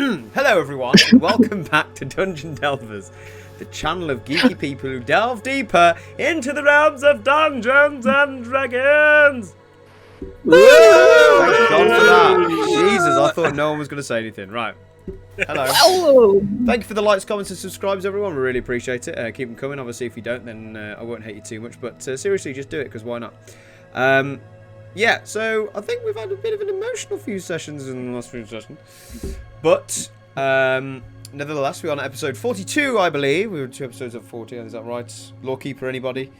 Hello everyone, and welcome back to Dungeon Delvers, the channel of geeky people who delve deeper into the realms of Dungeons and Dragons! Thank God for that. Jesus, I thought no one was going to say anything. Right. Hello. Hello. Thank you for the likes, comments and subscribes, everyone. We really appreciate it. Keep them coming. Obviously, if you don't, then I won't hate you too much. But seriously, just do it, because why not? Yeah, so I think we've had a bit of an emotional few sessions in the last few sessions. But, nevertheless, we're on episode 42, I believe. We were 2 episodes of 40, is that right? Lawkeeper, anybody?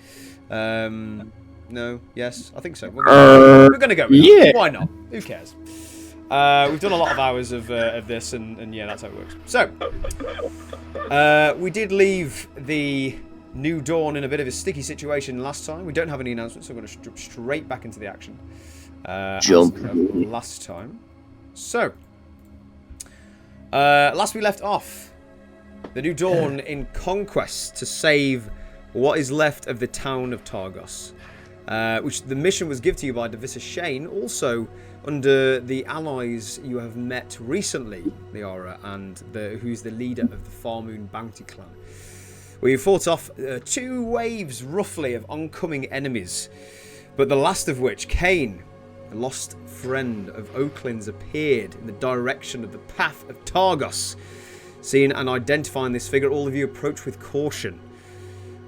No? Yes? I think so. We're going to go with that. Why not? Who cares? We've done a lot of hours of this, and yeah, that's how it works. So, we did leave the New Dawn in a bit of a sticky situation last time. We don't have any announcements, so we're going to jump straight back into the action. Last time. So, last we left off, the New Dawn in conquest to save what is left of the town of Targos, which the mission was given to you by Divisa Shane, also under the allies you have met recently, Liara, and who's the leader of the Farmoon Bounty Clan. We fought off 2 waves, roughly, of oncoming enemies, but the last of which, Cain, the lost friend of Oaklynn's, appeared in the direction of the path of Targos. Seeing and identifying this figure, all of you approach with caution.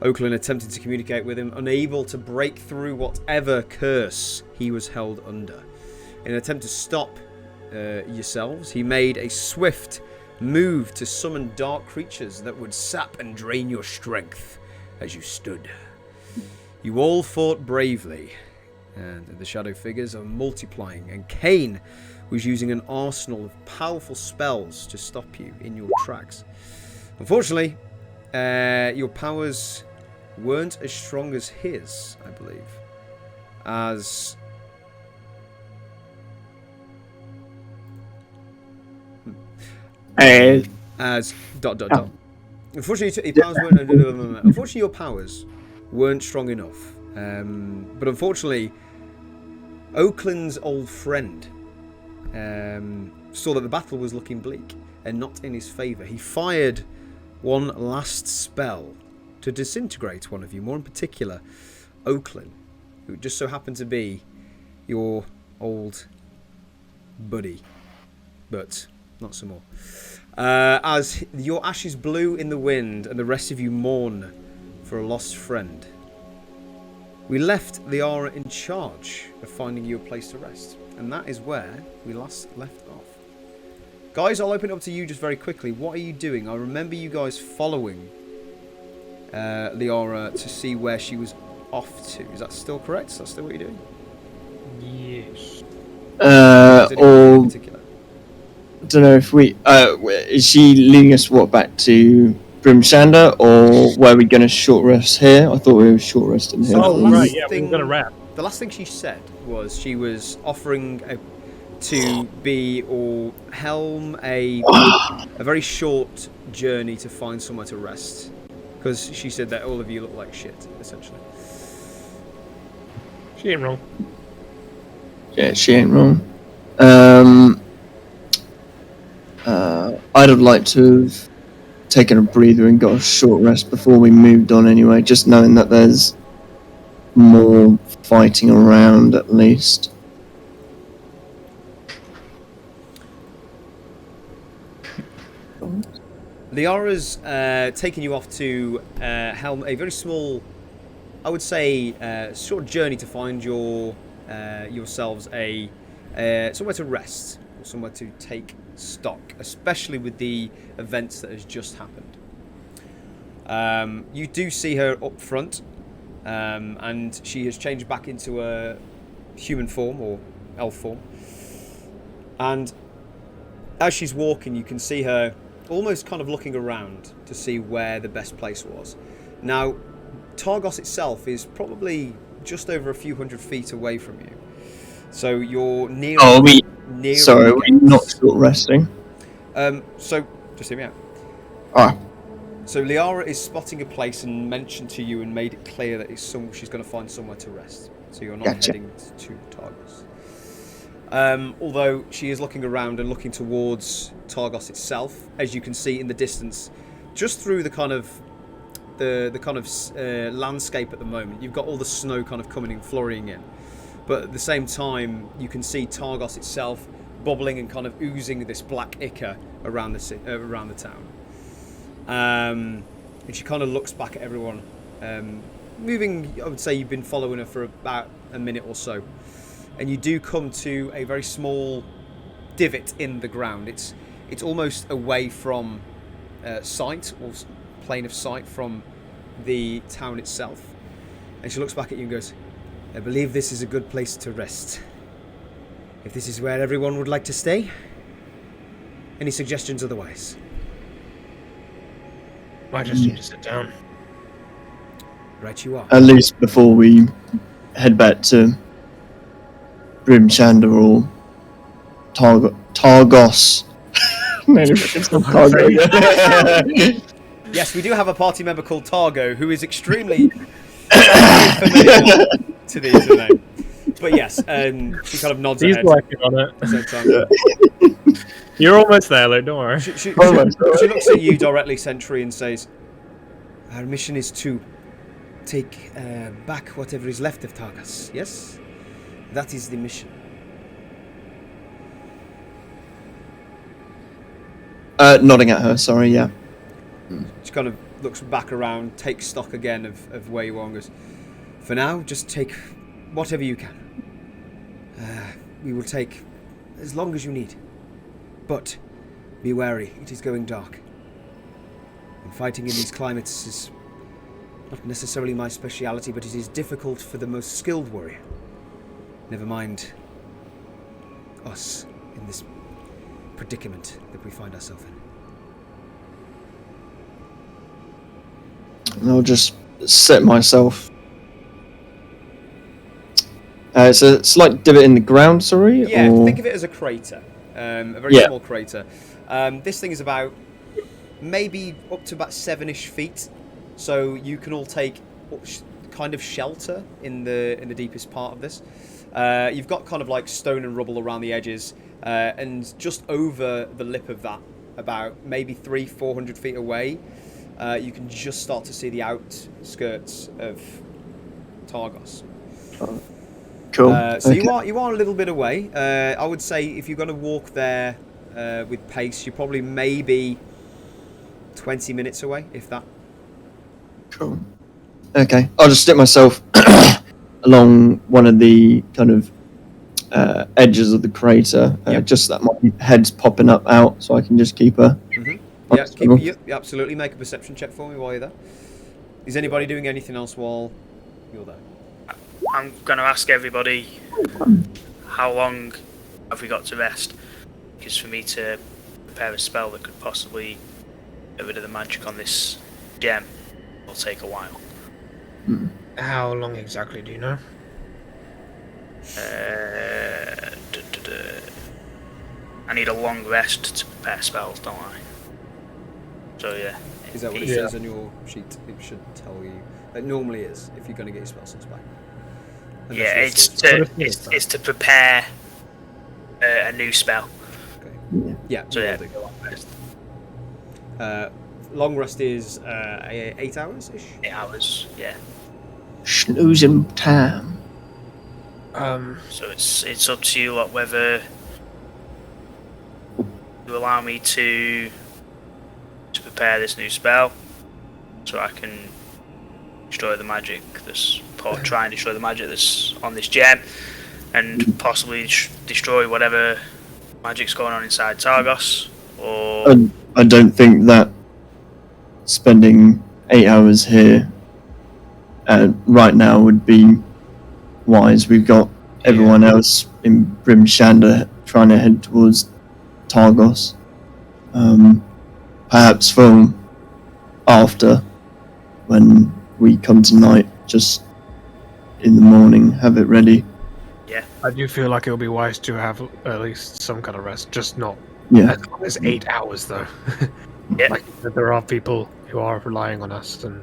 Oaklynn attempted to communicate with him, unable to break through whatever curse he was held under. In an attempt to stop yourselves, he made a swift move to summon dark creatures that would sap and drain your strength as you stood. You all fought bravely, and the shadow figures are multiplying, and Cain was using an arsenal of powerful spells to stop you in your tracks. Unfortunately, your powers weren't as strong as his, I believe, as Unfortunately, your powers weren't strong enough. But unfortunately, Oaklynn's old friend saw that the battle was looking bleak and not in his favour. He fired one last spell to disintegrate one of you, more in particular, Oaklynn, who just so happened to be your old buddy, but not some more. As your ashes blew in the wind and the rest of you mourn for a lost friend, we left Liara in charge of finding you a place to rest, and that is where we last left off. Guys, I'll open it up to you just very quickly. What are you doing? I remember you guys following Liara to see where she was off to. Is that still correct? Is that still what you're doing? Yes. Or in particular? I don't know if we... is she leading us, back to Brimshander, or were we going to short rest here? I thought we were short resting here. Oh, right, yeah, we were going to wrap. The last thing she said was she was offering to be or helm a very short journey to find somewhere to rest. Because she said that all of you look like shit, essentially. She ain't wrong. Yeah, she ain't wrong. I'd have liked to have taken a breather and got a short rest before we moved on anyway, just knowing that there's more fighting around at least. Liara's taking you off to helm a very small, I would say, short journey to find yourselves somewhere to rest, or somewhere to take stock, especially with the events that has just happened. You do see her up front, and she has changed back into a human form or elf form. And as she's walking, you can see her almost kind of looking around to see where the best place was. Now, Targos itself is probably just over a few hundred feet away from you. So you're near... Sorry, we're not short resting. So, just hear me out. Alright. So Liara is spotting a place and mentioned to you and made it clear that she's going to find somewhere to rest. So you're not heading to Targos. Although she is looking around and looking towards Targos itself, as you can see in the distance, just through the kind of landscape at the moment. You've got all the snow kind of coming and flurrying in, but at the same time, you can see Targos itself bubbling and kind of oozing this black ichor around the town. And she kind of looks back at everyone, moving. I would say you've been following her for about a minute or so, and you do come to a very small divot in the ground. It's almost away from sight, or plane of sight from the town itself. And she looks back at you and goes, "I believe this is a good place to rest. If this is where everyone would like to stay. Any suggestions otherwise?" I just need to sit down. Right you are. At least before we head back to Brimchander or Targos. Yes, we do have a party member called Targo who is extremely familiar to the name. But yes, she kind of nods He's her head. working on it. At the same time. You're almost there, Luke, don't worry. She looks at you directly, Sentry, and says, "Our mission is to take back whatever is left of Targos. Yes? That is the mission." Nodding at her, sorry, yeah. She kind of looks back around, takes stock again of where you are, and goes, "For now, just take whatever you can. We will take as long as you need. But be wary, it is going dark. And fighting in these climates is not necessarily my speciality, but it is difficult for the most skilled warrior. Never mind us in this predicament that we find ourselves in." And I'll just set myself. It's a slight divot in the ground, sorry? Yeah, or... think of it as a crater. A very small crater. This thing is about maybe up to about 7-ish feet. So you can all take kind of shelter in the deepest part of this. You've got kind of like stone and rubble around the edges, and just over the lip of that, about maybe 300-400 feet away, you can just start to see the outskirts of Targos. Cool. So okay. you are a little bit away. I would say if you're going to walk there with pace, you're probably maybe 20 minutes away, if that. Cool. Okay, I'll just stick myself along one of the kind of edges of the crater, just so that my head's popping up out, so I can just keep her. Mm-hmm. Yeah, absolutely. Make a perception check for me while you're there. Is anybody doing anything else while you're there? I'm going to ask everybody, how long have we got to rest? Because for me to prepare a spell that could possibly get rid of the magic on this gem will take a while. How long exactly do you know? I need a long rest to prepare spells, don't I? So yeah. Is that what it says on your sheet? It should tell you. It normally is, if you're going to get your spell slots back. Yeah, it's to prepare a new spell. Okay. Yeah. So yeah, long rest is 8 hours ish. 8 hours. Yeah. Snoozing time. So it's up to you lot whether you allow me to prepare this new spell, so I can destroy the magic or try and destroy the magic that's on this gem, and possibly destroy whatever magic's going on inside Targos. Or I don't think that spending 8 hours here right now would be wise. We've got everyone else in Brimchander trying to head towards Targos. Perhaps for after, when we come tonight, just in the morning, have it ready. Yeah. I do feel like it would be wise to have at least some kind of rest, just not Yeah. as long as 8 hours though. Yeah. Like, there are people who are relying on us, and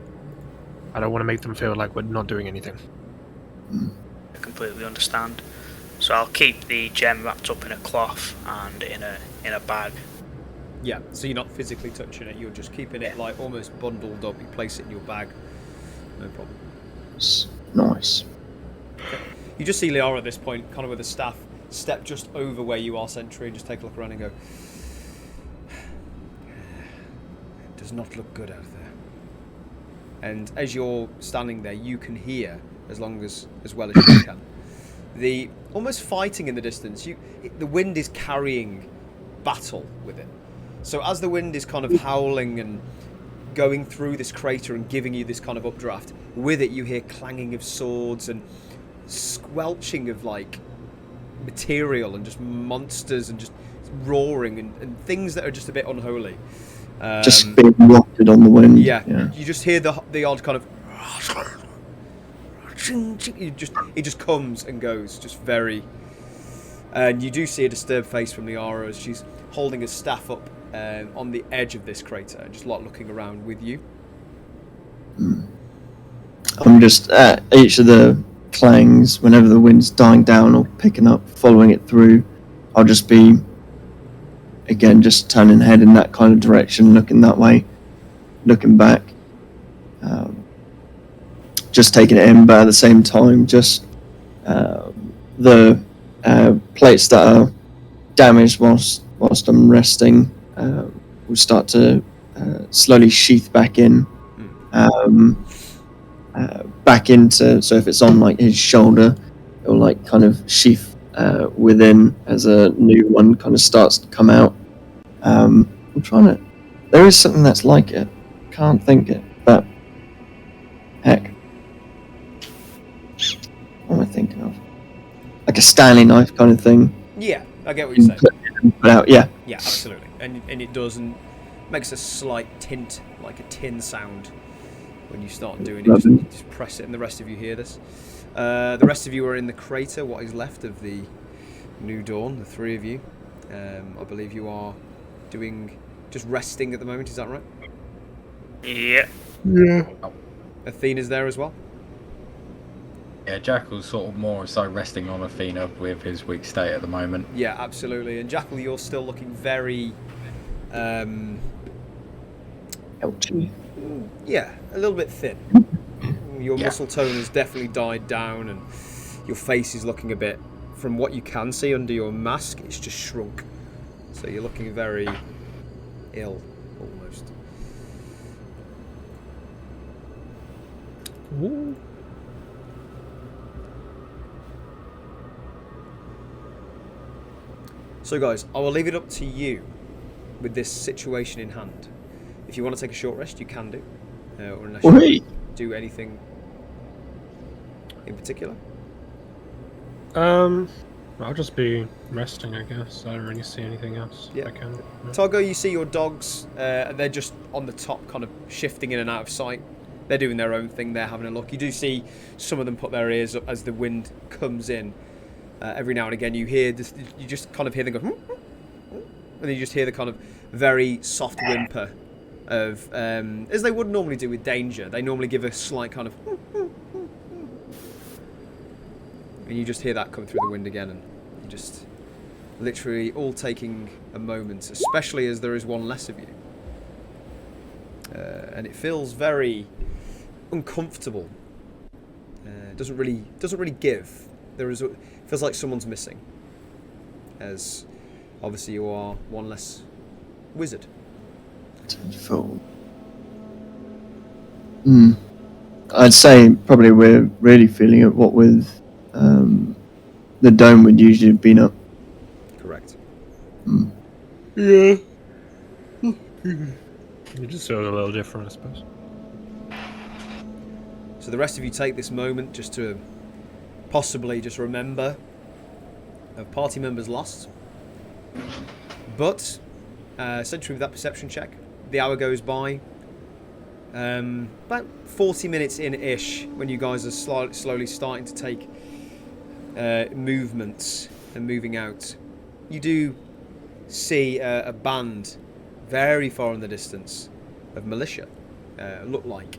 I don't want to make them feel like we're not doing anything. I completely understand. So I'll keep the gem wrapped up in a cloth and in a bag. Yeah, so you're not physically touching it, you're just keeping it like almost bundled up. You place it in your bag, no problem. Nice. Okay. You just see Liara at this point, kind of with a staff, step just over where you are, Sentry, and just take a look around and go, it does not look good out there. And as you're standing there, you can hear, as well as you can, the almost fighting in the distance. The wind is carrying battle with it. So as the wind is kind of howling and going through this crater and giving you this kind of updraft, with it you hear clanging of swords and squelching of like material and just monsters and just roaring and things that are just a bit unholy. Just being wafted on the wind. Yeah, you just hear the odd kind of. It just comes and goes, just very. And you do see a disturbed face from Liara as she's holding a staff up on the edge of this crater, just like looking around with you. I'm just at each of the clangs, whenever the wind's dying down or picking up, following it through. I'll just be, again, just turning head in that kind of direction, looking that way, looking back. Just taking it in, but at the same time, just the plates that are damaged whilst I'm resting will start to slowly sheath back in, back into. So if it's on like his shoulder, it'll like kind of sheath within as a new one kind of starts to come out. I'm trying to. There is something that's like it. Can't think it, but heck. What am I thinking of? Like a Stanley knife kind of thing. Yeah, I get what you're saying. Put out, yeah. Yeah, absolutely. And it does, and makes a slight tint, like a tin sound when you start doing it. You just press it, and the rest of you hear this. The rest of you are in the crater, what is left of the New Dawn, the three of you. I believe you are just resting at the moment, is that right? Yeah. Athena's there as well? Yeah, Jackal's sort of more so resting on Athena with his weak state at the moment. Yeah, absolutely. And Jackal, you're still looking very... Ouchie. Yeah, a little bit thin. Your muscle tone has definitely died down, and your face is looking a bit... From what you can see under your mask, it's just shrunk. So you're looking very ill, almost. Ooh. So guys, I will leave it up to you with this situation in hand. If you want to take a short rest, you can do. Or unless you do anything in particular. I'll just be resting, I guess. I don't really see anything else. Yeah. I can. Yeah. Targo, you see your dogs, they're just on the top, kind of shifting in and out of sight. They're doing their own thing, they're having a look. You do see some of them put their ears up as the wind comes in. Every now and again you hear this, you just kind of hear them go, and then you just hear the kind of very soft whimper of, as they would normally do with danger. They normally give a slight kind of, and you just hear that come through the wind again, and you just literally all taking a moment, especially as there is one less of you, and it feels very uncomfortable. Doesn't really give. Feels like someone's missing, as obviously you are one less wizard. I'd say probably we're really feeling it, what with the dome would usually have been up. Correct. Yeah. It just feels a little different, I suppose. So the rest of you take this moment just to possibly just remember of party members lost. But essentially with that perception check, the hour goes by. About 40 minutes in-ish, when you guys are slowly starting to take movements and moving out, you do see a band very far in the distance of militia, look like.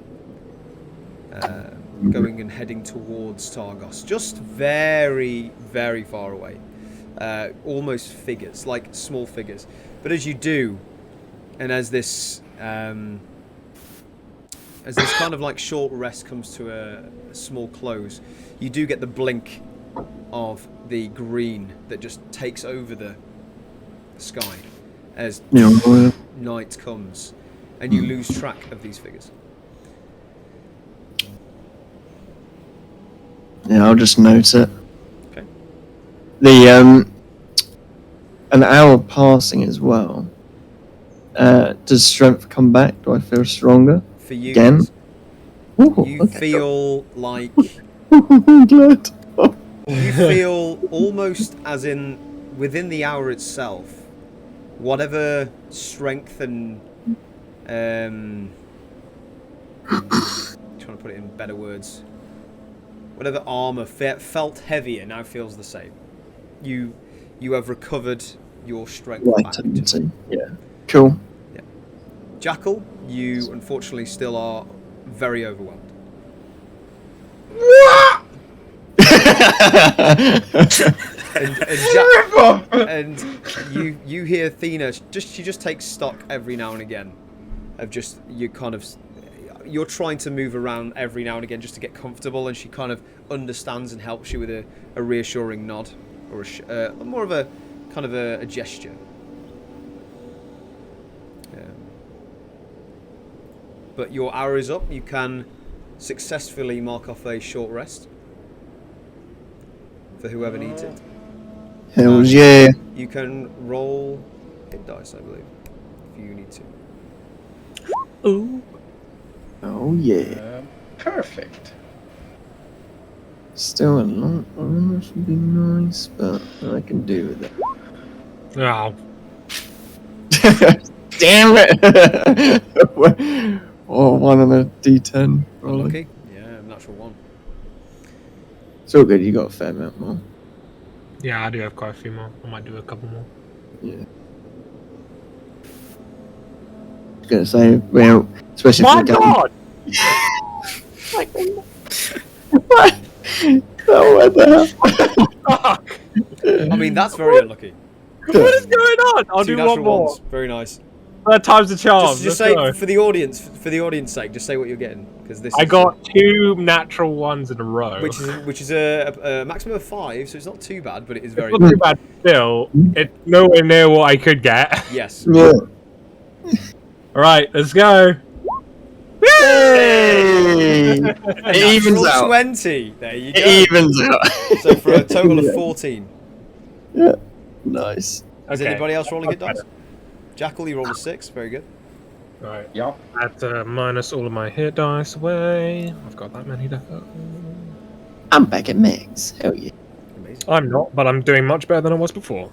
going and heading towards Targos. Just very, very far away. Almost figures, like small figures. But as you do, and as this kind of like short rest comes to a small close, you do get the blink of the green that just takes over the sky as night comes, and you lose track of these figures. Yeah, I'll just note it. Okay. The an hour passing as well. Does strength come back? Do I feel stronger? For you, Again? Ooh, you feel like I'm glad. you feel almost as in within the hour itself, whatever strength and trying to put it in better words, whatever armor felt heavier now feels the same. You have recovered your strength back. Vitality. Yeah. Cool. Yeah. Jackal, you unfortunately still are very overwhelmed. and you hear Athena. She just takes stock every now and again of just you're trying to move around every now and again just to get comfortable, and she kind of understands and helps you with a reassuring nod or more of a kind of a gesture. But your hour is up. You can successfully mark off a short rest for whoever needs it. Hells yeah. You can roll hit dice, I believe, if you need to. Ooh. Oh yeah. Perfect. Still a lot. That should be nice, but I can do with it. Oh. Damn it! Oh, 1 on a D10. Rolling. Lucky? Yeah, natural 1. It's all good. You got a fair amount more. Yeah, I do have quite a few more. I might do a couple more. Yeah. I was gonna say, well, especially My if you're God! What? Oh, what the hell? Fuck! I mean, that's very unlucky. What is going on? I'll Two do natural one more. ones. Very nice. Third time's the charm. Just say for the audience sake, just say what you're getting, because this. I got 2 natural ones in a row. which is a maximum of 5, so it's not too bad, but it is very It's not too bad. Still, it's nowhere near what I could get. Yes. Yeah. All right, let's go. Hey! It evens Natural out. 20. There you go. It evens out. So for a total of Yeah. 14. Yeah. Nice. Is Okay. anybody else rolling hit dice? Okay. Jackal, you rolled a 6. Very good. Right. Yeah. I have to minus all of my hit dice away. I've got that many. I'm back at max. Hell yeah. Amazing. I'm not, but I'm doing much better than I was before.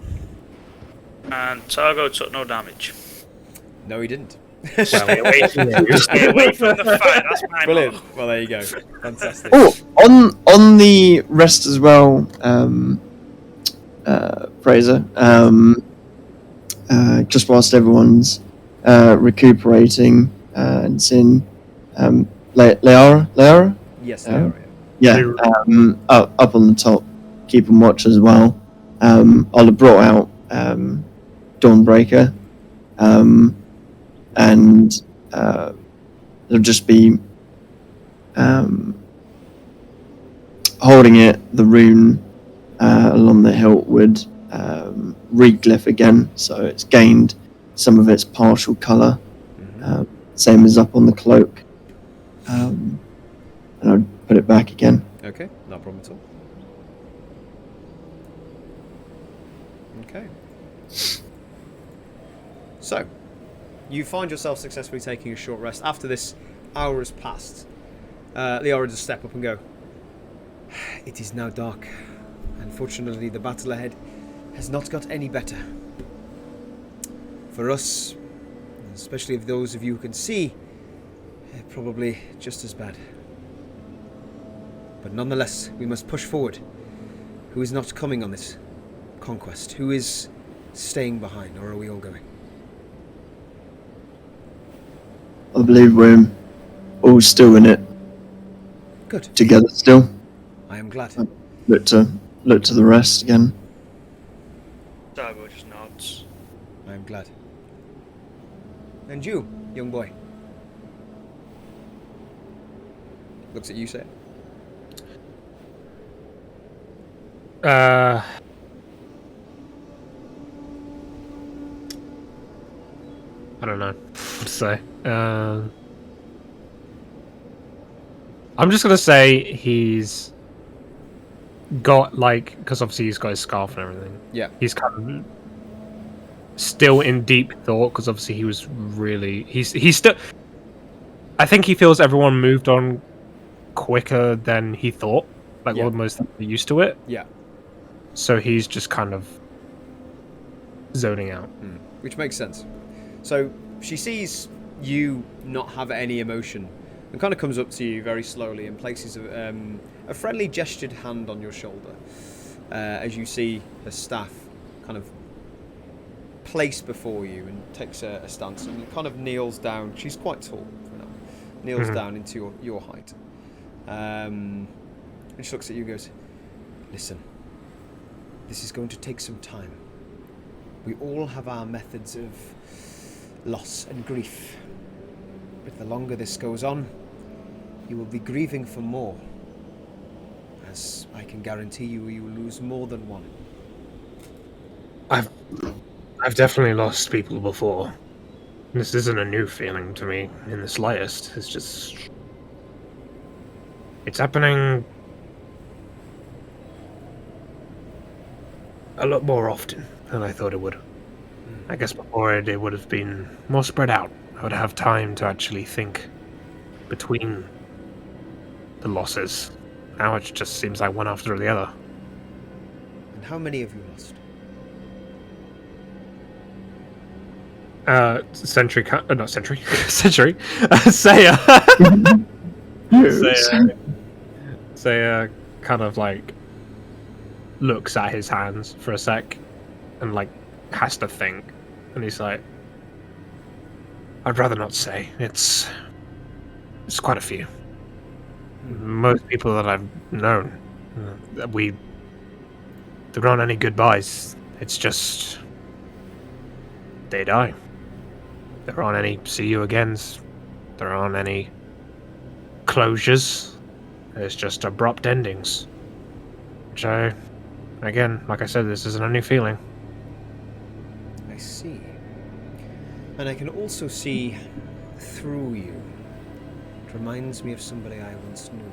And Targo took no damage. No, he didn't. Stay away from the fire. That's my Brilliant. motto. Well, there you go. Fantastic. Oh, on the rest as well, Fraser. Just whilst everyone's recuperating and seeing Leara? Yes, they are. Yeah, up on the top, keeping watch as well. I'll have brought out Dawnbreaker, and it'll just be holding it, the rune along the hilt would reglyph again, so it's gained some of its partial colour, same as up on the cloak, and I'll put it back again. Okay, no problem at all. Okay. So, you find yourself successfully taking a short rest. After this hour has passed, Leora just step up and go, "It is now dark. Unfortunately, the battle ahead has not got any better. For us, especially of those of you who can see, probably just as bad. But nonetheless, we must push forward. Who is not coming on this conquest? Who is staying behind, or are we all going?" I believe we're all still in it. Good. together still. I am glad. Look to the rest again. Targo just nods. I am glad. And you, young boy? Looks at you, sir. I don't know what to say. I'm just gonna say he's got, like, because obviously he's got his scarf and everything. Yeah. He's kind of still in deep thought because obviously he was really he's still. I think he feels everyone moved on quicker than he thought. Like, Yeah. almost used to it. Yeah. So he's just kind of zoning out. Which makes sense. So she sees you not have any emotion and kind of comes up to you very slowly and places a friendly gestured hand on your shoulder as you see her staff kind of placed before you and takes a stance and kind of kneels down. She's quite tall, you know, kneels down into your height. And she looks at you and goes, "Listen, this is going to take some time. We all have our methods of loss and grief. But the longer this goes on, you will be grieving for more. As I can guarantee you, you will lose more than one." I've definitely lost people before. This isn't a new feeling to me in the slightest. It's just... It's happening a lot more often than I thought it would. I guess before it would have been more spread out. I would have time to actually think between the losses. Now it just seems like one after the other. And how many have you lost? Sentry, not Sentry, Sentry, Saya. Saya kind of like looks at his hands for a sec and like has to think, and he's like, "I'd rather not say. It's quite a few. Most people that I've known, there aren't any goodbyes. It's just they die. There aren't any see you agains. There aren't any closures. There's just abrupt endings. Which again, like I said, this isn't a new feeling." I see. And I can also see through you. It reminds me of somebody I once knew.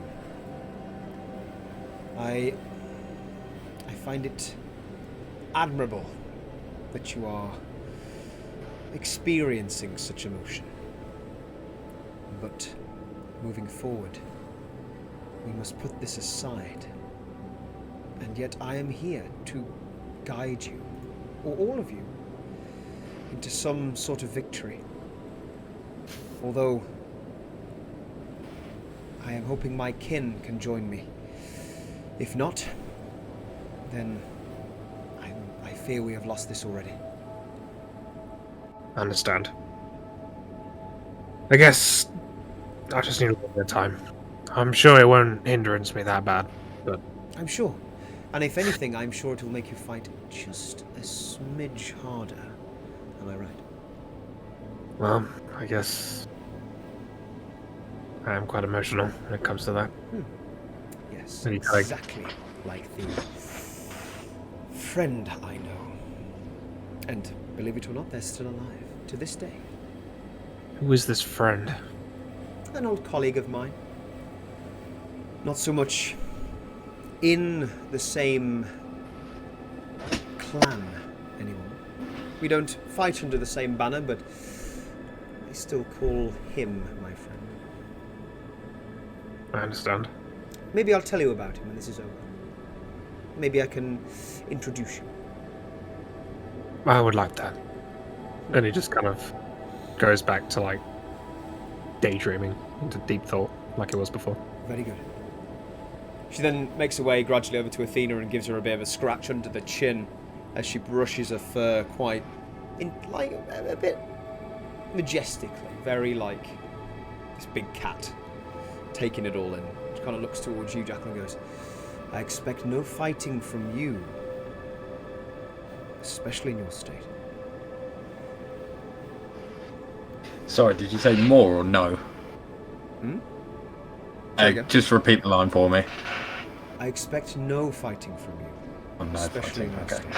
I find it admirable that you are experiencing such emotion. But moving forward, we must put this aside. And yet I am here to guide you, or all of you, into some sort of victory. Although I am hoping my kin can join me. If not, then I fear we have lost this already. I understand. I guess I just need a little bit of time. I'm sure it won't hindrance me that bad, but I'm sure. And if anything, I'm sure it will make you fight just a smidge harder. Am I right? well, I guess I am quite emotional when it comes to that. Yes, Maybe like- exactly like the friend I know. And believe it or not, they're still alive to this day. Who is this friend? An old colleague of mine. Not so much in the same clan anymore. We don't fight under the same banner, but I still call him my friend. I understand. Maybe I'll tell you about him when this is over. Maybe I can introduce you. I would like that. And he just kind of goes back to like daydreaming into deep thought like it was before. Very good. She then makes her way gradually over to Athena and gives her a bit of a scratch under the chin as she brushes her fur quite, like a bit majestically, very like this big cat taking it all in. She kind of looks towards you, Jackal, and goes, I expect no fighting from you. Especially in your state. Sorry, did you say more or no? Just repeat the line for me. I expect no fighting from you. Oh, no Especially fighting,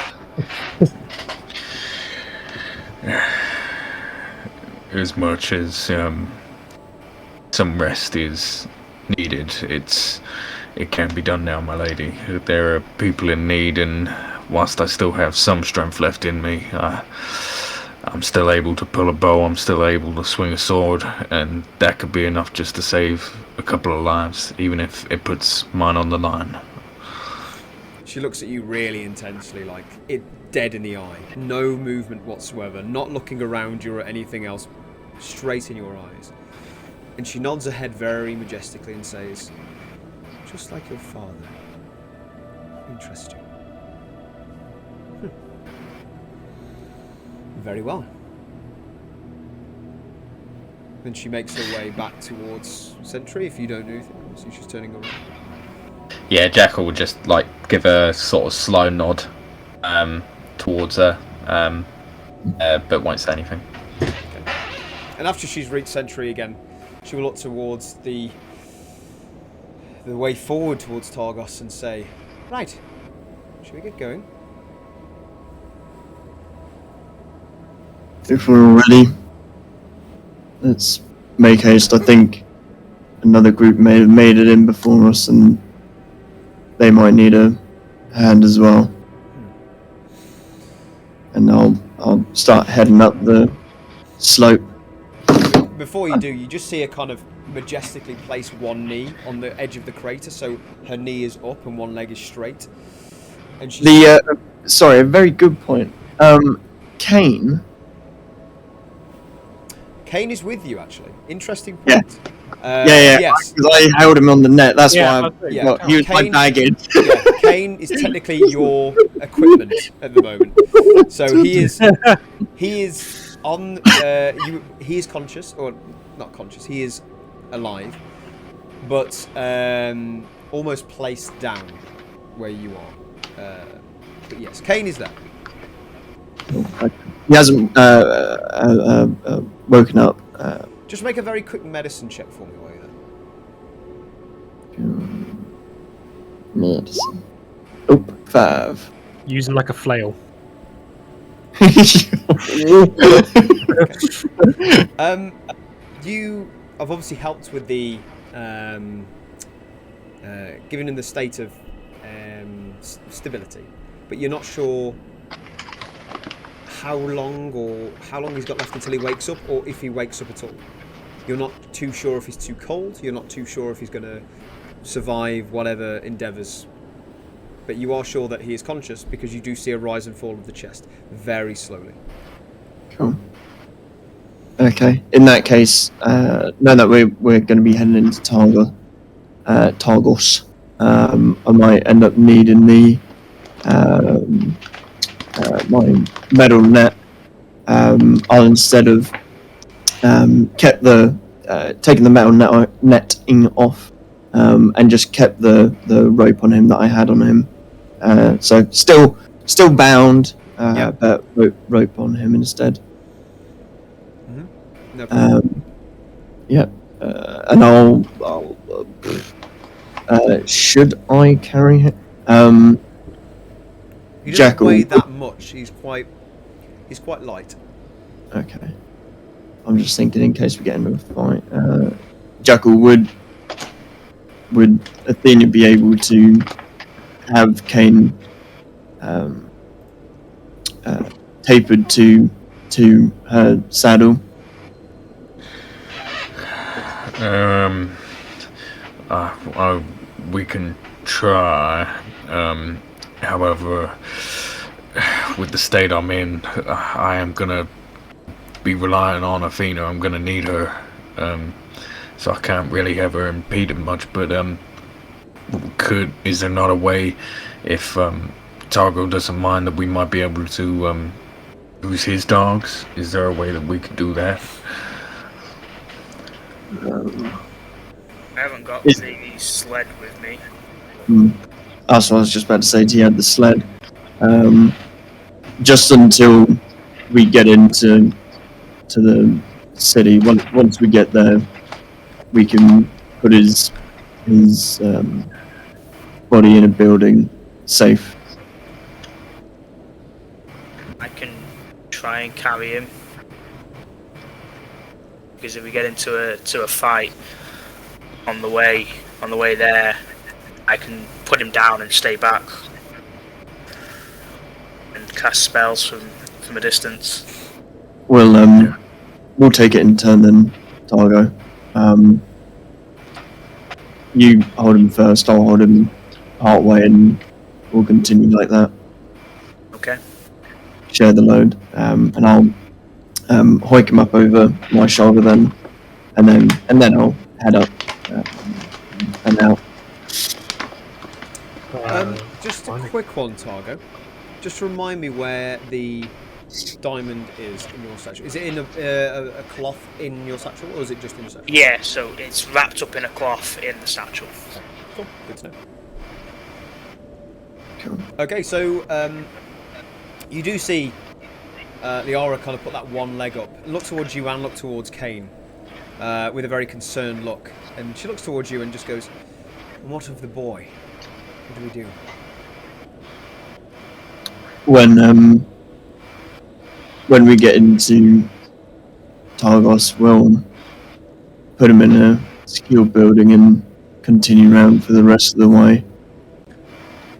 in your okay. As much as some rest is needed, it can be done now, my lady. There are people in need, and whilst I still have some strength left in me, I'm still able to pull a bow, I'm still able to swing a sword, and that could be enough just to save a couple of lives, even if it puts mine on the line. She looks at you really intensely, like it dead in the eye. No movement whatsoever, not looking around you or anything else, straight in your eyes. And she nods her head very majestically and says, just like your father. Interesting. Very well. Then she makes her way back towards Sentry, if you don't do anything. So she's turning around. Yeah, Jackal will just like give a sort of slow nod towards her, but won't say anything. Okay. And after she's reached Sentry again, she will look towards the way forward towards Targos and say, right, should we get going? If we're ready, let's make haste. I think another group may have made it in before us, and they might need a hand as well. And I'll start heading up the slope. Before you do, you just see her kind of majestically place one knee on the edge of the crater, so her knee is up and one leg is straight. And she's sorry, a very good point. Kane is with you, actually. Interesting Yeah. point. Yes. Because I held him on the net. That's why he was my baggage. Yeah, Kane is technically your equipment at the moment. So he is on. He is conscious, or not conscious. He is alive, but almost placed down where you are. But yes, Kane is there. He hasn't woken up. Just make a very quick medicine check for me while you're there. Medicine. Oh, 5. Using like a flail. You have obviously helped with the giving him the state of stability, but you're not sure how long he's got left until he wakes up, or if he wakes up at all. You're not too sure if he's too cold. You're not too sure if he's going to survive whatever endeavours. But you are sure that he is conscious because you do see a rise and fall of the chest very slowly. Cool. Okay. In that case, now that we're going to be heading into Targos, I might end up needing the my metal net. I'll instead of kept the taking the metal netting off, and just kept the rope on him that I had on him. So still bound, but rope on him instead. Mm-hmm. No problem. And I'll should I carry him? He doesn't Jackal. weigh that much. He's quite light. Okay. I'm just thinking in case we get into a fight. Jackal, would Athena be able to have Kane tapered to her saddle? We can try. However, with the state I'm in, I am gonna be relying on Athena. I'm gonna need her, so I can't really have her impeded much. But is there not a way, if Targo doesn't mind, that we might be able to use his dogs? Is there a way that we could do that? I haven't got Is- the sled with me. That's what I was just about to say. He had the sled. Just until we get into the city. Once we get there, we can put his body in a building safe. I can try and carry him. Because if we get into a fight on the way there, I can put him down and stay back and cast spells from a distance. We'll take it in turn then, Targo. You hold him first, I'll hold him part way, and we'll continue like that. Okay. Share the load, and I'll hoik him up over my shoulder then, and then I'll head up and out. Just a quick one, Targo. Just remind me where the diamond is in your satchel. Is it in a cloth in your satchel, or is it just in your satchel? Yeah, so it's wrapped up in a cloth in the satchel. Cool. Good to know. Cool. Okay, so you do see Liara kind of put that one leg up, look towards you and look towards Kane with a very concerned look. And she looks towards you and just goes, "What of the boy? What do we do?" When we get into Targos, we'll put him in a secure building and continue around for the rest of the way.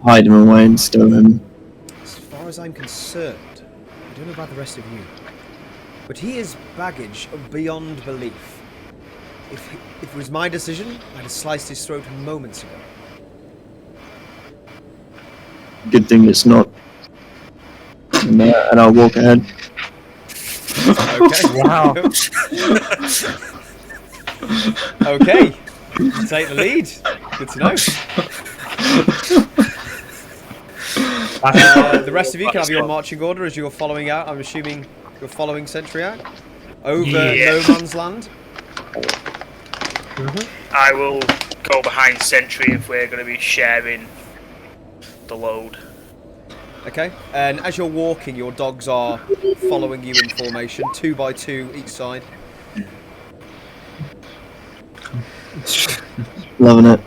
Hide him away and stow him. As far as I'm concerned, I don't know about the rest of you, but he is baggage beyond belief. If it was my decision, I'd have sliced his throat moments ago. Good thing it's not. And I'll walk ahead. Okay. Wow. Okay. Take the lead. Good to know. The rest of you can have your marching order as you're following out. I'm assuming you're following Sentry out over no man's land. I will go behind Sentry if we're going to be sharing the load. Okay, and as you're walking, your dogs are following you in formation, 2 by 2 each side. Loving it.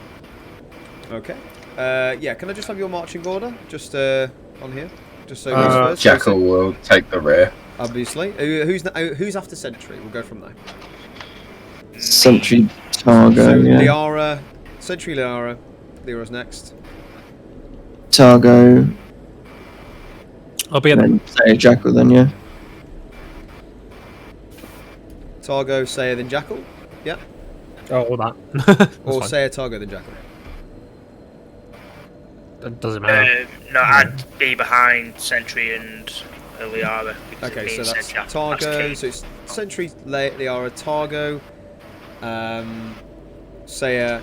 Okay. Yeah, can I just have your marching order? Just on here? Just so who's first? Jackal will take the rear. Obviously. Who's after Sentry? We'll go from there. Sentry Targo, So yeah. Liara, Sentry Liara. Liara's next. Targo, I'll be at and then say Jackal then, yeah. Targo, Saya, then Jackal. Yeah. all that. Or Saya, Targo, then Jackal. It doesn't matter. No, I'd be behind Sentry and Liara. because Okay, it so means that's Jack- Targo. Kane. So it's Sentry, Liara, Targo, Saya,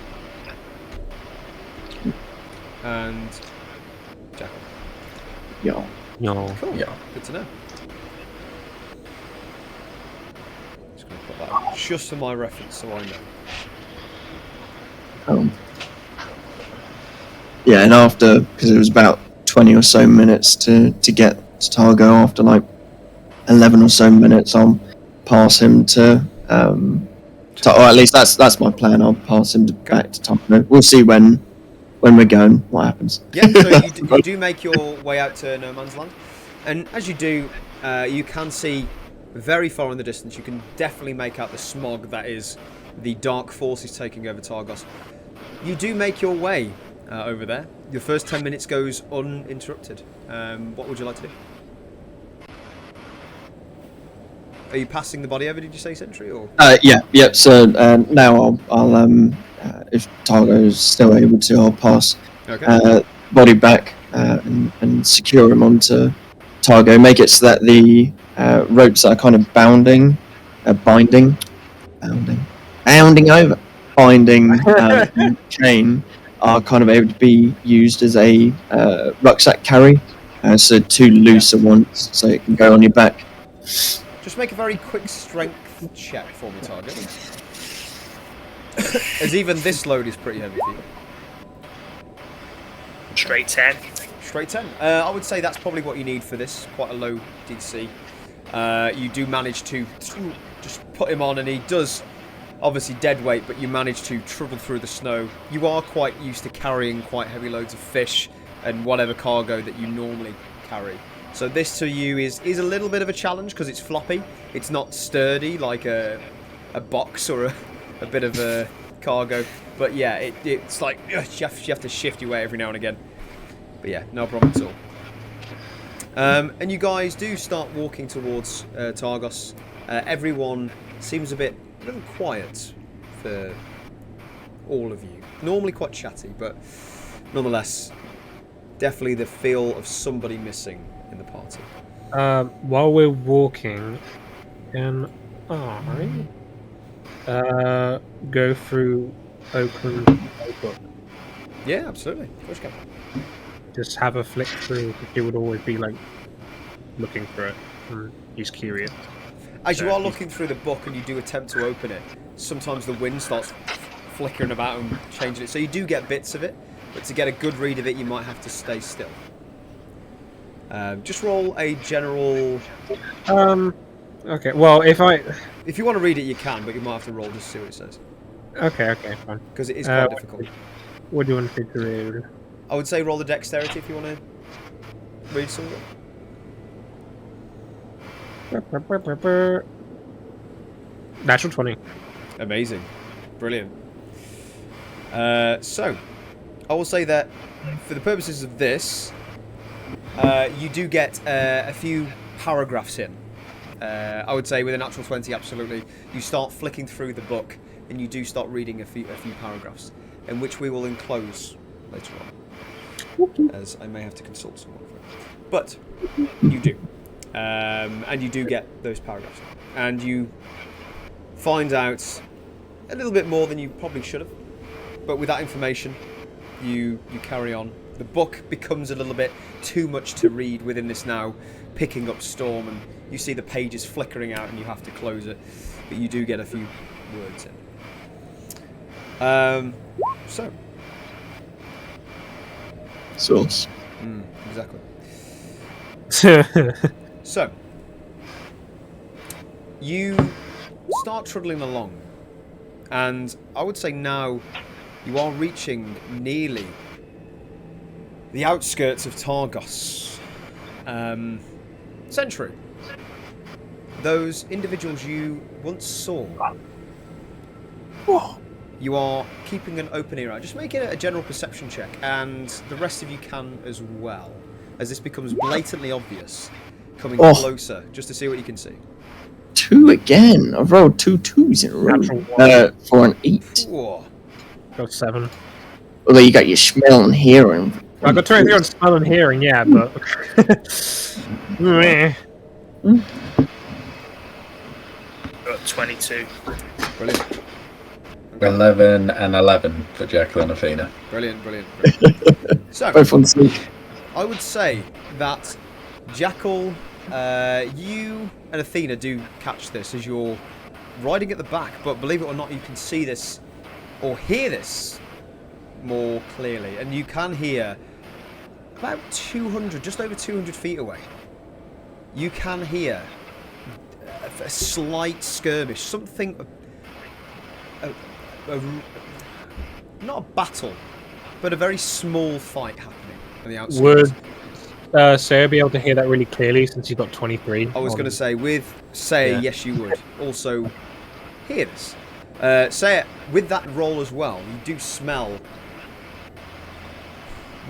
and Jackal. Yeah. No. Cool. Yeah. Good to know. Just going to put that just for my reference, so I know. Yeah, and after, because it was about 20 or so minutes to get to Targo, after like 11 or so minutes, I'll pass him to or at least that's my plan. I'll pass him back to Targo. We'll see when we're going what happens. Yeah, so you do make your way out to No Man's Land, and as you do, you can see very far in the distance. You can definitely make out the smog that is the dark forces taking over Targos. You do make your way over there. Your first 10 minutes goes uninterrupted. What would you like to do? Are you passing the body over? Did you say, Sentry? Or Yeah. So now I'll if Targo's still able to, I'll pass okay. body back and secure him onto Targo. Make it so that the ropes that are kind of binding chain are kind of able to be used as a rucksack carry. So 2 loose at once, so it can go on your back. Just make a very quick strength check for me, Target. As even this load is pretty heavy for you. Straight 10. Straight 10. I would say that's probably what you need for this. Quite a low DC. You do manage to just put him on, and he does obviously dead weight, but you manage to travel through the snow. You are quite used to carrying quite heavy loads of fish and whatever cargo that you normally carry. So this to you is a little bit of a challenge because it's floppy. It's not sturdy like a box or a bit of a cargo. But yeah, it's like you have to shift your weight every now and again. But yeah, no problem at all. And you guys do start walking towards Targos. Everyone seems a little quiet for all of you. Normally quite chatty, but nonetheless, definitely the feel of somebody missing in the party. While we're walking, can I go through Oaklynn book? Yeah, absolutely. Of course you can. Just have a flick through. He would always be like looking for it. He's curious. As you are looking through the book and you do attempt to open it, sometimes the wind starts flickering about and changing it. So you do get bits of it, but to get a good read of it, you might have to stay still. Just roll a general... Okay, well, if you want to read it, you can, but you might have to roll just to see what it says. Okay, fine. Because it is quite difficult. What do you want me to read? I would say roll the dexterity if you want to read some of it. Natural 20. Amazing. Brilliant. So, I will say that for the purposes of this, you do get a few paragraphs in. I would say with a natural 20, absolutely. You start flicking through the book and you do start reading a few paragraphs, in which we will enclose later on, as I may have to consult someone for it. But you do. And you do get those paragraphs. And you find out a little bit more than you probably should have. But with that information, you carry on. The book becomes a little bit too much to read within this now picking up storm, and you see the pages flickering out and you have to close it. But you do get a few words in. So. Source. Exactly. So, you start trundling along, and I would say now you are reaching nearly the outskirts of Targos. Sentry. Those individuals you once saw. You are keeping an open ear out. Just make it a general perception check, and the rest of you can as well, as this becomes blatantly obvious. Coming closer, just to see what you can see. 2 again. I've rolled 2 2s in a row. For an 8. Whoa. Got 7. Although you got your smell and hearing. I got 23 on smell and hearing, yeah, but... Got 22. Brilliant. 11 and 11 for Jekyll and Athena. Brilliant. So, Both on sleep. I would say that Jackal, you and Athena do catch this as you're riding at the back, but believe it or not, you can see this or hear this more clearly, and you can hear about 200, just over 200 feet away. You can hear a slight skirmish, something, not a battle, but a very small fight happening on the outside. Would Sarah be able to hear that really clearly since you've got 23? I was going to say, yes, you would also hear this. Say with that roll as well, you do smell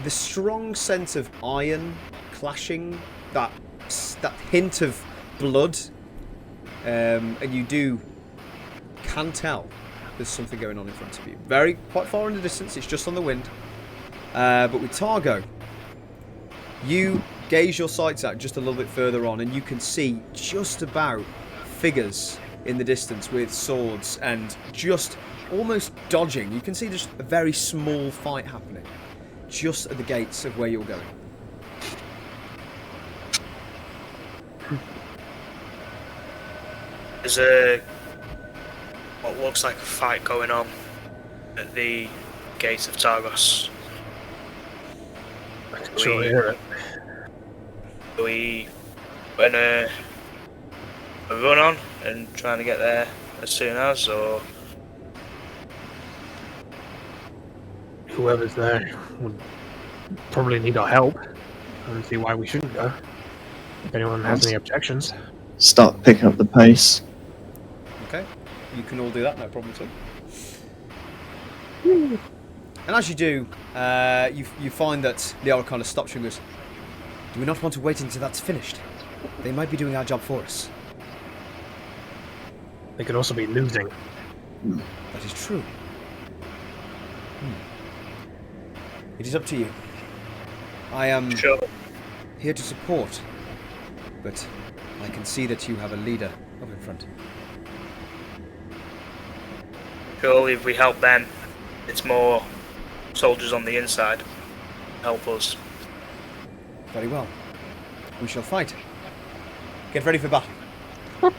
the strong sense of iron clashing, that hint of blood, and you can tell there's something going on in front of you. Quite far in the distance, it's just on the wind. But with Targo, you gaze your sights out just a little bit further on, and you can see just about figures in the distance with swords and just almost dodging. You can see just a very small fight happening just at the gates of where you're going. There's what looks like a fight going on at the gates of Targos. I can sure hear it. Are we putting a run on and trying to get there as soon as, or Whoever's there would probably need our help. I don't see why we shouldn't go. If anyone has any objections. Start picking up the pace. Okay, you can all do that, no problem at all. And as you do, you find that Liara kind of stops you and goes, "Do we not want to wait until that's finished? They might be doing our job for us." They could also be losing. That is true. It is up to you. I am sure? here to support, but I can see that you have a leader up in front. Surely, if we help them, it's more soldiers on the inside. Help us. Very well. We shall fight. Get ready for battle. How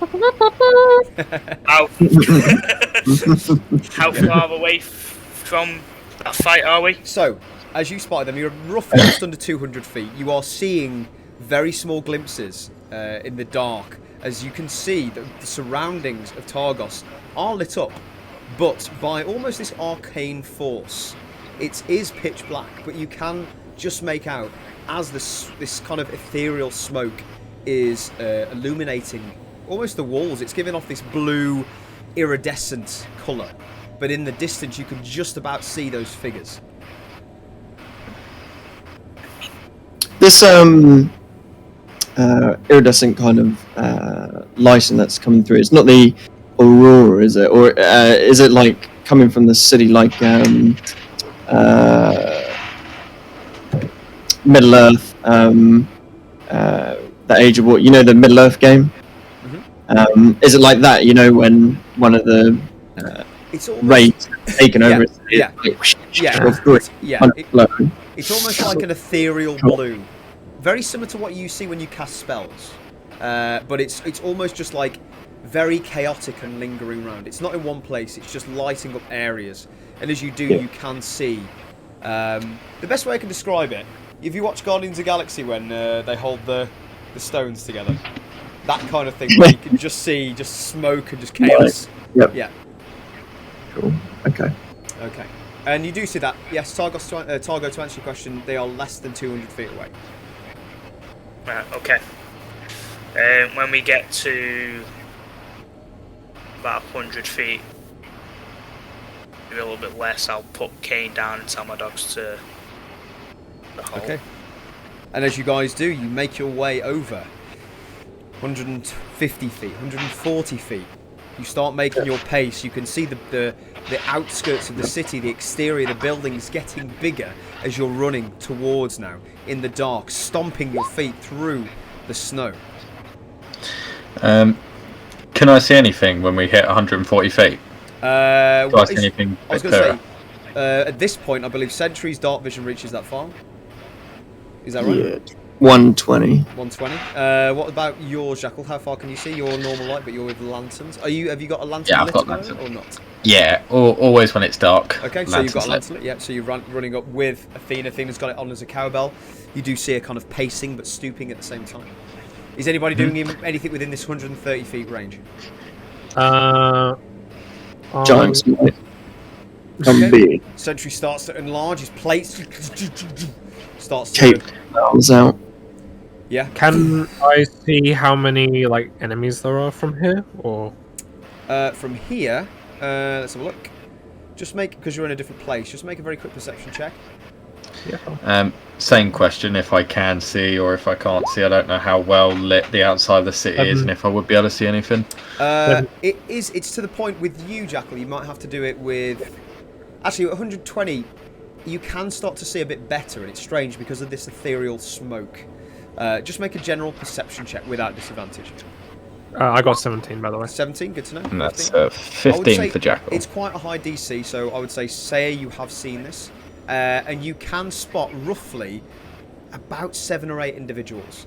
far away from that fight are we? So, as you spotted them, you're roughly just under 200 feet. You are seeing very small glimpses in the dark, as you can see that the surroundings of Targos are lit up, but by almost this arcane force. It is pitch black, but you can just make out as this kind of ethereal smoke is illuminating almost the walls. It's giving off this blue iridescent colour, but in the distance you can just about see those figures. This iridescent kind of lighting that's coming through, it's not the aurora, is it? Or is it like coming from the city, like Middle Earth, the Age of War, you know, the Middle Earth game? Is it like that, you know, when one of the It's almost, raids taken over? It's almost like an ethereal blue, very similar to what you see when you cast spells, but it's almost just like very chaotic and lingering around. It's not in one place, it's just lighting up areas, and as you do, you can see. The best way I can describe it, if you watch Guardians of the Galaxy when they hold the stones together, that kind of thing, where you can just see just smoke and just chaos. Yep. Yeah. Cool. Okay. Okay. And you do see that, yes, Targo, to answer your question, they are less than 200 feet away. Right, okay. When we get to about 100 feet, maybe a little bit less, I'll put Kane down and tell my dogs to the hole. Okay. And as you guys do, you make your way over 150 feet, 140 feet. You start making your pace. You can see the outskirts of the city, the exterior, the buildings getting bigger as you're running towards now in the dark, stomping your feet through the snow. Can I see anything when we hit 140 feet? Do I see anything? I was going to say, at this point, I believe Sentry's dark vision reaches that far. Is that right? Yeah. 120. 120. What about yours, Jackal? How far can you see? You're normal light, but you're with lanterns. Have you got a lantern Yeah, I've lit got at the lantern. moment, or not? Yeah, always when it's dark. Okay, so you've got a lantern lit. Yeah, so you're running up with Athena. Athena's got it on as a cowbell. You do see her kind of pacing but stooping at the same time. Is anybody doing anything within this 130 feet range? Giants. Okay. Big. Sentry starts to enlarge his plates. Starts to... Cape bells out. Yeah. Can I see how many like enemies there are from here, or? From here, let's have a look. Just make, because you're in a different place, just make a very quick perception check. Yeah. Same question, if I can see or if I can't see. I don't know how well lit the outside of the city is and if I would be able to see anything. It's to the point with you, Jackal, you might have to do it with... Actually, at 120, you can start to see a bit better, and it's strange because of this ethereal smoke. Just make a general perception check without disadvantage. I got 17, by the way. 17, good to know. And that's 15 15 for Jackal. It's quite a high DC, so I would say you have seen this. And you can spot roughly about 7 or 8 individuals.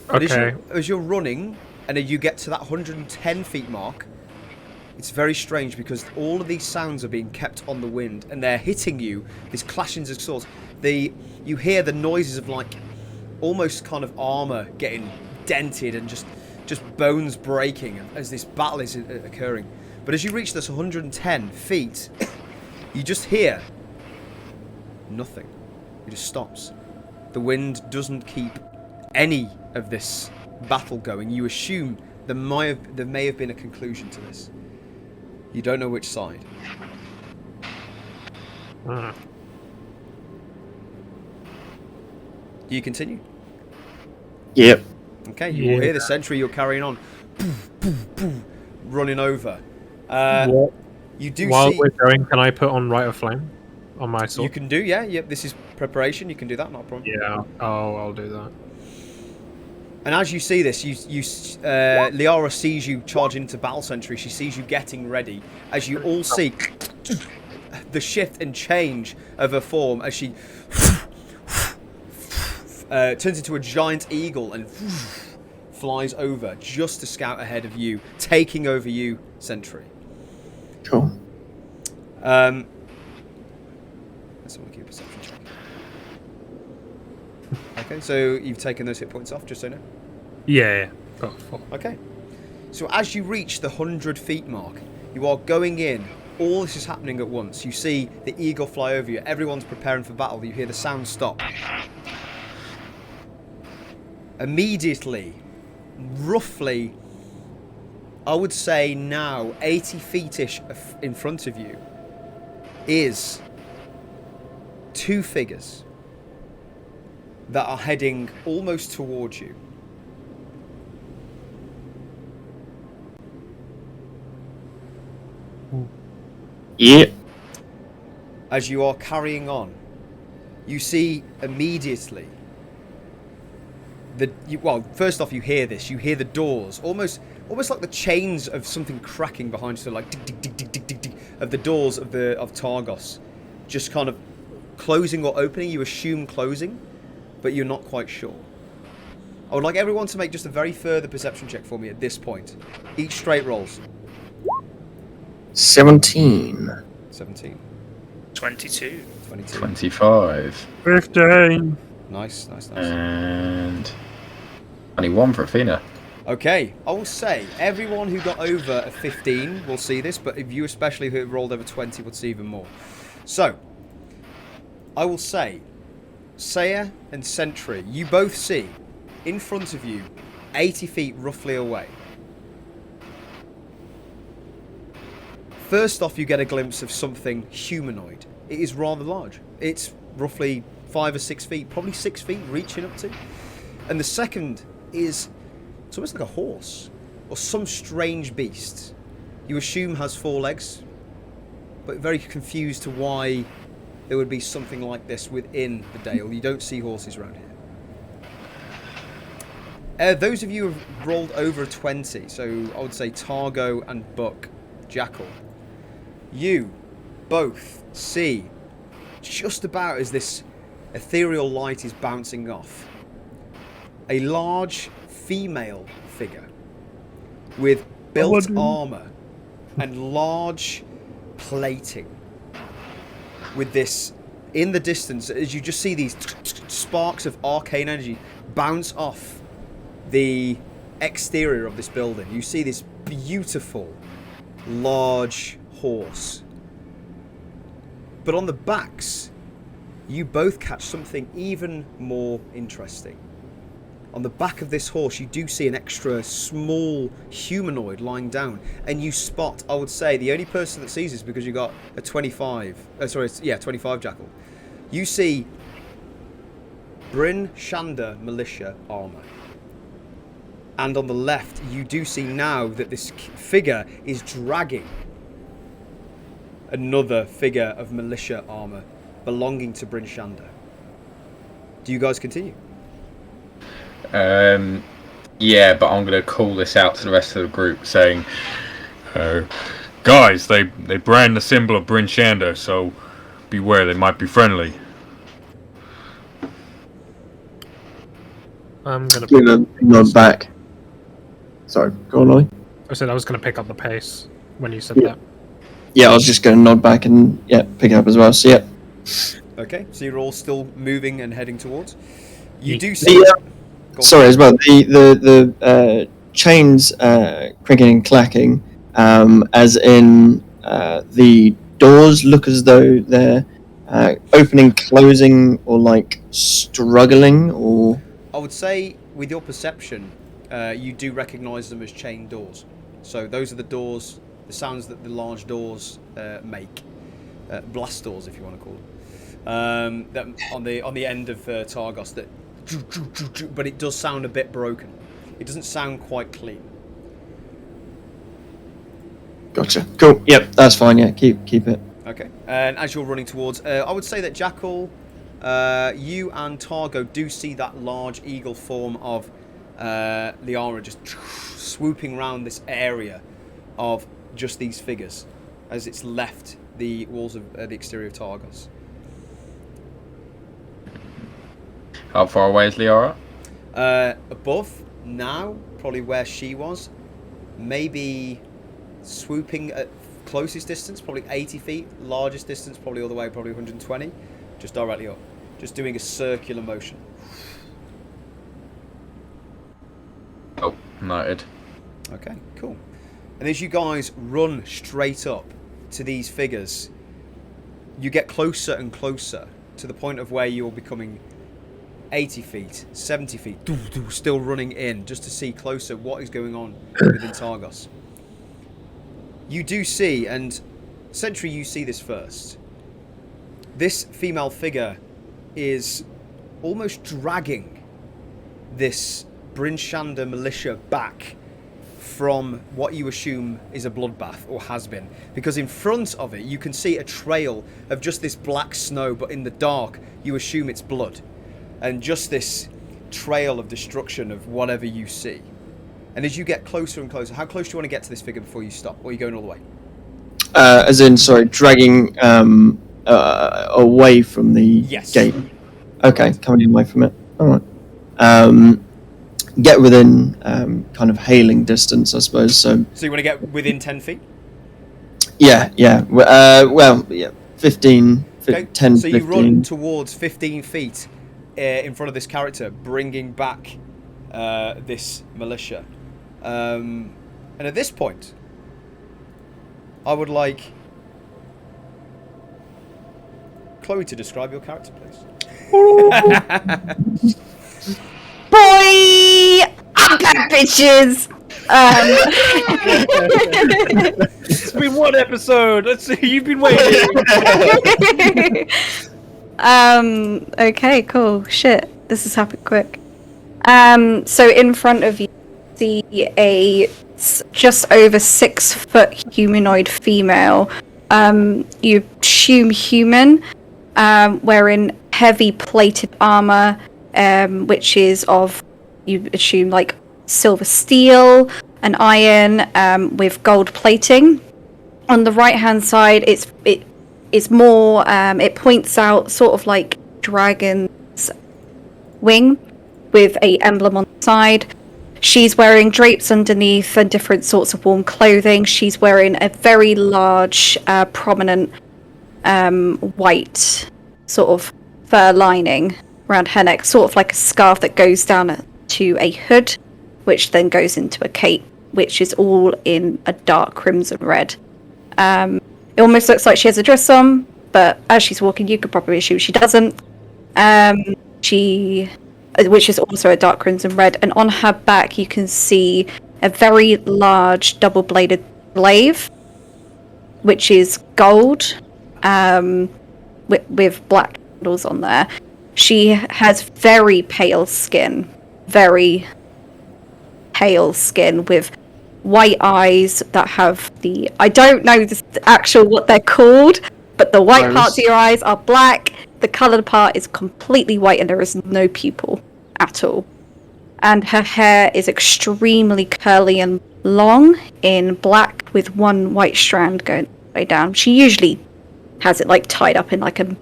But Okay. as you're running, and you get to that 110 feet mark, It's very strange because all of these sounds are being kept on the wind and they're hitting you. These clashings of swords. You hear the noises of like almost kind of armor getting dented and just bones breaking as this battle is occurring. But as you reach this 110 feet, you just hear nothing. It just stops. The wind doesn't keep any of this battle going. You assume there may have been a conclusion to this. You don't know which side. Do you continue? Yep. Okay, you will hear the sentry you're carrying on running over. You do While see... we're going, can I put on Rite of Flame on my sword? You can do, yeah. Yep, this is preparation. You can do that, not a problem. Yeah, I'll do that. And as you see this, Liara sees you charge into Battle Sentry. She sees you getting ready. As you all see the shift and change of her form as she turns into a giant eagle and flies over just to scout ahead of you, taking over you, Sentry. Cool. Let's keep a perception check. Okay, so you've taken those hit points off, just so you know. Yeah. Got 4. Okay. So as you reach the 100 feet mark, you are going in. All this is happening at once. You see the eagle fly over you. Everyone's preparing for battle. You hear the sound stop. Immediately, roughly, I would say now 80 feet-ish in front of you is 2 figures that are heading almost towards you. Yeah. As you are carrying on, you see immediately first off, you hear this. You hear the doors, almost like the chains of something cracking behind you, so like dig, dig, dig, dig, dig, dig, dig, of the doors of Targos, just kind of closing or opening. You assume closing, but you're not quite sure. I would like everyone to make just a very further perception check for me at this point. Each straight rolls. 17. 17. 22. 22. 25. 15. Nice. And 21 for Athena. Okay, I will say everyone who got over a 15 will see this, but if you especially who rolled over 20 would see even more. So, I will say, Saya and Sentry, you both see in front of you, 80 feet roughly away. First off, you get a glimpse of something humanoid. It is rather large. It's roughly 5 or 6 feet, probably 6 feet reaching up to. And the second is, it's almost like a horse or some strange beast. You assume has 4 legs, but very confused to why there would be something like this within the Dale. You don't see horses around here. Those of you who have rolled over 20, so I would say Targo and Buck, Jackal, you both see just about as this ethereal light is bouncing off, a large female figure with built armor and large plating, with this in the distance as you just see these sparks of arcane energy bounce off the exterior of this building. You see this beautiful large horse, but on the backs you both catch something even more interesting. On the back of this horse, you do see an extra small humanoid lying down, and you spot, I would say, the only person that sees this because you got a 25. 25 Jackal. You see Bryn Shander militia armor, and on the left, you do see now that this figure is dragging another figure of militia armor belonging to Bryn Shander. Do you guys continue? Yeah, but I'm going to call this out to the rest of the group, saying, guys, they brand the symbol of Bryn Shander, so beware, they might be friendly. I'm gonna Give a nod back. Sorry, go on, Ollie. I said I was gonna pick up the pace when you said that. Yeah, I was just going to nod back and pick it up as well. So yeah. Okay, so you're all still moving and heading towards. You Ye- do see. The, Go on. sorry as well. The chains clinking and clacking, as in the doors look as though they're opening, closing, or like struggling, or. I would say, with your perception, you do recognise them as chain doors. So those are the doors, the sounds that the large doors make, blast doors, if you want to call them. That on the end of Targos, that, but it does sound a bit broken. It doesn't sound quite clean. Gotcha. Cool. Yep, that's fine. Yeah, keep it. Okay. And as you're running towards, I would say that Jackal, you and Targo do see that large eagle form of Liara just swooping around this area of just these figures as it's left the walls of the exterior of Targos. How far away is Liara? Above, now, probably where she was, maybe swooping at closest distance, probably 80 feet, largest distance, probably all the way, probably 120, just directly up. Just doing a circular motion. Oh, noted. Okay, cool. And as you guys run straight up to these figures, you get closer and closer to the point of where you're becoming 80 feet, 70 feet, still running in just to see closer what is going on within Targos. You do see, and Sentry, you see this first. This female figure is almost dragging this Bryn Shander militia back from what you assume is a bloodbath, or has been, because in front of it you can see a trail of just this black snow, but in the dark you assume it's blood, and just this trail of destruction of whatever you see. And as you get closer and closer, how close do you want to get to this figure before you stop, or are you going all the way? As in, sorry, dragging away from the gate. Okay, coming away from it. All right. Get within kind of hailing distance, I suppose. So you want to get within 10 feet? Yeah. Well, 15, Okay. 10, so you 15. run towards 15 feet in front of this character, bringing back this militia. And at this point, I would like Chloe to describe your character, please. Boy, I'm back, bitches. It's been one episode. Let's see. You've been waiting. Okay, cool. Shit, this has happened quick. So in front of you see a just over 6 foot humanoid female. You assume human, wearing heavy plated armor, which is of, you assume, like silver steel and iron, with gold plating. On the right hand side, it's more, it points out sort of like dragon's wing with a emblem on the side. She's wearing drapes underneath and different sorts of warm clothing. She's wearing a very large, prominent, white sort of fur lining around her neck, sort of like a scarf that goes down to a hood, which then goes into a cape, which is all in a dark crimson red. It almost looks like she has a dress on, but as she's walking, you could probably assume she doesn't. Which is also a dark crimson red, and on her back you can see a very large double-bladed glaive, which is gold, with black handles on there. She has very pale skin with white eyes that have the, I don't know the actual what they're called, but the white parts of your eyes are black. The coloured part is completely white, and there is no pupil at all. And her hair is extremely curly and long in black, with one white strand going all the way down. She usually has it like tied up in like a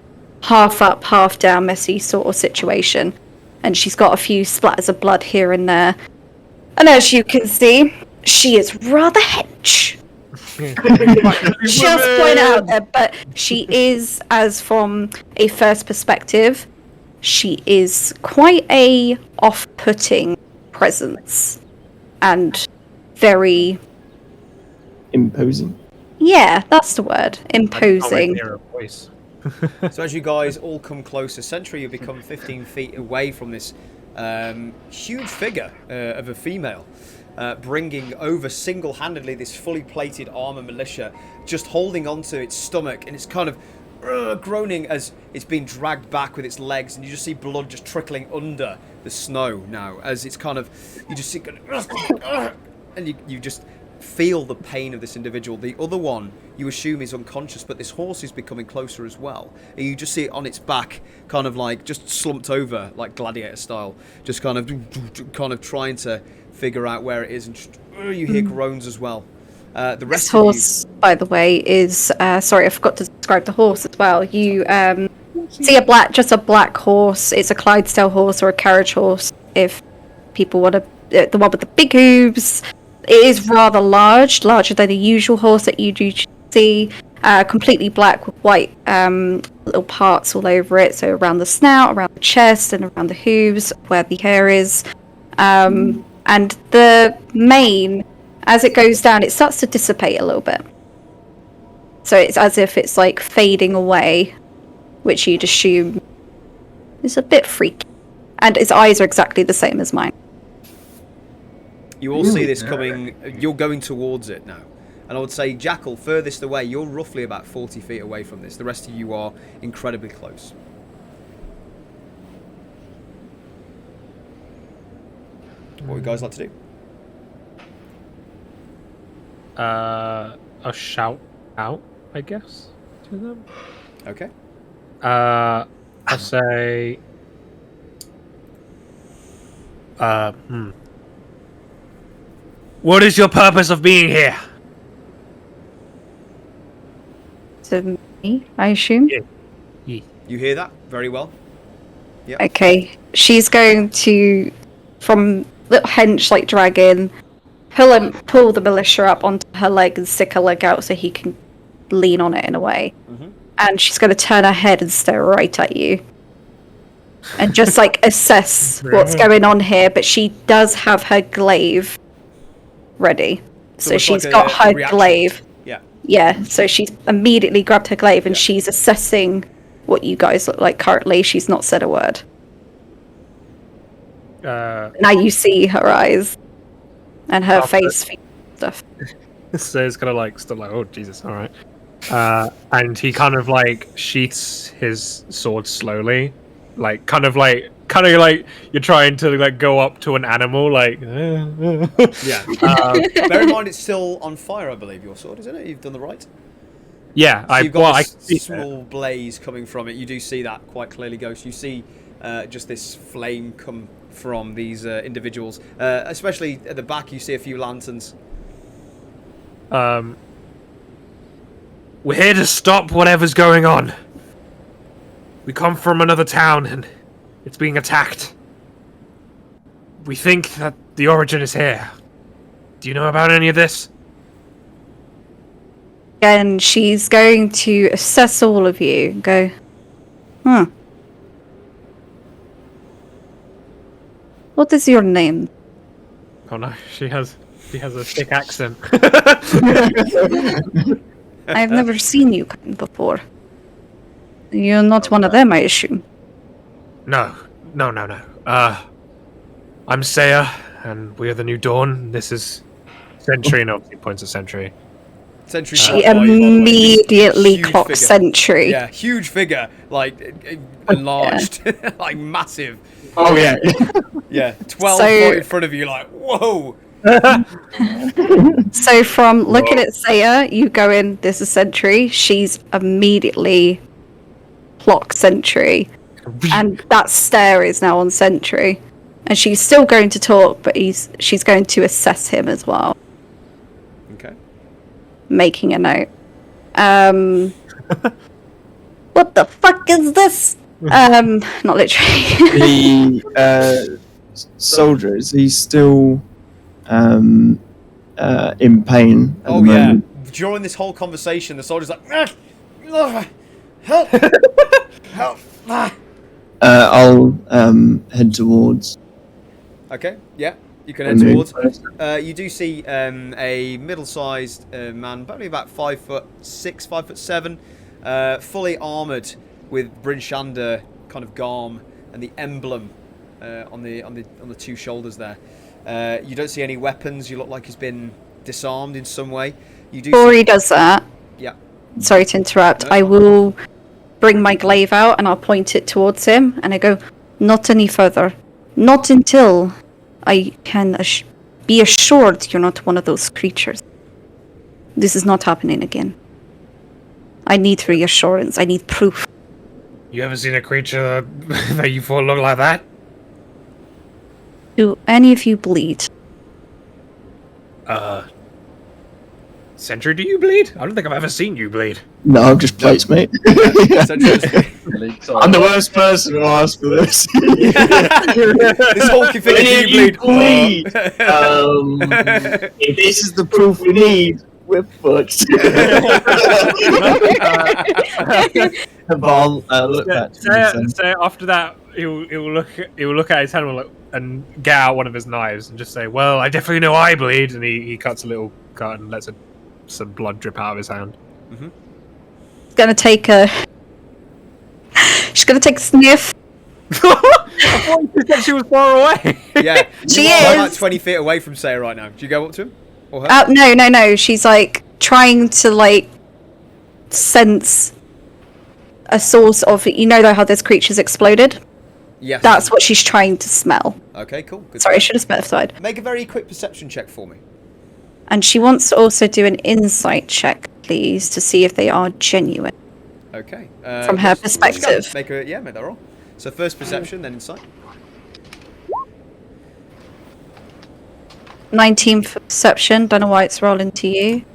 half up, half down, messy sort of situation. And she's got a few splatters of blood here and there. And as you can see, she is rather hench. Just point out there, but she is, as from a first perspective, she is quite a off-putting presence and very Imposing. yeah, that's the word, imposing. Hear her voice. So as you guys all come closer, Sentry, you become 15 feet away from this huge figure of a female, bringing over single-handedly this fully plated armor militia, just holding onto its stomach, and it's kind of groaning as it's being dragged back with its legs, and you just see blood just trickling under the snow now, as it's kind of, you just see, and you just feel the pain of this individual. The other one you assume is unconscious, but this horse is becoming closer as well, and you just see it on its back, kind of like just slumped over, like gladiator style, just kind of trying to figure out where it is, and just, you hear groans as well. The rest This horse, by the way, is sorry, I forgot to describe the horse as well. You see just a black horse. It's a Clydesdale horse or a carriage horse, if people want to. The one with the big hooves. It is rather larger than the usual horse that you do see. Completely black with white little parts all over it. So around the snout, around the chest, and around the hooves, where the hair is. And the mane, as it goes down, it starts to dissipate a little bit. So it's as if it's like fading away, which you'd assume is a bit freaky. And its eyes are exactly the same as mine. You all see this coming. You're going towards it now. And I would say, Jackal, furthest away, you're roughly about 40 feet away from this. The rest of you are incredibly close. What would you guys like to do? I'll shout out, I guess, to them. Okay. I'll say... What is your purpose of being here? To me, I assume? Yeah. You hear that very well. Yep. Okay. She's going to, from little hench like dragon, pull the militia up onto her leg and stick her leg out so he can lean on it in a way. Mm-hmm. And she's going to turn her head and stare right at you. And just like assess what's going on here, but she does have her glaive ready. So she's got her glaive. Yeah. Yeah, so she's immediately grabbed her glaive and she's assessing what you guys look like currently. She's not said a word. Now you see her eyes and her face stuff. So it's kind of like, still like, oh Jesus, all right. And he kind of like sheaths his sword slowly, like kind of like you're trying to like go up to an animal, like. Yeah. Bear in mind, it's still on fire. I believe your sword, isn't it? You've done the right. Yeah, so you've got a small blaze coming from it. You do see that quite clearly, Ghost. You see just this flame come from these individuals, especially at the back. You see a few lanterns. We're here to stop whatever's going on. We come from another town and it's being attacked. We think that the origin is here. Do you know about any of this? And she's going to assess all of you and go, What is your name? Oh no, she has a thick accent. I've never seen you before. You're not one of them, I assume. No. I'm Saya, and we're the New Dawn. This is Sentry, and obviously points at Sentry. Sentry. She immediately clocks Sentry. Yeah, huge figure, like enlarged, like massive. Oh yeah. Yeah, 12 foot in front of you, like whoa. So from looking at Saya, you go in, this is Sentry. She's immediately clocked Sentry. And that stare is now on Sentry. And she's still going to talk, but she's going to assess him as well. Okay. Making a note. What the fuck is this? Not literally. The soldier, is he still in pain at the moment? during this whole conversation, the soldier's like, help, help. I'll head towards. Okay, yeah, you can head towards. You do see a middle-sized man, probably about 5'6", 5'7", fully armoured with Bryn Shander kind of garm and the emblem on the two shoulders there. You don't see any weapons. You look like he's been disarmed in some way. You do. Before he does that, yeah. Sorry to interrupt. No, I will bring my glaive out and I'll point it towards him, and I go, "Not any further. Not until I can be assured you're not one of those creatures. This is not happening again. I need reassurance. I need proof." You ever seen a creature that you thought looked like that? Do any of you bleed? Sentry, do you bleed? I don't think I've ever seen you bleed. No, just plates, mate. Essentially, I'm the worst person to ask for this. this whole thing, do you bleed? If this is the proof we need, we're fucked. Look back. So after that, he'll look at his hand and get out one of his knives and just say, "Well, I definitely know I bleed." And he cuts a little cut and lets some blood drip out of his hand. Mm-hmm. She's gonna take a sniff. I thought you said she was far away. Yeah, She I'm is. like 20 feet away from Saya right now. Do you go up to him or her? No. She's like trying to like sense a source of, you know, how this creature's exploded. Yes. That's what she's trying to smell. Okay, cool. Good. Sorry, I should have specified. Make a very quick perception check for me. And she wants to also do an insight check, please, to see if they are genuine. Okay. From her let's go. perspective. Make that roll. So first perception, then insight. 19 for perception. Don't know why it's rolling to you.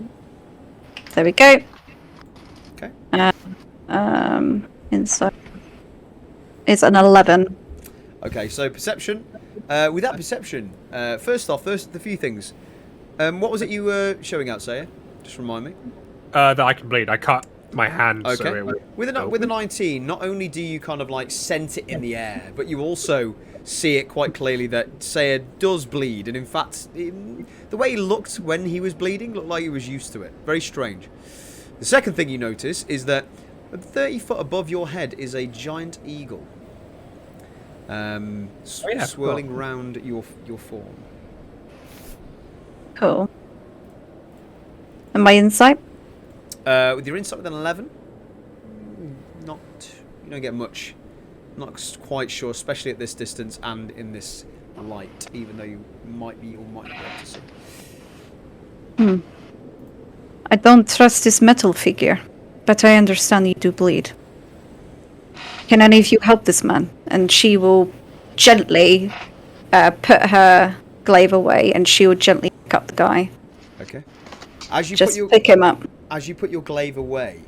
There we go. Okay. Insight. It's an 11. Okay, so perception. With that perception, first the few things. What was it you were showing out, Saya? Just remind me. That I can bleed. I cut my hand. Okay. So it would... With a 19, not only do you kind of like scent it in the air, but you also see it quite clearly that Saya does bleed, and in fact, the way he looked when he was bleeding looked like he was used to it. Very strange. The second thing you notice is that 30 foot above your head is a giant eagle, swirling round your form. Cool. And my insight? With your insight with an 11, you don't get much. Not quite sure, especially at this distance and in this light, even though you might be or might not be able to see. I don't trust this metal figure, but I understand you do bleed. Can any of you help this man? And she will gently put her glaive away, and she will gently pick up the guy. Okay. As you pick him up. As you put your glaive away,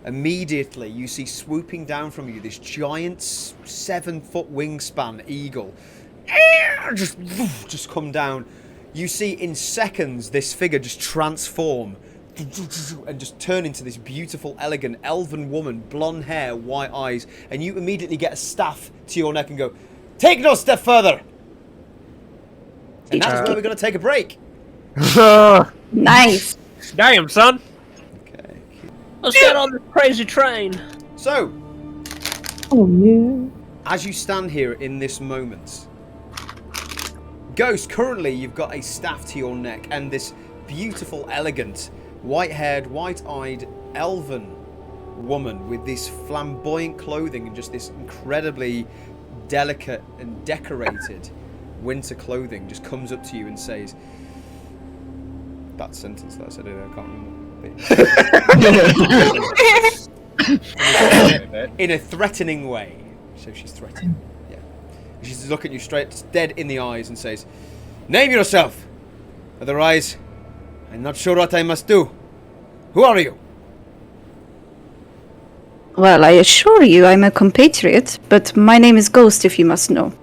immediately you see swooping down from you this giant 7-foot wingspan eagle. Just come down. You see in seconds this figure just transform and just turn into this beautiful, elegant, elven woman, blonde hair, white eyes, and you immediately get a staff to your neck and go, "Take no step further." And that's where we're going to take a break. Nice. Damn, son. Okay. Let's get on this crazy train. So, Oh yeah. as you stand here in this moment, Ghost, currently you've got a staff to your neck and this beautiful, elegant, white-haired, white-eyed, elven woman with this flamboyant clothing and just this incredibly delicate and decorated winter clothing just comes up to you and says, that sentence that I said earlier, I can't remember. In a threatening way. So she's threatening. Yeah. She's looking you straight, dead in the eyes and says, "Name yourself. Otherwise, I'm not sure what I must do. Who are you?" Well, I assure you I'm a compatriot, but my name is Ghost if you must know.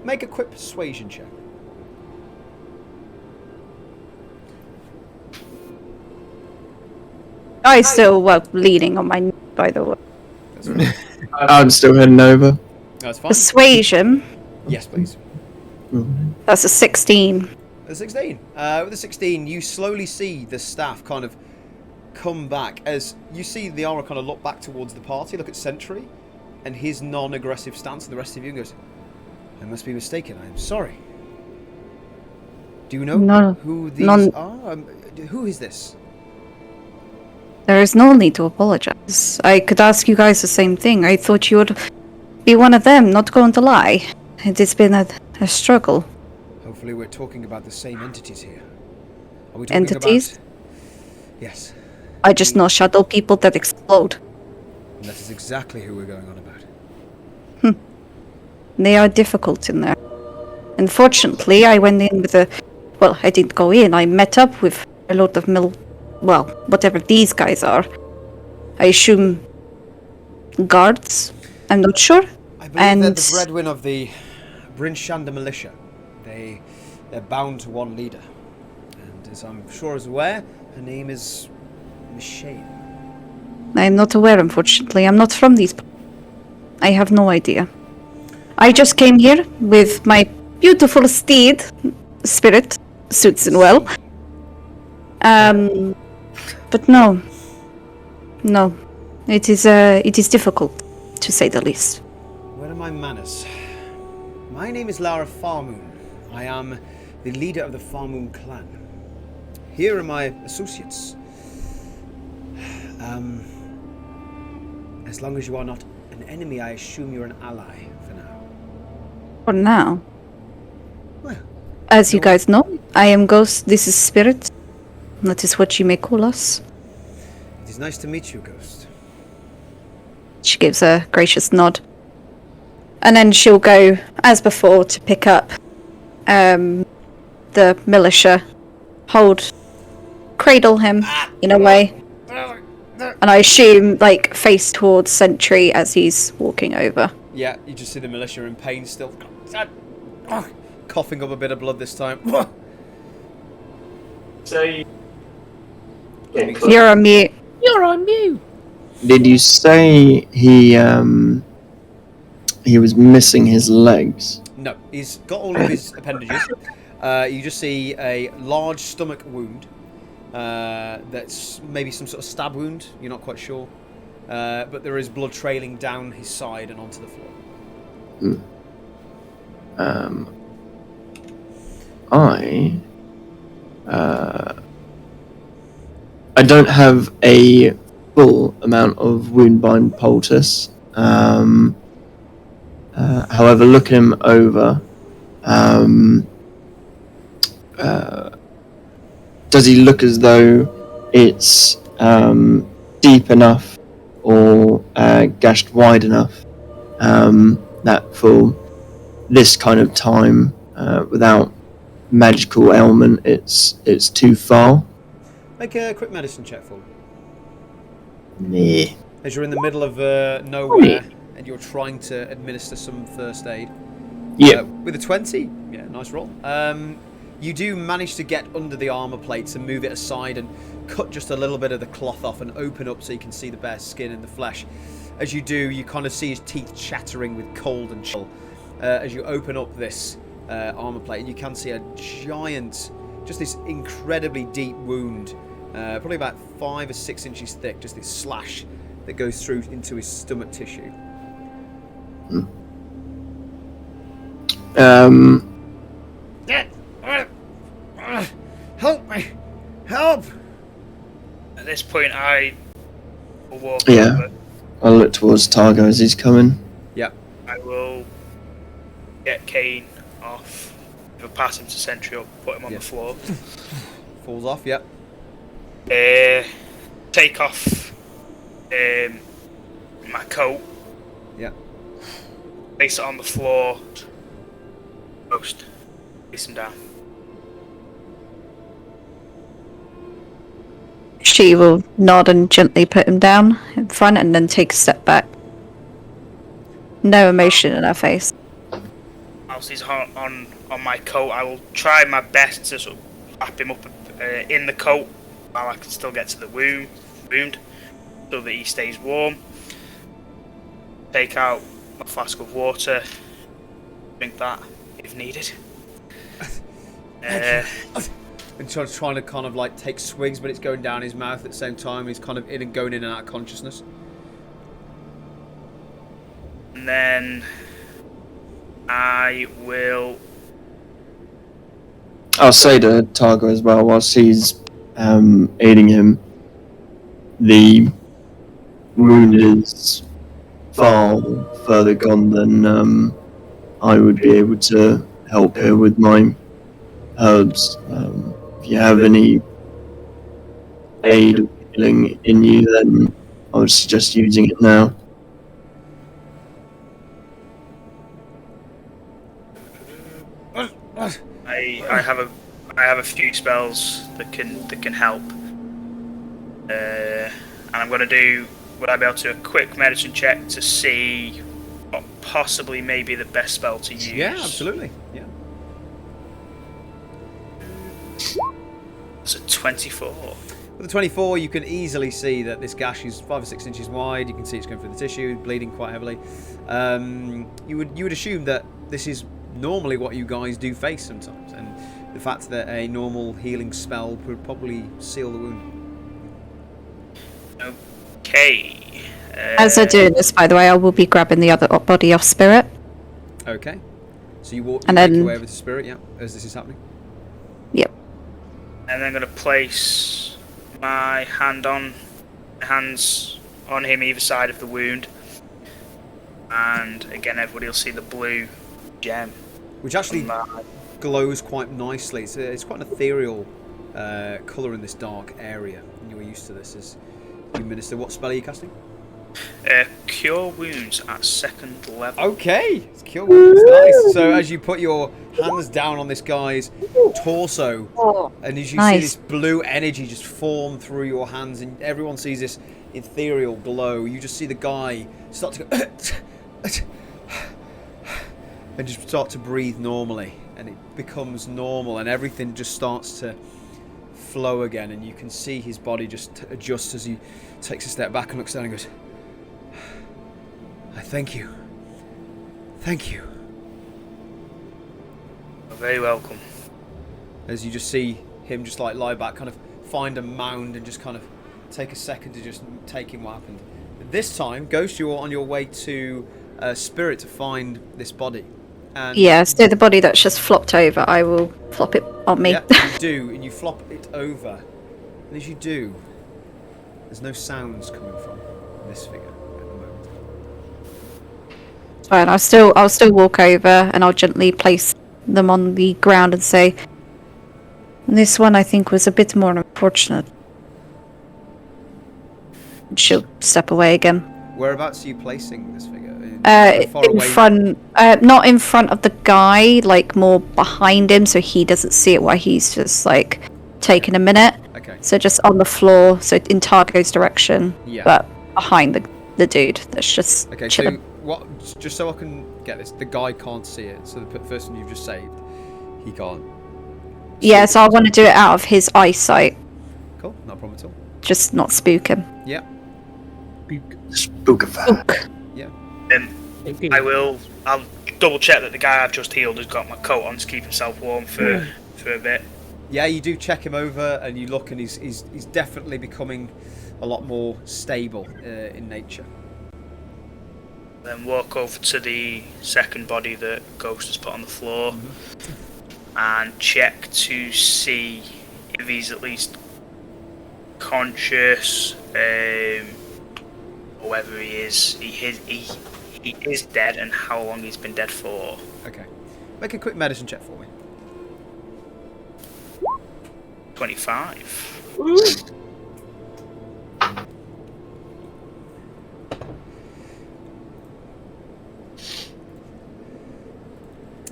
Make a quick persuasion check. I still leaning on my knee, by the way. That's fine. I'm still heading over. That's fine. Persuasion. Yes, please. That's a 16. A 16. With a 16, you slowly see the staff kind of come back as you see the armor kind of look back towards the party, look at Sentry, and his non-aggressive stance, and the rest of you, and goes, "I must be mistaken. I am sorry. Do you know who these are? Who is this?" There is no need to apologize. I could ask you guys the same thing. I thought you would be one of them, not going to lie. It has been a struggle. Hopefully we're talking about the same entities here. Are we talking Entities? about... Yes. I just know shadow people that explode. And that is exactly who we're going on about. They are difficult in there. Unfortunately, I went in with well, I didn't go in. I met up with a lot of whatever these guys are. I assume guards. I'm not sure. I believe they're the breadwinner of the Brinshanda militia. They're bound to one leader. And as I'm sure is aware, her name is Michelle. I'm not aware, unfortunately. I'm not from these. I have no idea. I just came here with my beautiful steed, Spirit, suits and well. But no, it is difficult, to say the least. Where are my manners? My name is Lara Farmoon. I am the leader of the Farmoon clan. Here are my associates. As long as you are not an enemy, I assume you're an ally for now. For now. Well, as you guys know, I am Ghost, this is Spirit. That is what you may call us. It is nice to meet you, Ghost. She gives a gracious nod. And then she'll go, as before, to pick up the militia, cradle him in a way. And I assume, face towards Sentry as he's walking over. Yeah, you just see the militia in pain still. Coughing up a bit of blood this time. So You're on mute. you're on mute. Did you say he was missing his legs? No, he's got all of his appendages. You just see a large stomach wound. That's maybe some sort of stab wound. You're not quite sure. But there is blood trailing down his side and onto the floor. I don't have a full amount of wound bind poultice. However, looking him over, does he look as though it's deep enough or gashed wide enough that for this kind of time, without magical ailment, it's too far? Make a quick medicine check for me. Yeah. As you're in the middle of nowhere and you're trying to administer some first aid. Yeah. With a 20, yeah, nice roll. You do manage to get under the armor plates and move it aside and cut just a little bit of the cloth off and open up so you can see the bare skin and the flesh. As you do, you kind of see his teeth chattering with cold and chill. As you open up this armor plate, and you can see a giant, just this incredibly deep wound, probably about 5 or 6 inches thick, just this slash that goes through into his stomach tissue. Help me! Help! At this point, I will walk Yeah. over. I'll look towards Targo as he's coming. Yep. I will get Kane off. Either pass him to Sentry or put him on the floor. Falls off, yep. Take off my coat. Yep. Place it on the floor. Ghost. Place him down. She will nod and gently put him down in front and then take a step back. No emotion in her face. Whilst he's on my coat, I will try my best to sort of wrap him up in the coat while I can still get to the wound. wound so that he stays warm. Take out a flask of water, drink that if needed. And trying to kind of like take swigs, but it's going down his mouth at the same time. He's kind of going in and out of consciousness. And then I will. I'll say to Targo as well, whilst he's aiding him, the wound is far further gone than I would be able to help her with my herbs. If you have any aid or healing in you, then I would suggest using it now. I have a few spells that can help, and I'm gonna do. Would I be able to do a quick medicine check to see what possibly may be the best spell to use? Yeah, absolutely. Yeah. It's a 24. With the 24, you can easily see that this gash is 5 or 6 inches wide. You can see it's going through the tissue, bleeding quite heavily. You would assume that this is normally what you guys do face sometimes, and the fact that a normal healing spell would probably seal the wound. Okay. As I'm doing this, by the way, I will be grabbing the other body off Spirit. Okay. So you walk And make then- your way over to Spirit, yeah, as this is happening. Yep. And then I'm gonna place my hands on him either side of the wound, and again everybody will see the blue gem. Which actually on my- glows quite nicely. It's quite an ethereal colour in this dark area. And you're used to this as you minister. What spell are you casting? Cure wounds at 2nd level. Okay, it's cure wounds. Nice. So as you put your hands down on this guy's torso, and as you see this blue energy just form through your hands, and everyone sees this ethereal glow, you just see the guy start to go and just start to breathe normally, and it becomes normal, and everything just starts to flow again, and you can see his body just adjust as he takes a step back and looks down and goes, I thank you. Thank you. You're very welcome. As you just see him just like lie back, kind of find a mound and just kind of take a second to just take in what happened. This time, Ghost, you're on your way to Spirit to find this body. And Yeah, so the body that's just flopped over, I will flop it on me. Yeah, you do, and you flop it over. And as you do, there's no sounds coming from this figure at the moment. Fine, I'll still walk over and I'll gently place them on the ground and say, this one I think was a bit more unfortunate. She'll step away again. Whereabouts are you placing this figure? Far In away? front, not in front of the guy, like more behind him, so he doesn't see it while he's just like taking a minute. Okay. So just on the floor, so in Targo's direction, Yeah. but behind the dude that's just Okay, chilling. so what? Just so I can get this, the guy can't see it. So the person you've just saved, he can't. Yeah, so I want to do it out of his eyesight, Cool, no problem at all. just not spook him. Yeah, Spookify. Spook. yeah. I'll double check that the guy I've just healed has got my coat on to keep himself warm for a bit. Yeah, you do check him over, and you look, and he's definitely becoming a lot more stable in nature. Then walk over to the second body that Ghost has put on the floor and check to see if he's at least conscious, or whether he is dead and how long he's been dead for. Okay, make a quick medicine check for me. 25.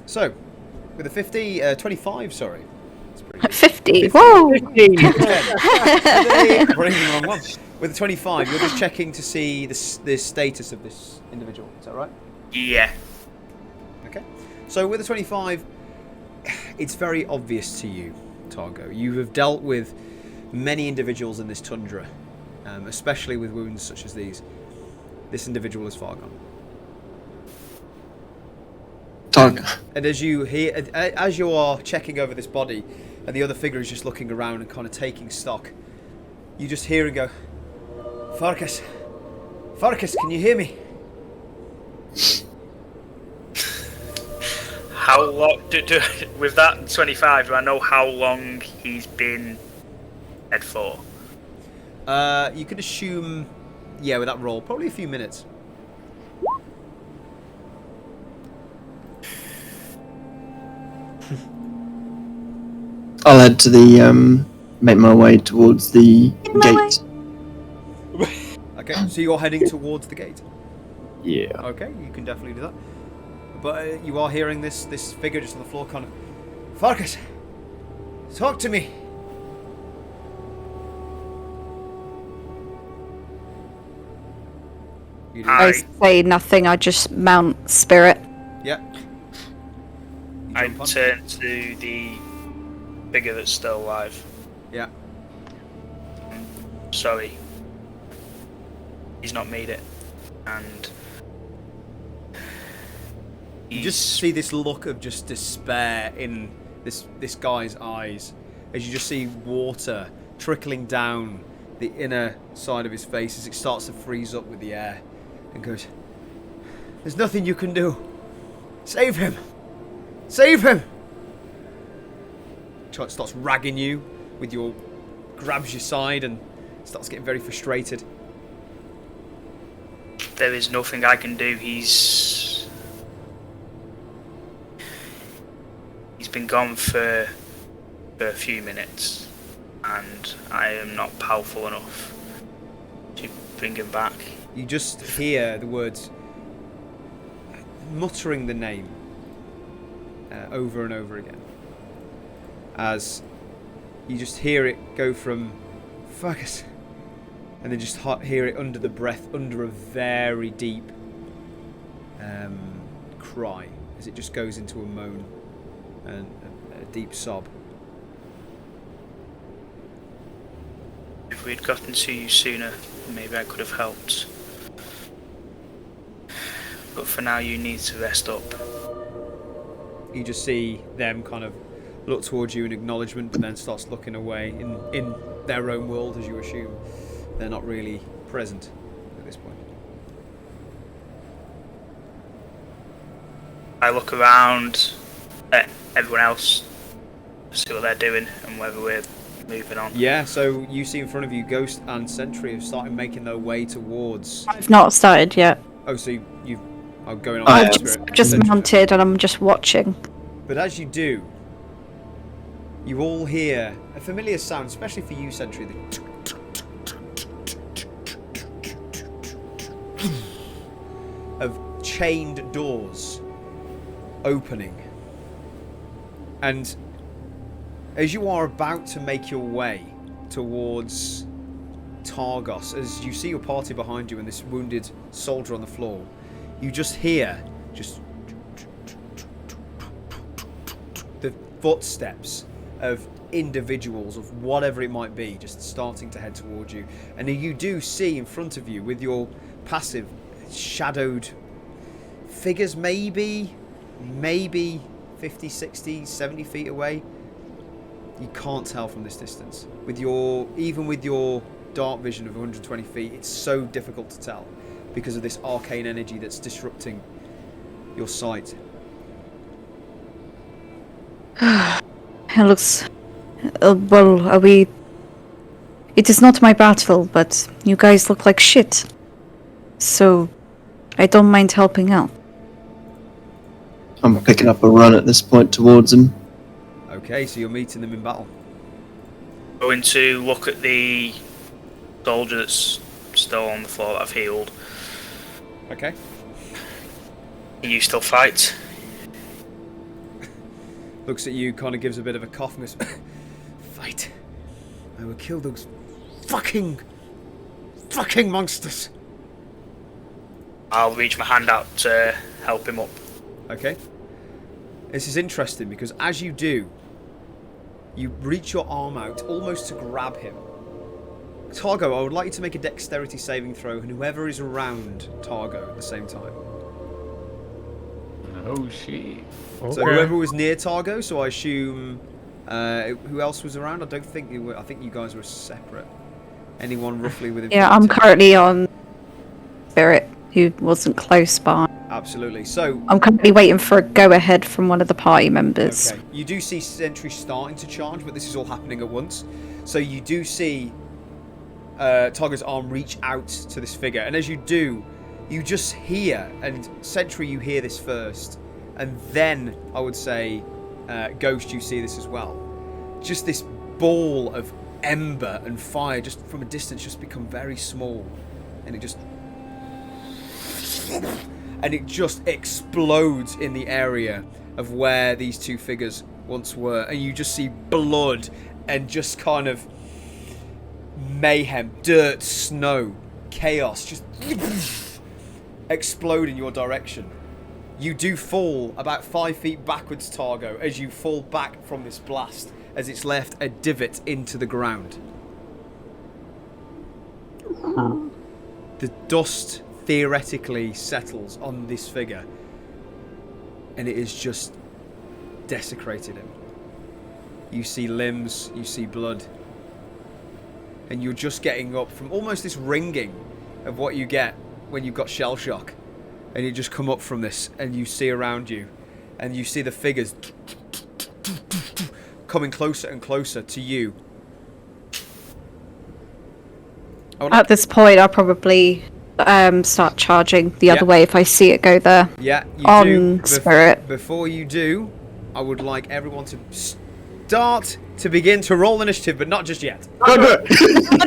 So, with a 25, sorry. That's pretty good. 50. Whoa! Bringing the wrong one. With a 25, you're just checking to see the status of this individual. Is that right? Yeah. Okay. So with a 25, it's very obvious to you, Targo. You have dealt with many individuals in this tundra especially with wounds such as these. This individual is far gone. And as you are checking over this body, and the other figure is just looking around and kind of taking stock, you just hear and go, Farkas, can you hear me? How long, with that 25, do I know how long he's been dead for? You could assume, yeah, with that roll, probably a few minutes. I'll head to the, make my way towards the gate. Okay, so you're heading towards the gate. Yeah. Okay, you can definitely do that. But you are hearing this figure just on the floor kind of, Farkas, talk to me. You do. I say nothing, I just mount Spirit. Yeah. You I jump on. turn to the figure that's still alive. Yeah. Sorry. He's not made it. And You just see this look of just despair in this guy's eyes as you just see water trickling down the inner side of his face as it starts to freeze up with the air and goes, there's nothing you can do. Save him! Save him! Starts ragging you with grabs your side and starts getting very frustrated. there is nothing I can do. He's been gone for a few minutes, and I am not powerful enough to bring him back. You just hear the words, muttering the name over and over again, as you just hear it go from Fergus, and then just hear it under the breath, under a very deep cry, as it just goes into a moan and a deep sob. If we'd gotten to you sooner, maybe I could have helped. But for now, you need to rest up. You just see them kind of look towards you in acknowledgement, but then starts looking away in their own world, as you assume. They're not really present at this point. I look around at everyone else, see what they're doing, and whether we're moving on. Yeah, so you see in front of you, Ghost and Sentry have started making their way towards... I've not started yet. Oh, so you've... I'm going on... I've Spirit. just Sentry. mounted and I'm just watching. But as you do, you all hear a familiar sound, especially for you, Sentry. Of chained doors opening. And as you are about to make your way towards Targos, as you see your party behind you and this wounded soldier on the floor, you just hear the footsteps of individuals of whatever it might be just starting to head towards you. And you do see in front of you with your passive shadowed figures, maybe 50, 60, 70 feet away. You can't tell from this distance. Even with your dark vision of 120 feet, it's so difficult to tell because of this arcane energy that's disrupting your sight. It looks... well, are we... It is not my battle, but you guys look like shit. So, I don't mind helping out. I'm picking up a run at this point towards him. Okay, so you're meeting them in battle. Going to look at the soldier that's still on the floor that I've healed. Okay. Can you still fight? Looks at you, kind of gives a bit of a cough and goes, fight. I will kill those fucking monsters. I'll reach my hand out to help him up. Okay. This is interesting because as you do, you reach your arm out almost to grab him. Targo, I would like you to make a dexterity saving throw, and whoever is around Targo at the same time. Oh shit. So whoever was near Targo, so I assume... who else was around? I don't think you were. I think you guys were separate. Anyone roughly within... Yeah, I'm currently on Spirit, who wasn't close by. Absolutely. So... I'm currently waiting for a go-ahead from one of the party members. Okay. You do see Sentry starting to charge, but this is all happening at once. So you do see Targo's arm reach out to this figure. And as you do, you just hear, and Sentry, you hear this first. And then, I would say, Ghost, you see this as well. Just this ball of ember and fire, just from a distance, just become very small. And it just... And it just explodes in the area of where these two figures once were. And you just see blood and just kind of mayhem, dirt, snow, chaos, just explode in your direction. You do fall about 5 feet backwards, Targo, as you fall back from this blast, as it's left a divot into the ground. The dust theoretically settles on this figure, and it is just desecrated him. You see limbs, you see blood, and you're just getting up from almost this ringing of what you get when you've got shell shock. And you just come up from this, and you see around you, and you see the figures coming closer and closer to you. At this point, I'll probably start charging the other way if I see it go there. Yeah, you on do. Spirit. Before you do, I would like everyone to start to begin to roll initiative, but not just yet. I know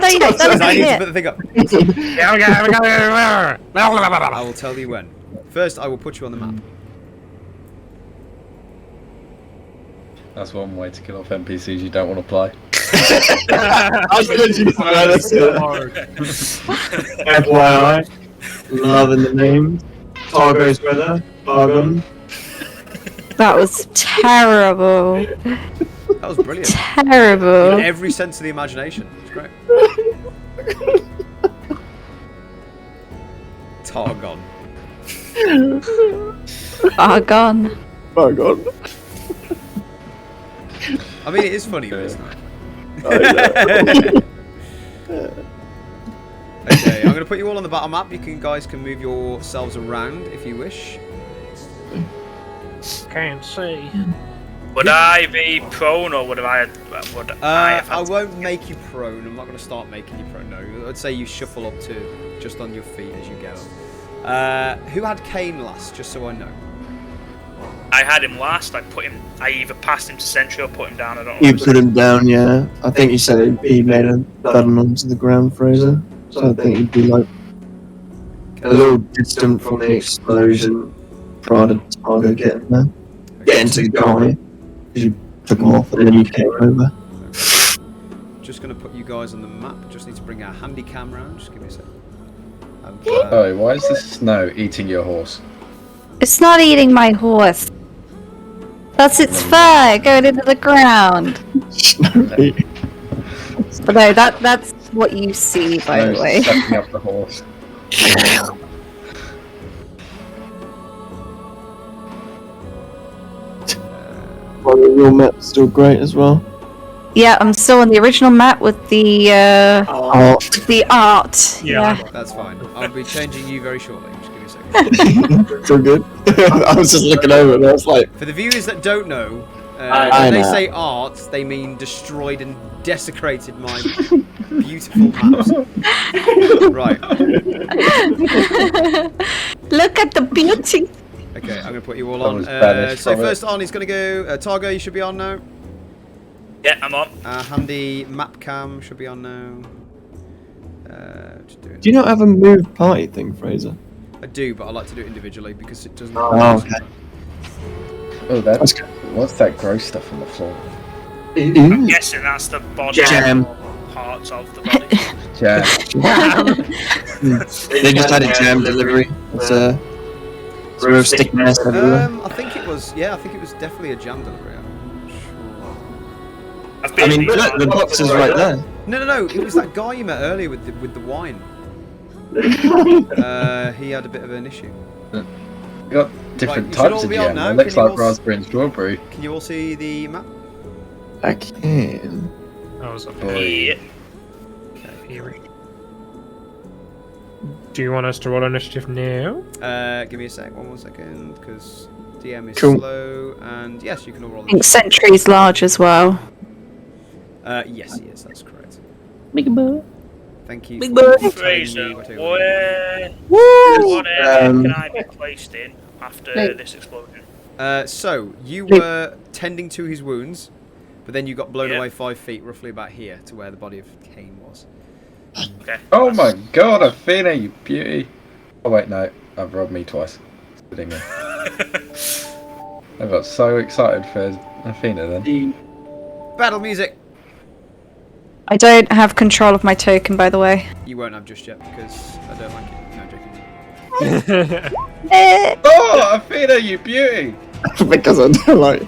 you don't. Because I need to put the thing up. I will tell you when. First, I will put you on the map. That's one way to kill off NPCs you don't want to play. I was literally FYI, loving the name. Targo's brother, Targon. That was terrible. That was brilliant. Terrible. In every sense of the imagination. It's great. Targon. Argon. Targon. I mean, it is funny, but it's not. Okay, I'm going to put you all on the battle map. You guys can move yourselves around if you wish. Can't see. Would I be prone, or would I have I won't make you prone. I'm not going to start making you prone. No, I'd say you shuffle up to just on your feet as you get up. Who had Kane last? Just so I know. I had him last. I either passed him to Sentry or put him down. I don't know. You put him down, yeah. I think you said he made a button onto the ground, Fraser. So I think he'd be like a little distant from the explosion prior to Targo getting there. Getting to the guy. Because you took him off and then you came over. Just going to put you guys on the map. Just need to bring our handy cam round. Just give me a second. Oh, why is the snow eating your horse? It's not eating my horse. That's its fur going into the ground. But no, that's what you see, by the way. Sucking up the horse. Well, your map's still great as well. Yeah, I'm still on the original map with the art. Yeah. That's fine. I'll be changing you very shortly. Just give me a second. It's all good. I was just looking over and I was like... For the viewers that don't know, I when they know. say art, they mean destroyed and desecrated my beautiful maps. Right. Look at the beauty. Okay, I'm going to put you all That on. was banished So from first on is going to go... Targo, you should be on now. Yeah, I'm on. Handy map cam should be on now. Just doing Do you not have a move party thing, Fraser? I do, but I like to do it individually because it doesn't... Oh, okay. Oh, That's that's... What's that gross stuff on the floor? I'm guessing that's the body Jam. or parts of the body. Jam. They just had a jam delivery. It's a real sticky mess everywhere. I think it was definitely a jam delivery. I'm not sure. I've I been mean, look, the box is right there. No. It was that guy you met earlier with the wine. He had a bit of an issue. We got different Right, you should all types of be on jam. now. It looks Can you like all raspberry and strawberry. Can you all see the map? I can. I was up Yeah. here. Do you want us to roll initiative now? Give me a sec. One more second, because DM is Cool. slow. And yes, you can all roll. I think Sentry's large as well. Yes, he is. That's correct. Big boy. Thank you. Big for bird. telling Fraser, me what to- what area Um, can I be placed in after this explosion? So you were tending to his wounds, but then you got blown Yeah. away 5 feet, roughly about here, to where the body of Cain was. Okay. Oh my god, Athena, you beauty. Oh wait, no, I've robbed me twice. Kidding me. I got so excited for Athena then. Battle music. I don't have control of my token, by the way. You won't have just yet because I don't like it. No, joking. Oh, Athena, you beauty. Because I don't like.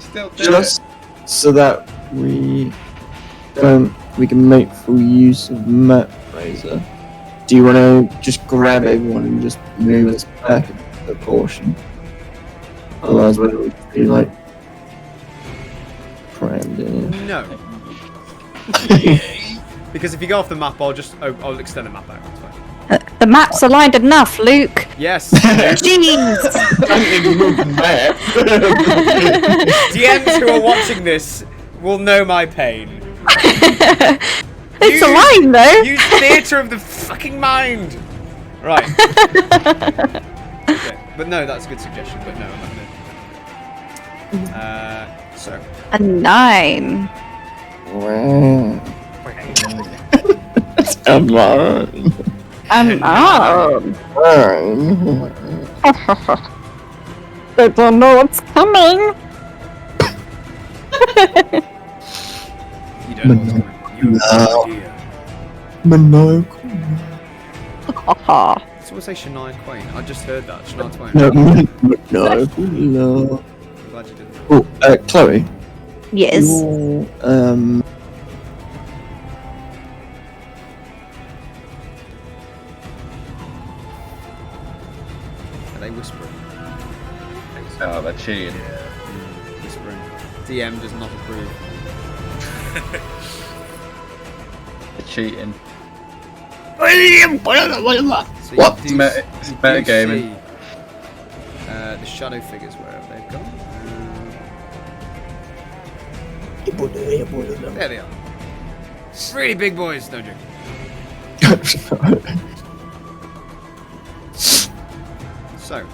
Still do Just so that we can make full use of map Razor. Do you want to just grab everyone and just move us back a portion? Otherwise, we'll be like crammed in. No. Because if you go off the map, I'll extend the map out. That's fine. The map's aligned enough, Luke. Yes. Jeez. DMs who are watching this will know my pain. It's aligned though. Use theatre of the fucking mind. Right. Okay. But no, that's a good suggestion. But no, I'm not gonna. So. A 9. Come on. I'm on. They don't know what's coming. You don't know what's coming. You have no idea. Maniacal. Someone say Shania Twain. I just heard that. Shania Twain. No. I'm glad you didn't. Oh, Chloe. Yes. You're, Are they whispering? Oh, they're cheating. Whispering. DM does not approve. They're cheating. So What? You do, It's you do metagaming. see, the shadow figures, where have they gone? There they are. Really big boys, no joking. So,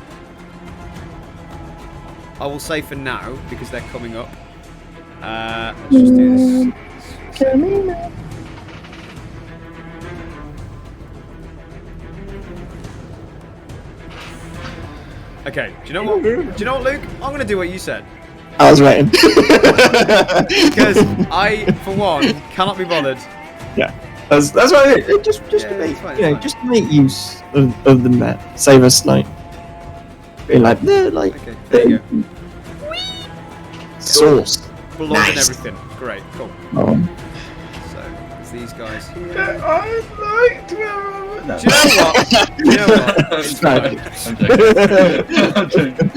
I will say for now, because they're coming up, let's just do this. Okay, do you know what, Luke? I'm going to do what you said. I was waiting. Because I, for one, cannot be bothered. Yeah, that's why just Yeah, to make it's fine, you know, it's fine. just to make use of the map. Save us like being like they're like Okay, there you go. sauce. We'll launch Nice. everything. Great, cool. So, it's these guys here. I'd like to have Do you know what? Do you know what? I'm joking.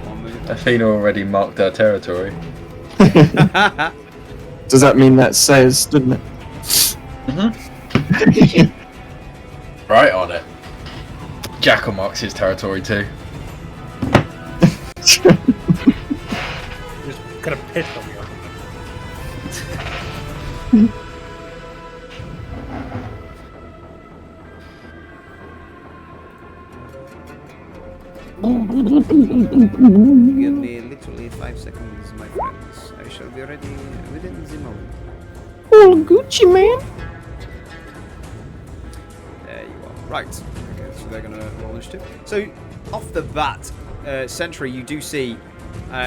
One move. Athena already marked our territory. Does that mean that says, doesn't it? Right on it. Jackal marks his territory too. Just kind of pissed on me. Give me literally 5 seconds, my friends. I shall be ready within the moment. Oh, Gucci man. There you are. Right. Okay, so they're going to roll initiative. So, off the bat, Sentry, you do see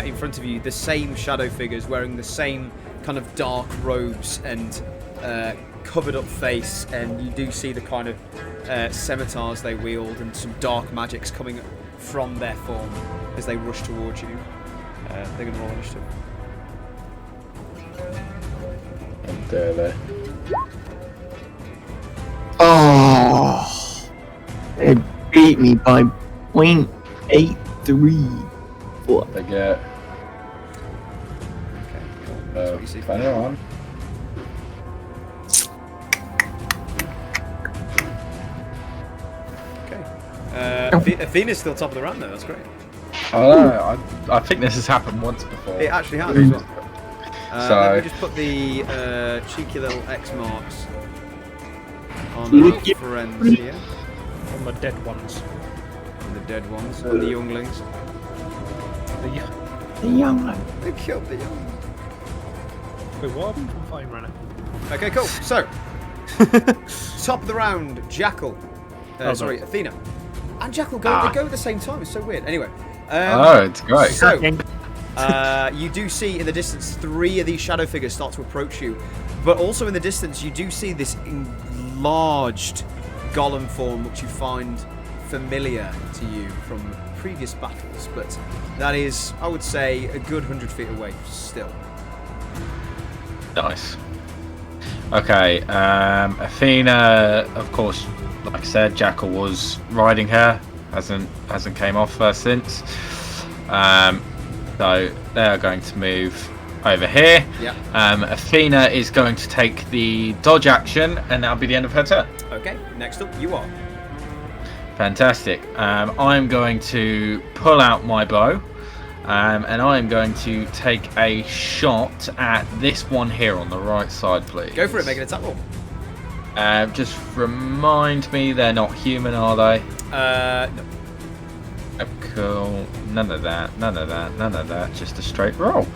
in front of you the same shadow figures wearing the same kind of dark robes and covered up face, and you do see the kind of scimitars they wield and some dark magics coming from their form as they rush towards you. They're going to roll initiative. And there. Oh, it beat me by 0.83. What? They get. Okay, cool. That's what you see. 21. Okay. Athena's still top of the round though. That's great. I think this has happened once before. It actually has as well. So- Let me just put the cheeky little X marks on our friends here. On the dead ones. The dead ones, the younglings. The young one. They killed the young. Wait, what happened from fighting right now? Okay, cool. So, top of the round, Jackal. Sorry, Athena. And Jackal go. They go at the same time. It's so weird. Anyway. It's great. So, you do see in the distance 3 of these shadow figures start to approach you, but also in the distance you do see this enlarged golem form, which you find familiar to you from previous battles. But that is, I would say, a good 100 feet away still. Nice. Okay, Athena, of course, like I said, Jackal was riding her, hasn't came off her since. So they are going to move over here. Yeah. Athena is going to take the dodge action, and that'll be the end of her turn. Okay. Next up, you are. Fantastic. I'm going to pull out my bow, and I'm going to take a shot at this one here on the right side, please. Go for it. Make an attack roll. Just remind me, they're not human, are they? No. Oh, cool. None of that. None of that. None of that. Just a straight roll.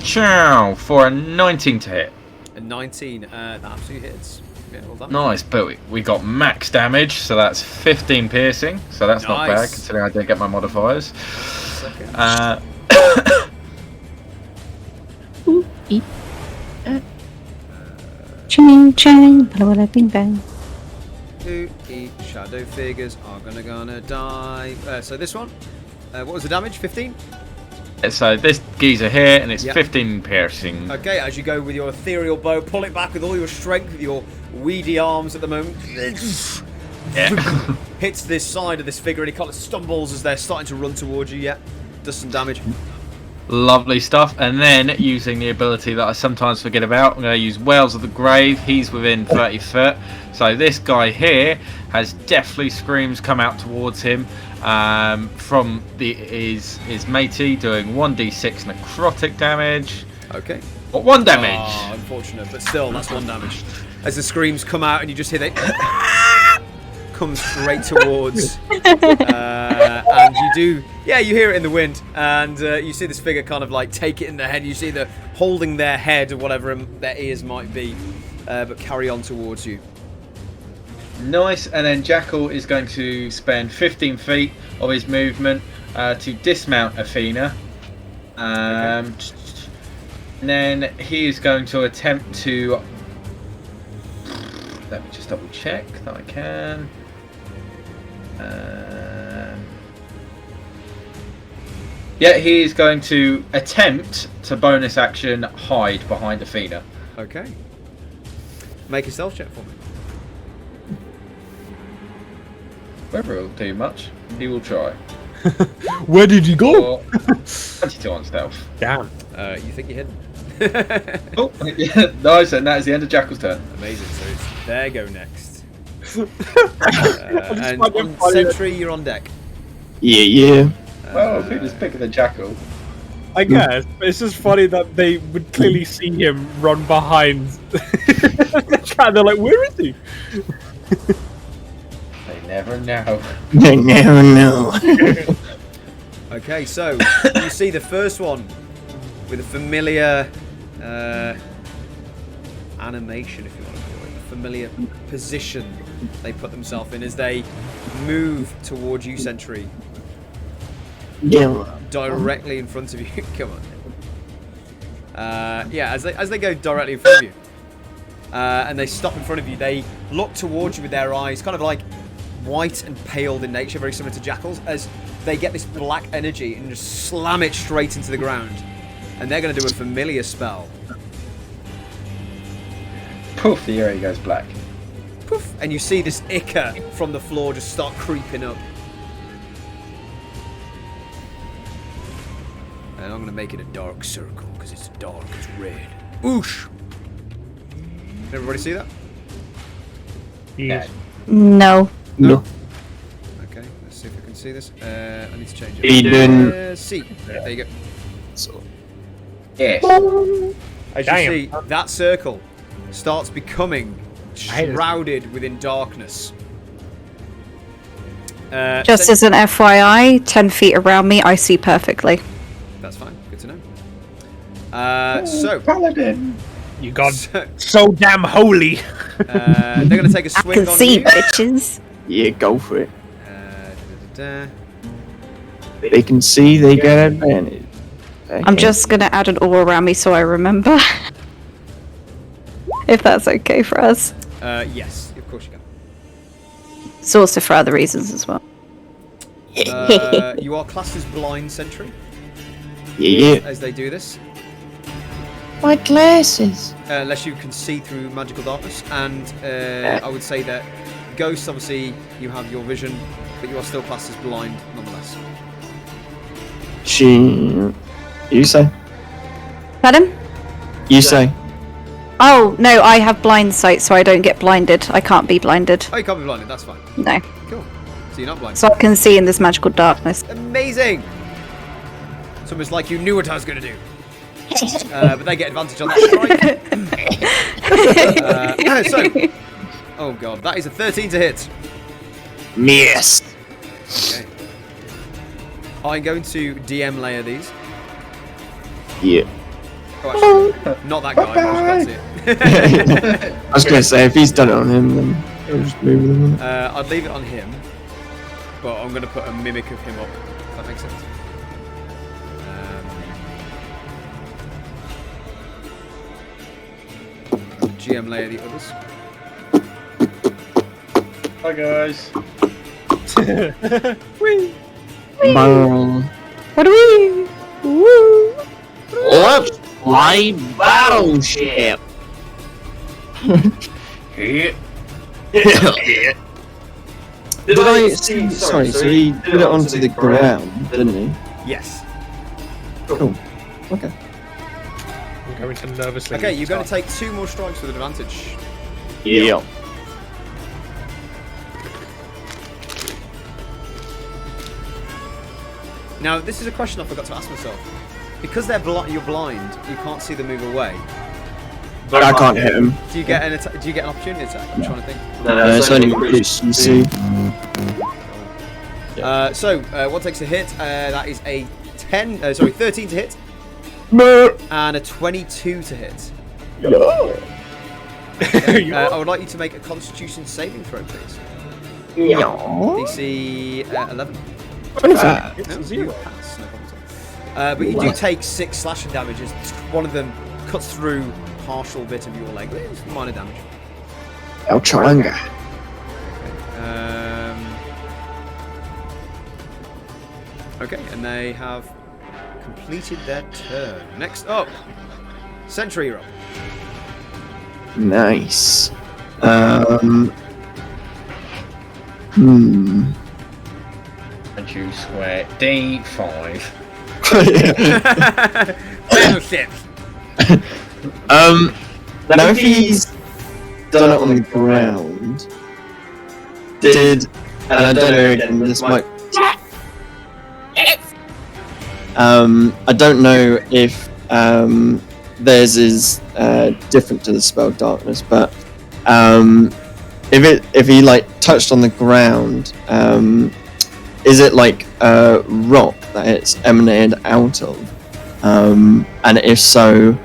Chow for a 19 to hit. A 19. That absolutely hits. Yeah, well done. Nice, but we got max damage, so that's 15 piercing. So that's not bad Nice. considering I did get my modifiers. Ching chang, blah blah bing bang. 2 each shadow figures are gonna die. So this one, what was the damage? 15? So this geezer here, and it's Yep. 15 piercing. Okay, as you go with your ethereal bow, pull it back with all your strength, with your weedy arms at the moment. Yeah. Hits this side of this figure and he kind of stumbles as they're starting to run towards you. Yeah, does some damage. Lovely stuff. And then using the ability that I sometimes forget about, I'm going to use Whales of the Grave. He's within 30 foot. So this guy here has deathly screams come out towards him from his matey, doing 1d6 necrotic damage. Okay. But 1 damage. Oh, unfortunate, but still, that's 1 damage. As the screams come out and you just hear that come straight towards, and you do, yeah, you hear it in the wind, and you see this figure kind of like take it in the head. You see the holding their head or whatever their ears might be, but carry on towards you. Nice. And then Jackal is going to spend 15 feet of his movement to dismount Athena. And then he is going to attempt to. Let me just double check that I can. Yeah, he is going to attempt to bonus action hide behind Athena. Okay. Make a stealth check for me. Whether it'll do much, he will try. Where did you go? Or 22 on stealth. Damn. You think you're hidden. Oh, yeah, nice, and that is the end of Jackal's turn. Amazing. So it's their go next. just And find it on funny that- Sentry, you're on deck. Yeah. Well, Athena's picking the Jackal. I guess, but it's just funny that they would clearly see him run behind the cat. They're like, where is he? They never know. They never know. Okay, so you see the first one with a familiar animation, if you want to call it, a familiar position they put themselves in as they move towards you, Sentry, Yeah. directly in front of you. Come on. Yeah, as they go directly in front of you, and they stop in front of you, they look towards you with their eyes, kind of like white and paled in nature, very similar to jackals, as they get this black energy and just slam it straight into the ground. And they're going to do a familiar spell. Poof, the area goes black. Poof, and you see this ichor from the floor just start creeping up. And I'm going to make it a dark circle because it's dark, it's red. Oosh! Can everybody see that? Yes. No. No. Okay, let's see if I can see this. I need to change Eden. it. C. There you go. So, Yes. As you see, that circle starts becoming shrouded within darkness. Just as an FYI, 10 feet around me, I see perfectly. That's fine. Good to know. So, Paladin. You got so damn holy. they're going to take a I swing can on see, you. bitches. yeah, go for it. Da-da-da-da. They can see, they get advantage. I'm just gonna add an aura around me so I remember. If that's okay for us. Yes, of course you can. It's also for other reasons as well. You are classed as blind sentry Yeah. as they do this, My glasses. unless you can see through magical darkness. And I would say that ghosts, obviously, you have your vision, but you are still classed as blind nonetheless. You say? Pardon? You say? Oh, no, I have blind sight, so I don't get blinded. I can't be blinded. Oh, you can't be blinded. That's fine. No. Cool. So you're not blind. So I can see in this magical darkness. Amazing. It's almost like you knew what I was going to do. But they get advantage on that strike. So, oh god, that is a 13 to hit. Miss. Okay. I'm going to DM layer these. Yeah. Oh, actually, not that guy. I just can't see it. I was going to say, if he's done it on him, then I'll just move him. I'd leave it on him, but I'm going to put a mimic of him up. If that makes sense. GM layer the others. Hi guys. Boom. What do we? Woo! Let's fly battleship. Yeah. Did I see? Sorry, so he did it onto the ground, didn't he? Yes. Cool. Okay. I'm going to nervously. Okay, you're going to take 2 more strikes with advantage. Yeah. Now, this is a question I forgot to ask myself. Because you're blind, you can't see them move away. I can't hit him. Do you get an do you get an opportunity attack? I'm trying to think. No, it's only reduced, you see. So, what takes a hit? That is a 13 to hit, and a 22 to hit. I would like you to make a Constitution saving throw, please. DC 11. 25. No, you pass, no problem at all. But you do take 6 slashing damage as one of them cuts through a partial bit of your leg. It's minor damage. El Charanga. Okay, and they have completed their turn. Next up, Sentry, you're up. Nice. And you swear D5. Battleship. Now if he's done it on the ground, and I don't know again, this might... I don't know if theirs is different to the spell darkness, but if he like touched on the ground, is it like a rock that it's emanated out of? And if so,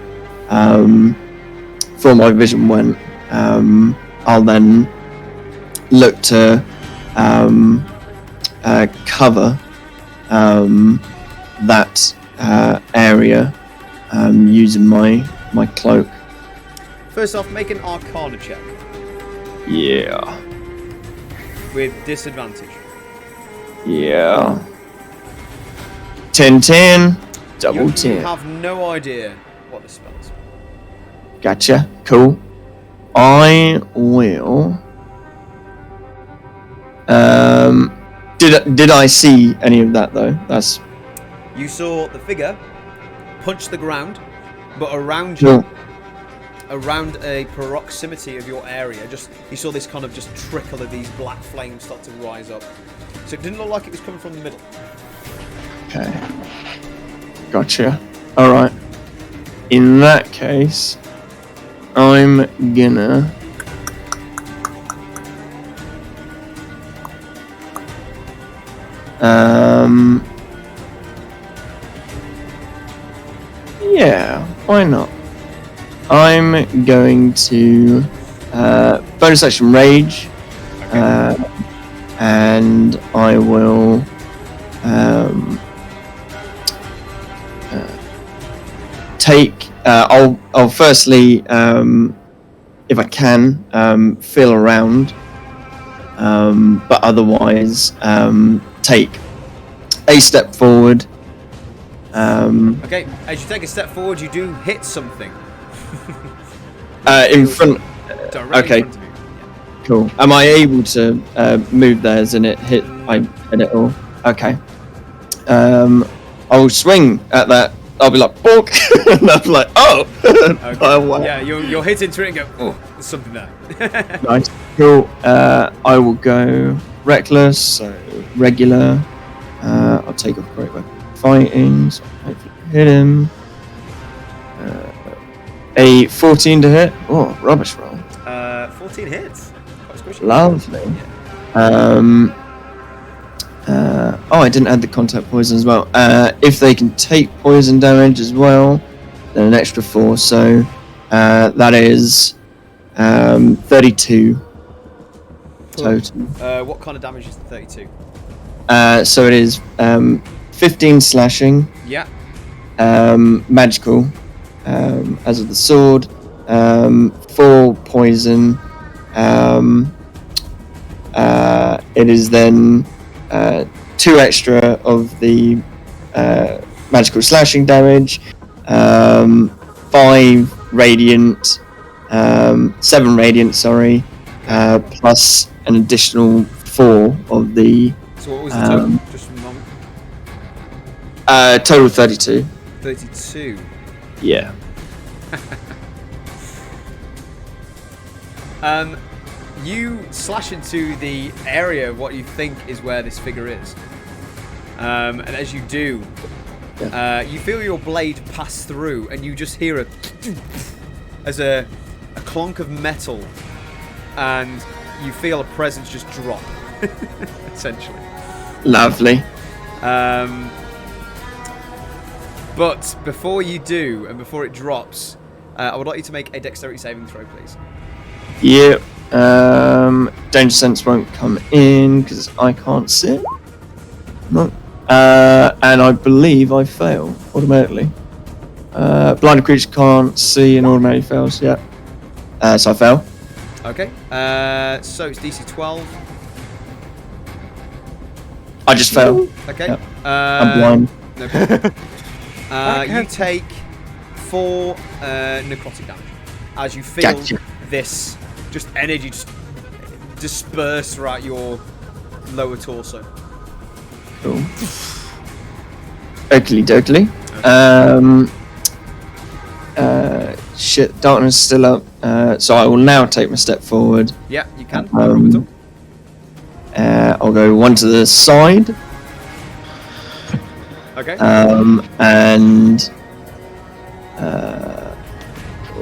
for my vision went, I'll then look to cover that area using my cloak. First off, make an Arcana check Yeah. with disadvantage. Yeah. 10. Double You 10. have no idea what this spell is. Gotcha. Cool. I will. Did I see any of that though? That's You saw the figure punch the ground, but around you, cool. around a proximity of your area, you saw this kind of just trickle of these black flames start to rise up. So it didn't look like it was coming from the middle. Okay. Gotcha. All right. In that case, I'm gonna. Yeah, why not? I'm going to bonus action rage, and I will take. I'll firstly, if I can, feel around, but otherwise, take a step forward. Okay, as you take a step forward, you do hit something. In front. Directly Okay. in front of you. Cool. Am I able to move theirs and it hit? I hit it all. Okay. I'll swing at that. I'll be like, "Bork," and I'll be like, "Oh." Okay. Oh, wow. Yeah, you'll hit into it and go, oh, there's something there. Nice. Cool. I will go reckless. So regular. I'll take off great weapon fighting. So hopefully hit him. A 14 to hit. Oh, rubbish roll. 14 hits. Quite squishy. Lovely. Yeah. I didn't add the contact poison as well. If they can take poison damage as well, then an extra 4. So that is 32 total. What kind of damage is the 32? So it is 15 slashing, Yeah. magical, as of the sword, 4 poison. It is then 2 extra of the magical slashing damage, 5 radiant, 7 radiant, sorry, plus an additional 4 of the So what was the total? Just from the moment? total 32. 32. Yeah. You slash into the area of what you think is where this figure is. And as you do, you feel your blade pass through, and you just hear as a clunk of metal, and you feel a presence just drop, essentially. Lovely. But before you do, and before it drops, I would like you to make a dexterity saving throw, please. Yep. Danger sense won't come in because I can't see it. No. And I believe I fail automatically. Blinded creature can't see and automatically fails. Yeah. So I fail. Okay. So it's DC 12. I just fail. Okay. Yep. I'm blind. No problem. You take 4 necrotic damage as you feel Gotcha. this just energy just disperse throughout your lower torso. Cool. Oakley dokely. Shit, darkness is still up. So I will now take my step forward. Yeah, you can. No problem at all. I'll go one to the side. Okay. And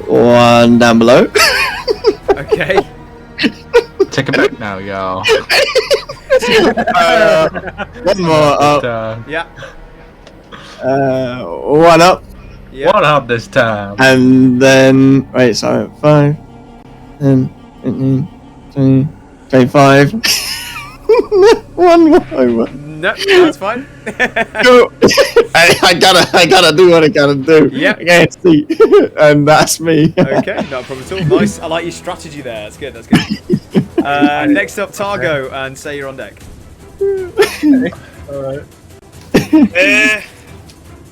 one down below. Okay. Take a break now, y'all. One more up. Yeah. One up. Yeah. One up this time. And then, wait, sorry, 5, 10, 15, 20, 25. One more. No, that's fine. Go. I gotta do what I gotta do. Yeah. I can't see. And that's me. Okay, not a problem at all. Nice. I like your strategy there. That's good. That's good. Next up, Targo, and say you're on deck. Alright.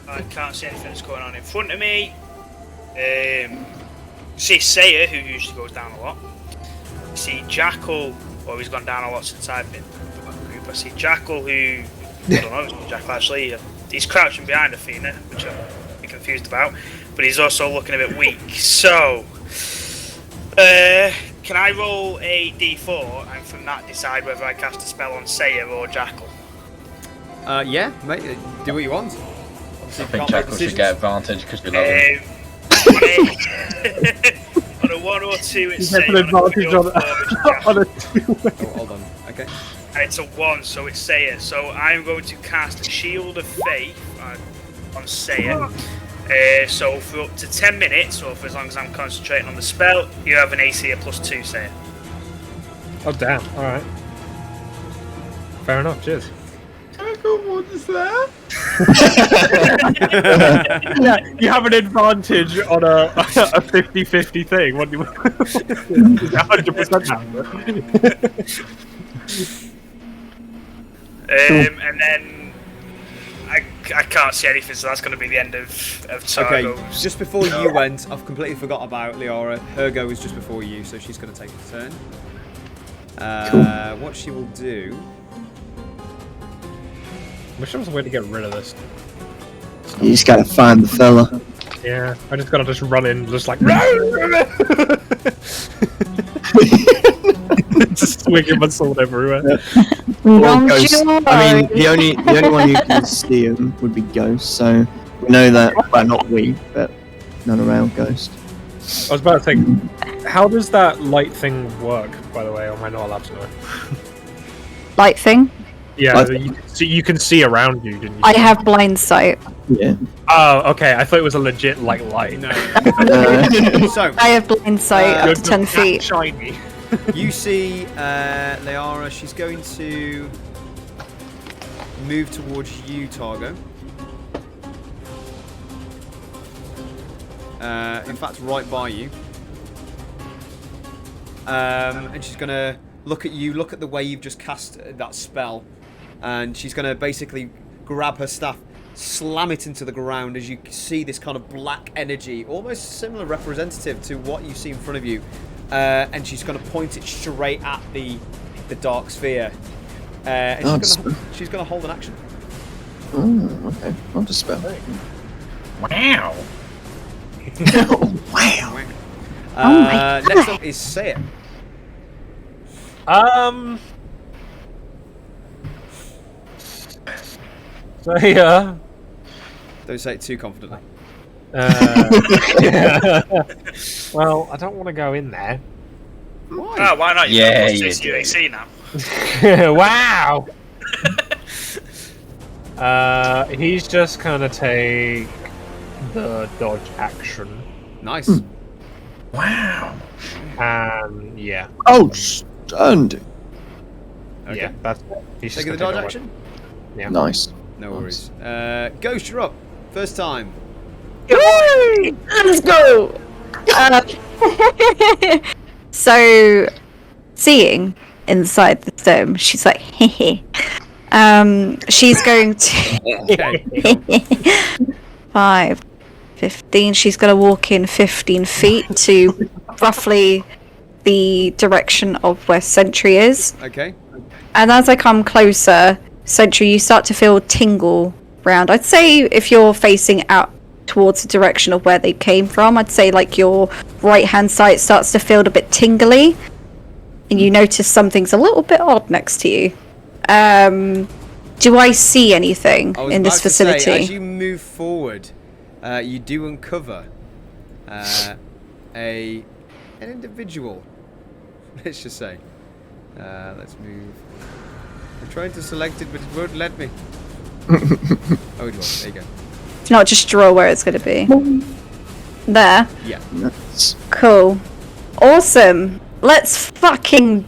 I can't see anything that's going on in front of me. See Saya, who usually goes down a lot. See Jackal, he's gone down a lot since I've been in the group. I see Jackal, who I don't know, it's Jackal actually. He's crouching behind Athena, which I'm a bit confused about, but he's also looking a bit weak. So, can I roll a d4 and from that decide whether I cast a spell on Saya or Jackal? Yeah, mate, do what you want. Obviously, I think Jackal should get advantage because we love him. On a 1 or 2, it's You get Saya. an advantage on a 2. Oh, hold on. Okay. And it's a 1, so it's Saya. So I'm going to cast a Shield of Faith on Saya. So for up to 10 minutes, or for as long as I'm concentrating on the spell, you have an AC of +2, Saya. Oh damn! All right. Fair enough. Cheers. What is that? Yeah, you have an advantage on a 50-50 thing. What do you? 100% And then I can't see anything, so that's going to be the end of Targos. Okay, just before you went, I've completely forgot about Leora. Her go was just before you, so she's going to take a turn. What she will do... I wish there was a way to get rid of this. You just gotta find the fella. Yeah, I just gotta run in, just like just swinging my sword everywhere. Or Ghost. I mean, the only one who can see him would be Ghost. So we know that. Well, not we, but none around Ghost. I was about to say, how does that light thing work? By the way, or am I not allowed to know? Light thing? Yeah, you can see around you, didn't you? I have blind sight. Yeah. Oh, okay. I thought it was a legit light. No. Uh, So, I have blind sight You're up to 10 just feet. shiny. you see Leora, she's going to move towards you, Targo. In fact, right by you. And she's going to look at you, look at the way you've just cast that spell, and she's going to basically grab her staff, slam it into the ground as you see this kind of black energy, almost similar representative to what you see in front of you, and she's going to point it straight at the dark sphere. And she's going to hold an action. Oh, okay. I'll just spell. Wow. Wow. Oh my God. Next up is Saya. So yeah. Don't say it too confidently. Well, I don't want to go in there. Oh, why not? Yeah, You've you got +2 AC now. Wow. He's just gonna take the dodge action, Nice. Wow. and yeah, Oh, stunned. Okay. yeah, that's he's just Taking the gonna dodge take action? Yeah. Nice. No worries. Ghost, you're up. First time. Let's go! So, seeing inside the dome, she's like, hehe. She's going to... Okay. 5, 15. She's going to walk in 15 feet to roughly the direction of where Sentry is. Okay. And as I come closer, Sentry, you start to feel tingle round. I'd say if you're facing out towards the direction of where they came from, I'd say like your right hand side starts to feel a bit tingly, and you notice something's a little bit odd next to you. Do I see anything I was in this about to say, facility? as you move forward, you do uncover an individual. Let's just say. Let's move. I'm trying to select it, but it won't let me. Oh, it will. There you go. It's not just draw where it's going to be. There. Yeah. Nice. Cool. Awesome. Let's fucking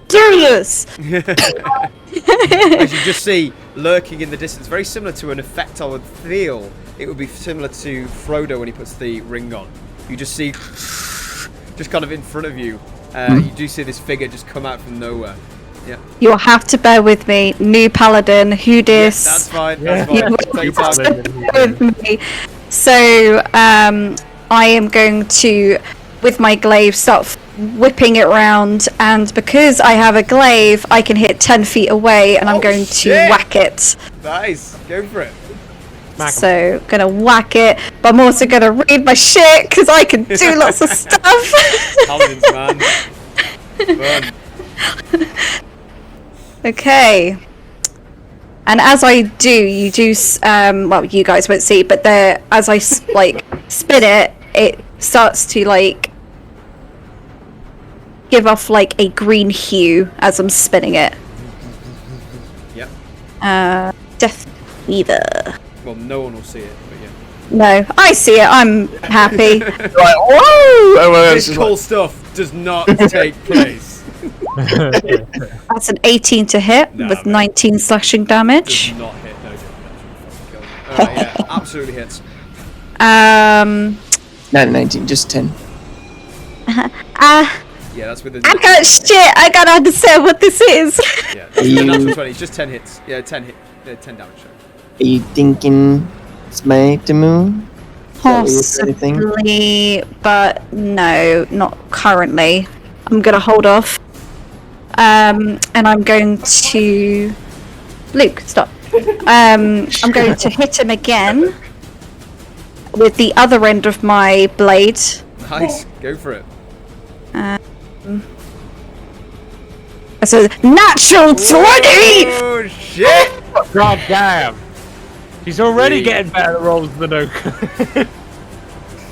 do this! As you just see, lurking in the distance, very similar to an effect I would feel it would be similar to Frodo when he puts the ring on. You just see, just kind of in front of you, you do see this figure just come out from nowhere. Yeah. You'll have to bear with me. New paladin, who dis? That's fine. Yeah. That's fine. You Take your time. bear with me. So, I am going to, with my glaive, start whipping it round, and because I have a glaive, I can hit 10 feet away, and I'm going to shit. whack it. Nice. Go for it. Smack 'em. So, gonna whack it, but I'm also gonna read my shit, because I can do lots of stuff. Paladins, man. Fun. Okay. And as I do, you do, well, you guys won't see, but as I, like, spin it, it starts to, like, give off, like, a green hue as I'm spinning it. Yep. Death Weaver. Well, no one will see it, but yeah. No, I see it, I'm happy. Like, whoa! Everyone else This is cool like, stuff does not take place. That's an 18 to hit Nah, with mate. 19 slashing Does damage. not hit. No, Alright, yeah, absolutely hits. no, 19, just 10. Yeah, that's with the. I got shit, I gotta understand what this is. Yeah, that's with the natural 20. It's just 10 hits. Yeah, 10 10 damage. Sorry. Are you thinking it's my to move? Anything? Possibly, but no, not currently. I'm gonna hold off. And I'm going to... Luke, stop. I'm going to hit him again with the other end of my blade. Nice, go for it. So, natural 20! Oh shit! God damn! She's already Sweet. getting better rolls than Oak.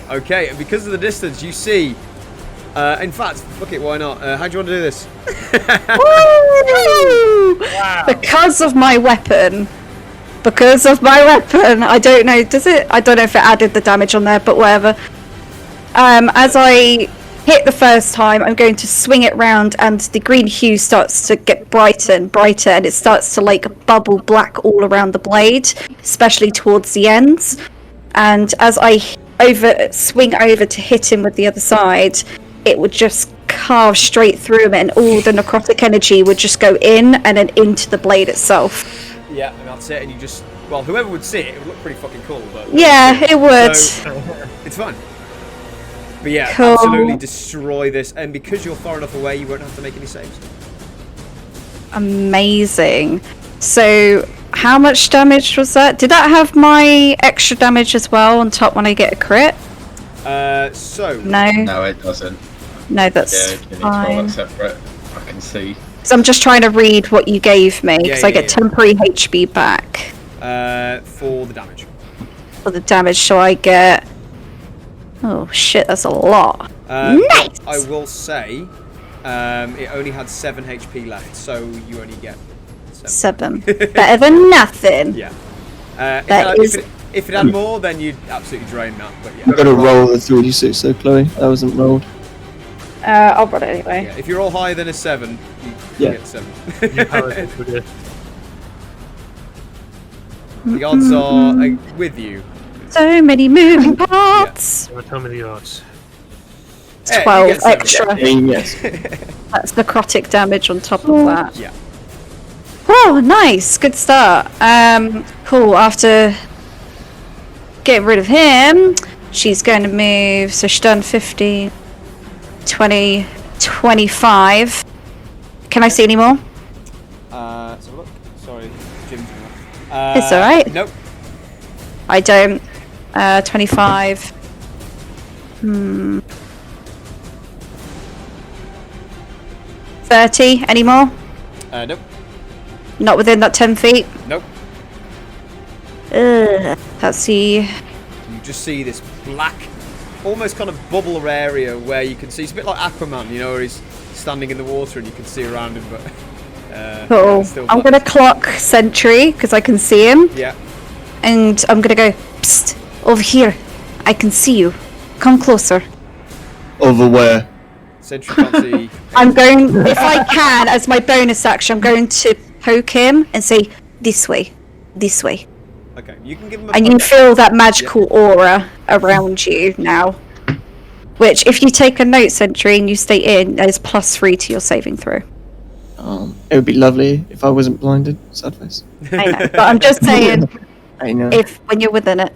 Okay, and because of the distance, you see. In fact, fuck it, why not? How do you want to do this? Woo! Wow. Because of my weapon. I don't know, does it? I don't know if it added the damage on there, but whatever. As I hit the first time, I'm going to swing it round, and the green hue starts to get brighter and brighter, and it starts to like bubble black all around the blade, especially towards the ends. And as I swing over to hit him with the other side, it would just carve straight through him, and all the necrotic energy would just go in and then into the blade itself. Yeah, and that's it. And you just, well, whoever would see it, it would look pretty fucking cool. But Yeah, it would. So, it's fun. But yeah, Cool. absolutely destroy this. And because you're far enough away, you won't have to make any saves. Amazing. So, how much damage was that? Did that have my extra damage as well on top when I get a crit? No, No, it doesn't. No, that's Yeah, you need to roll fine. that separate. I can see. So I'm just trying to read what you gave me, because Yeah, I get yeah. temporary HP back for the damage. for the damage, so I get... Oh shit, that's a lot. Nice! I will say, it only had 7 HP left, so you only get 7. 7. Better than nothing. Yeah. That is- If it had more, then you'd absolutely drain that. But yeah. I've got to roll the 3d6 so Chloe. That wasn't rolled. I'll roll it anyway. Yeah, if you're all higher than a 7, you Yeah. get 7. You paladins would do. The odds are with you. So many moving parts! So tell me the odds. It's Yeah, you 12 get 7. extra. Yes. That's necrotic damage on top of that. Yeah. Oh, nice. Good start. Cool. After getting rid of him, she's going to move. So she's done 15, 20, 25. Can I see any more? Let's have a look. Sorry, Jim's It's alright. Nope. I don't. 25. 30. Any more? Nope. Not within that 10 feet. Nope. Ugh. Let's see. You just see this black, almost kind of bubble area where you can see. It's a bit like Aquaman, you know, where he's standing in the water and you can see around him, but. Cool. it's still I'm black. gonna clock Sentry because I can see him, Yeah. and I'm gonna go. Psst, over here. I can see you. Come closer. Over where? Sentry can't see. I'm going. If I can, as my bonus action, I'm going to poke him and say, "This way, this way." Okay, you can give him a. And you poke. feel that magical aura around you now. Which, if you take a note, Sentry, and you stay in, is +3 to your saving throw. It would be lovely if I wasn't blinded. Sad face. I know, but I'm just saying, I know. if when you're within it.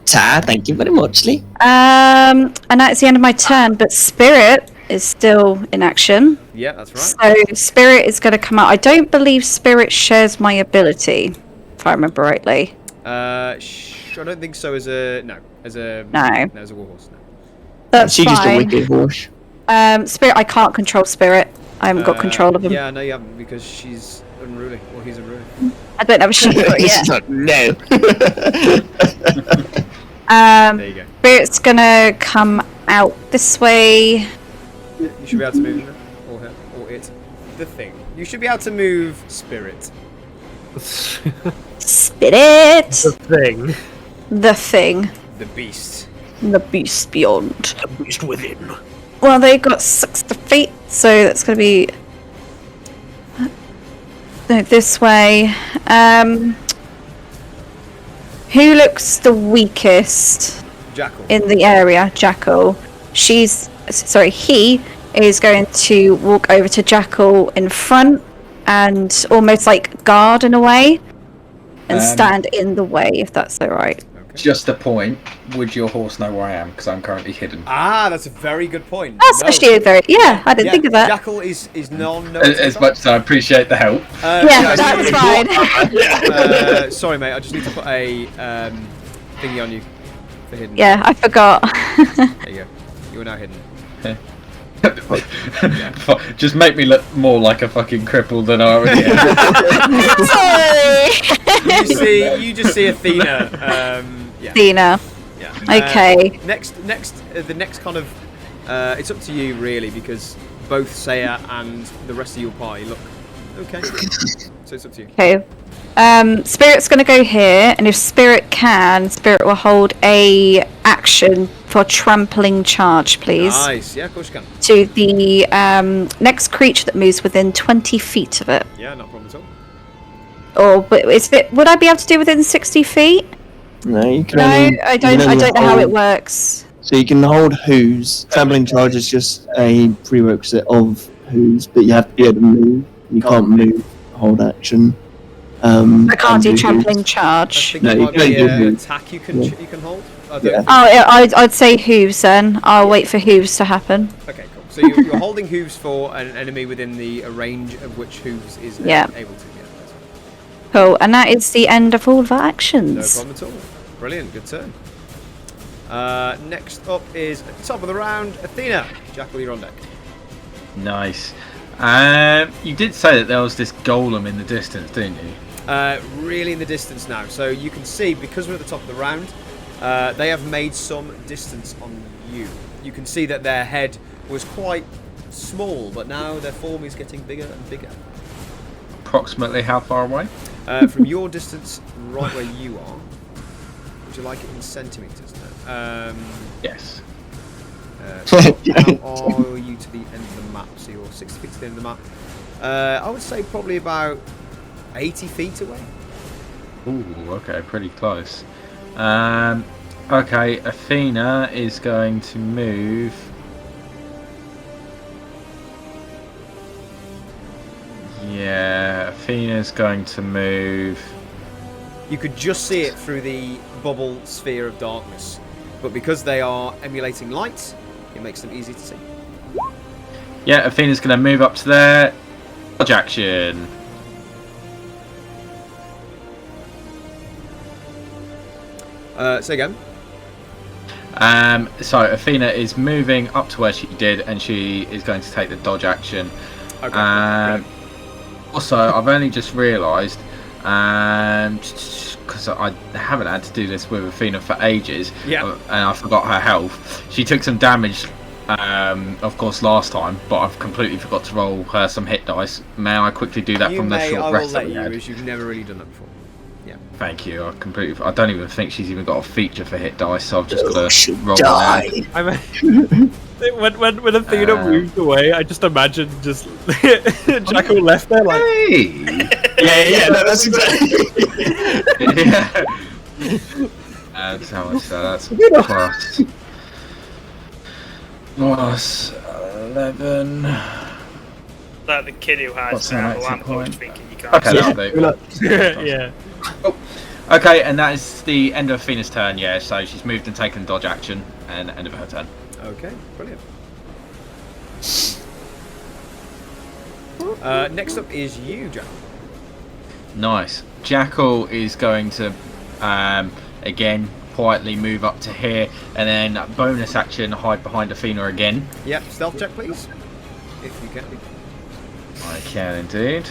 Thank you very much, Lee. And that's the end of my turn, but Spirit is still in action. Yeah, that's right. So Spirit is going to come out. I don't believe Spirit shares my ability, if I remember rightly. I don't think so. As a warhorse. No. That's She's just a fine. wicked horse. Spirit, I can't control Spirit. I haven't got control of him. Yeah, no, you haven't because she's unruly. Or he's unruly. I don't have a sheep for it yet. She's like, no. There you go. Spirit's gonna come out this way. You should be able to move him, or her, or it. The thing. You should be able to move Spirit. Spirit! The thing. The thing. The beast. The beast beyond. The beast within. Well, they got 60 feet, so that's gonna be... No, this way. Who looks the weakest Jackal. in the area? Jackal. He is going to walk over to Jackal in front and almost like guard in a way and stand in the way, if that's alright. Just a point. Would your horse know where I am? Because I'm currently hidden. Ah, that's a very good point. That's actually very... Yeah, I didn't think of that. Jackal is non-noticeable. As much as I appreciate the help. Yeah, that's fine. Sorry, mate. I just need to put a thingy on you for hidden. Yeah, I forgot. There you go. You are now hidden. Just make me look more like a fucking cripple than I already am. Sorry. You just see Athena. Yeah. Athena. Yeah. Okay. The next kind of, it's up to you really because both Saya and the rest of your party look okay. So it's up to you. Okay. Spirit's going to go here, and if Spirit can, Spirit will hold a action for trampling charge, please. Nice. Yeah, of course you can. To the next creature that moves within 20 feet of it. Yeah, not a problem at all. Or would I be able to do within 60 feet? No, you can No, only... I don't know how it works. So you can hold Who's. Trampling charge is just a prerequisite of Who's, but you have to be able to move. You can't move, hold action. I can't do Who's. trampling I charge. think No, it you might can be do an hooves. attack you can hold. Yeah. I'd say hooves then. I'll wait for hooves to happen. Okay, cool. So you're holding hooves for an enemy within the range of which hooves is able to. Yeah, that's right. Cool, and that is the end of all of our No actions. problem at all. Brilliant, good turn. Next up is at the top of the round, Athena. Jackal, you're on deck. Nice. You did say that there was this golem in the distance, didn't you? Really in the distance now. So you can see, because we're at the top of the round, they have made some distance on you. You can see that their head was quite small, but now their form is getting bigger and bigger. Approximately how far away? From your distance, right where you are. Would you like it in centimetres now? Yes. So how are you to the end of the map? So you're 60 feet to the end of the map. I would say probably about 80 feet away. Ooh, okay, pretty close. Okay, Athena is going to move. Yeah, Athena's going to move. You could just see it through the bubble sphere of darkness, but because they are emulating light, it makes them easy to see. Yeah, Athena's going to move up to there. Dodge action. Say again. So Athena is moving up to where she did, and she is going to take the dodge action. Okay. Also, I've only just realised, because I haven't had to do this with Athena for ages, and I forgot her health. She took some damage, of course, last time, but I've completely forgot to roll her some hit dice. May I quickly do that from the short rest that we had? As you've never really done that before. Thank you. I don't even think she's even got a feature for hit dice, so I've just got to roll it. I mean, when Athena moved away, I just imagined just Jackal left there like. Hey! yeah, that's exactly. Yeah. That's how much that's plus 11. Like the kid who hides What's behind an the action lamppost point? thinking you can't Okay, see. that'll do. Yeah. Okay, and that is the end of Athena's turn, yeah, so she's moved and taken dodge action, and end of her turn. Okay, brilliant. Next up is you, Jack. Nice. Jackal is going to, again, quietly move up to here, and then bonus action, hide behind Athena again. Yep, stealth check, please. If you can. I can indeed.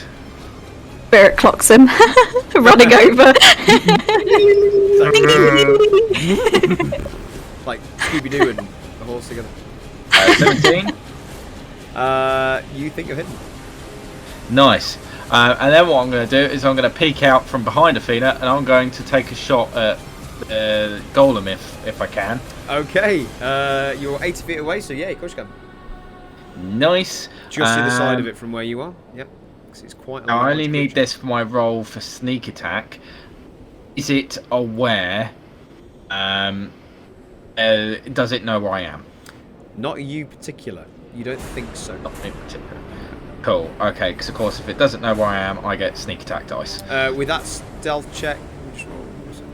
Spirit clocks him, running over. Like Scooby-Doo and the horse together. 17. You think you're hidden. Nice. And then what I'm going to do is I'm going to peek out from behind Athena, and I'm going to take a shot at Golem if I can. Okay, you're 80 feet away, so yeah, of course you can. Nice. Just to the side of it from where you are. Yep. 'Cause it's quite a Now I large only need creature. this for my roll for sneak attack. Is it aware? Does it know where I am? Not you particular. You don't think so. Not in particular. Cool. Okay, because of course if it doesn't know where I am, I get sneak attack dice. With that stealth check, which roll was it?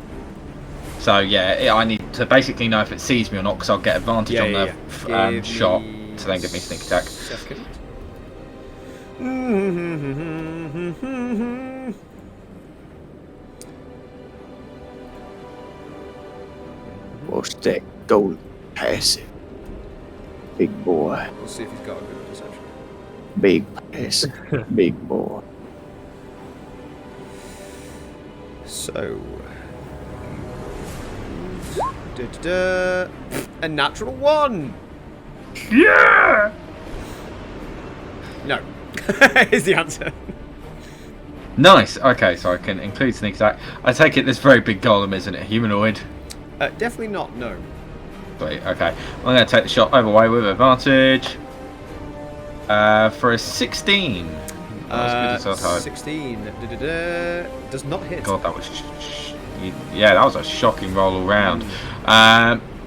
So yeah, I need to basically know if it sees me or not, because I'll get advantage on the Give shot me to then give me sneak attack. Second. What's that gold passive? Big boy. We'll see if he's got a good perception. Big passive. Big boy. So, a natural 1. Yeah. No, is the answer. Nice. Okay, so I can include sneak attack. I take it this very big golem isn't it? Humanoid. Definitely not. No. Sweet, okay. I'm going to take the shot overway with advantage. For a 16. That was good as I hoped. 16. Does not hit. God, that was... yeah, that was a shocking roll all round.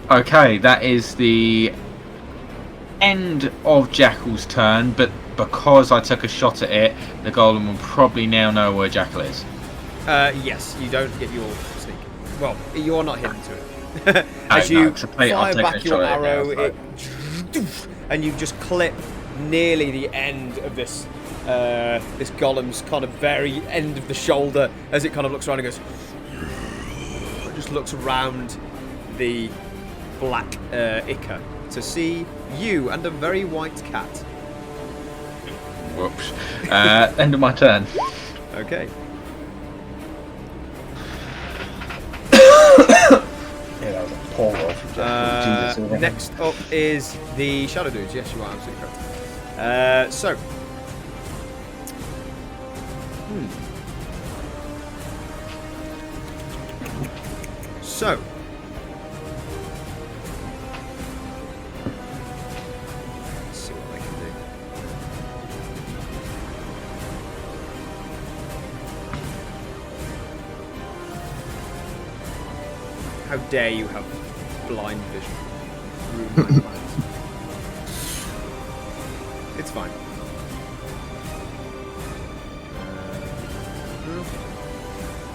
Okay, that is the end of Jackal's turn, but because I took a shot at it, the golem will probably now know where Jackal is. Yes, you don't get your sneak. Well, you're not hidden to it. As No, you 'cause fire I've taken back a your shot at it now, arrow, so- and you just clip nearly the end of this this golem's kind of very end of the shoulder as it kind of looks around and goes. It just looks around the black ichor to see you and a very white cat. Whoops. End of my turn. Okay. Yeah, that was a poor roll from Jack. Jesus, Next up is the Shadow Dudes. Yes, you are absolutely correct. So. So. Let's see what they can do. How dare you have blind vision? Ruin my plans. It's fine.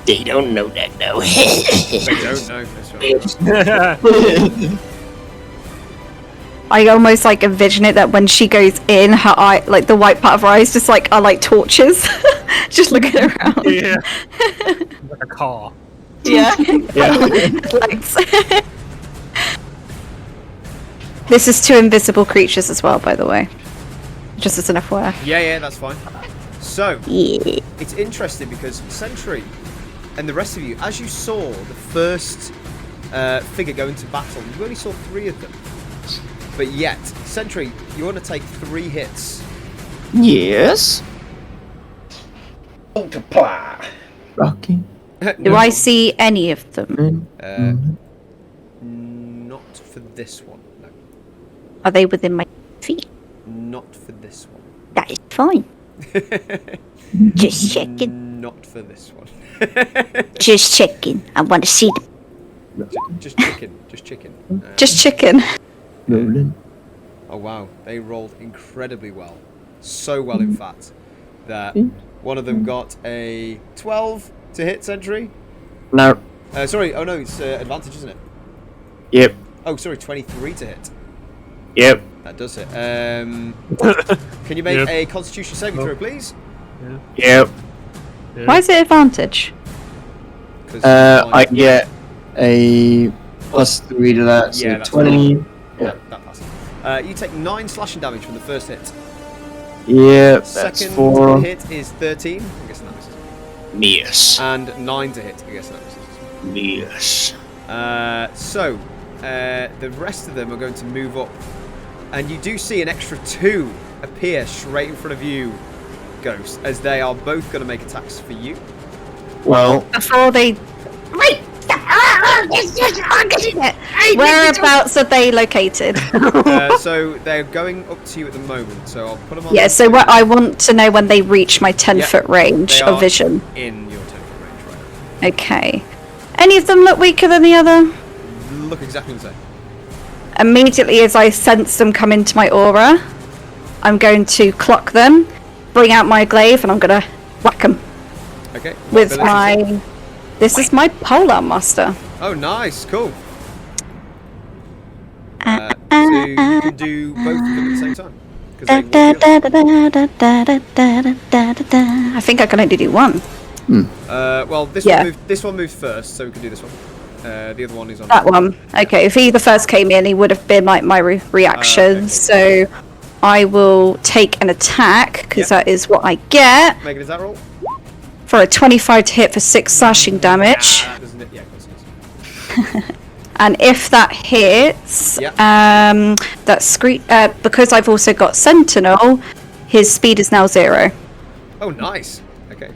They don't know that though. They don't know. That's right. I almost like envision it that when she goes in, her eye, like the white part of her eyes, just like are like torches, just looking around. Yeah. Like a car. Yeah. Lights. This is to invisible creatures as well, by the way. Just as an FYI. Yeah, that's fine. So, Yeah. it's interesting because Sentry and the rest of you, as you saw the first figure go into battle, you only saw 3 of them. But yet, Sentry, you want to take 3 hits. Yes. Multiply. Rocky. Do I see any of them? Not for this one. No. Are they within my feet? Not for this one. That is fine. Just checking. Not for this one. Just checking. I want to see them. Just chicken. Just chicken. Just chicken. Rolling. Oh wow, they rolled incredibly well. So well, in fact, that one of them got a 12 to hit Sentry. No. Sorry, oh no, it's advantage, isn't it? Yep. Oh, sorry, 23 to hit. Yep. That does hit. Can you make a Constitution saving throw, please? Yep. Why is it advantage? I get a +3 to that, so Yeah, that's 20. fine. Yeah, that passes. You take 9 slashing damage from the first hit. Yeah, that's Second 4. hit is 13. I'm guessing that misses. Miss. And 9 to hit. I'm guessing that misses. Miss. So, the rest of them are going to move up. And you do see an extra 2 appear straight in front of you, Ghost, as they are both going to make attacks for you. Well, Before they... Whereabouts are they located? So they're going up to you at the moment. So I'll put them on. Yeah, so what I want to know when they reach my 10-foot range they of are vision. in your 10-foot range right now. Okay. Any of them look weaker than the other? Look exactly the same. Immediately as I sense them come into my aura, I'm going to clock them, bring out my glaive, and I'm going to whack them Okay. with Ability is it? my... This is my Polar Master. Oh, nice, cool. So you can do both of them at the same time. 'Cause they will be up. I think I can only do one. Well, this one moved first, so we can do this one. The other one is on. That one. Okay, if he the first came in, he would have been like my reaction. Okay. So I will take an attack, because that is what I get, Make an attack roll. for a 25 to hit for 6 slashing damage. Doesn't it? Yeah, of course it is. And if that hits, Yep. that's because I've also got Sentinel, his speed is now 0. Oh, nice. Okay.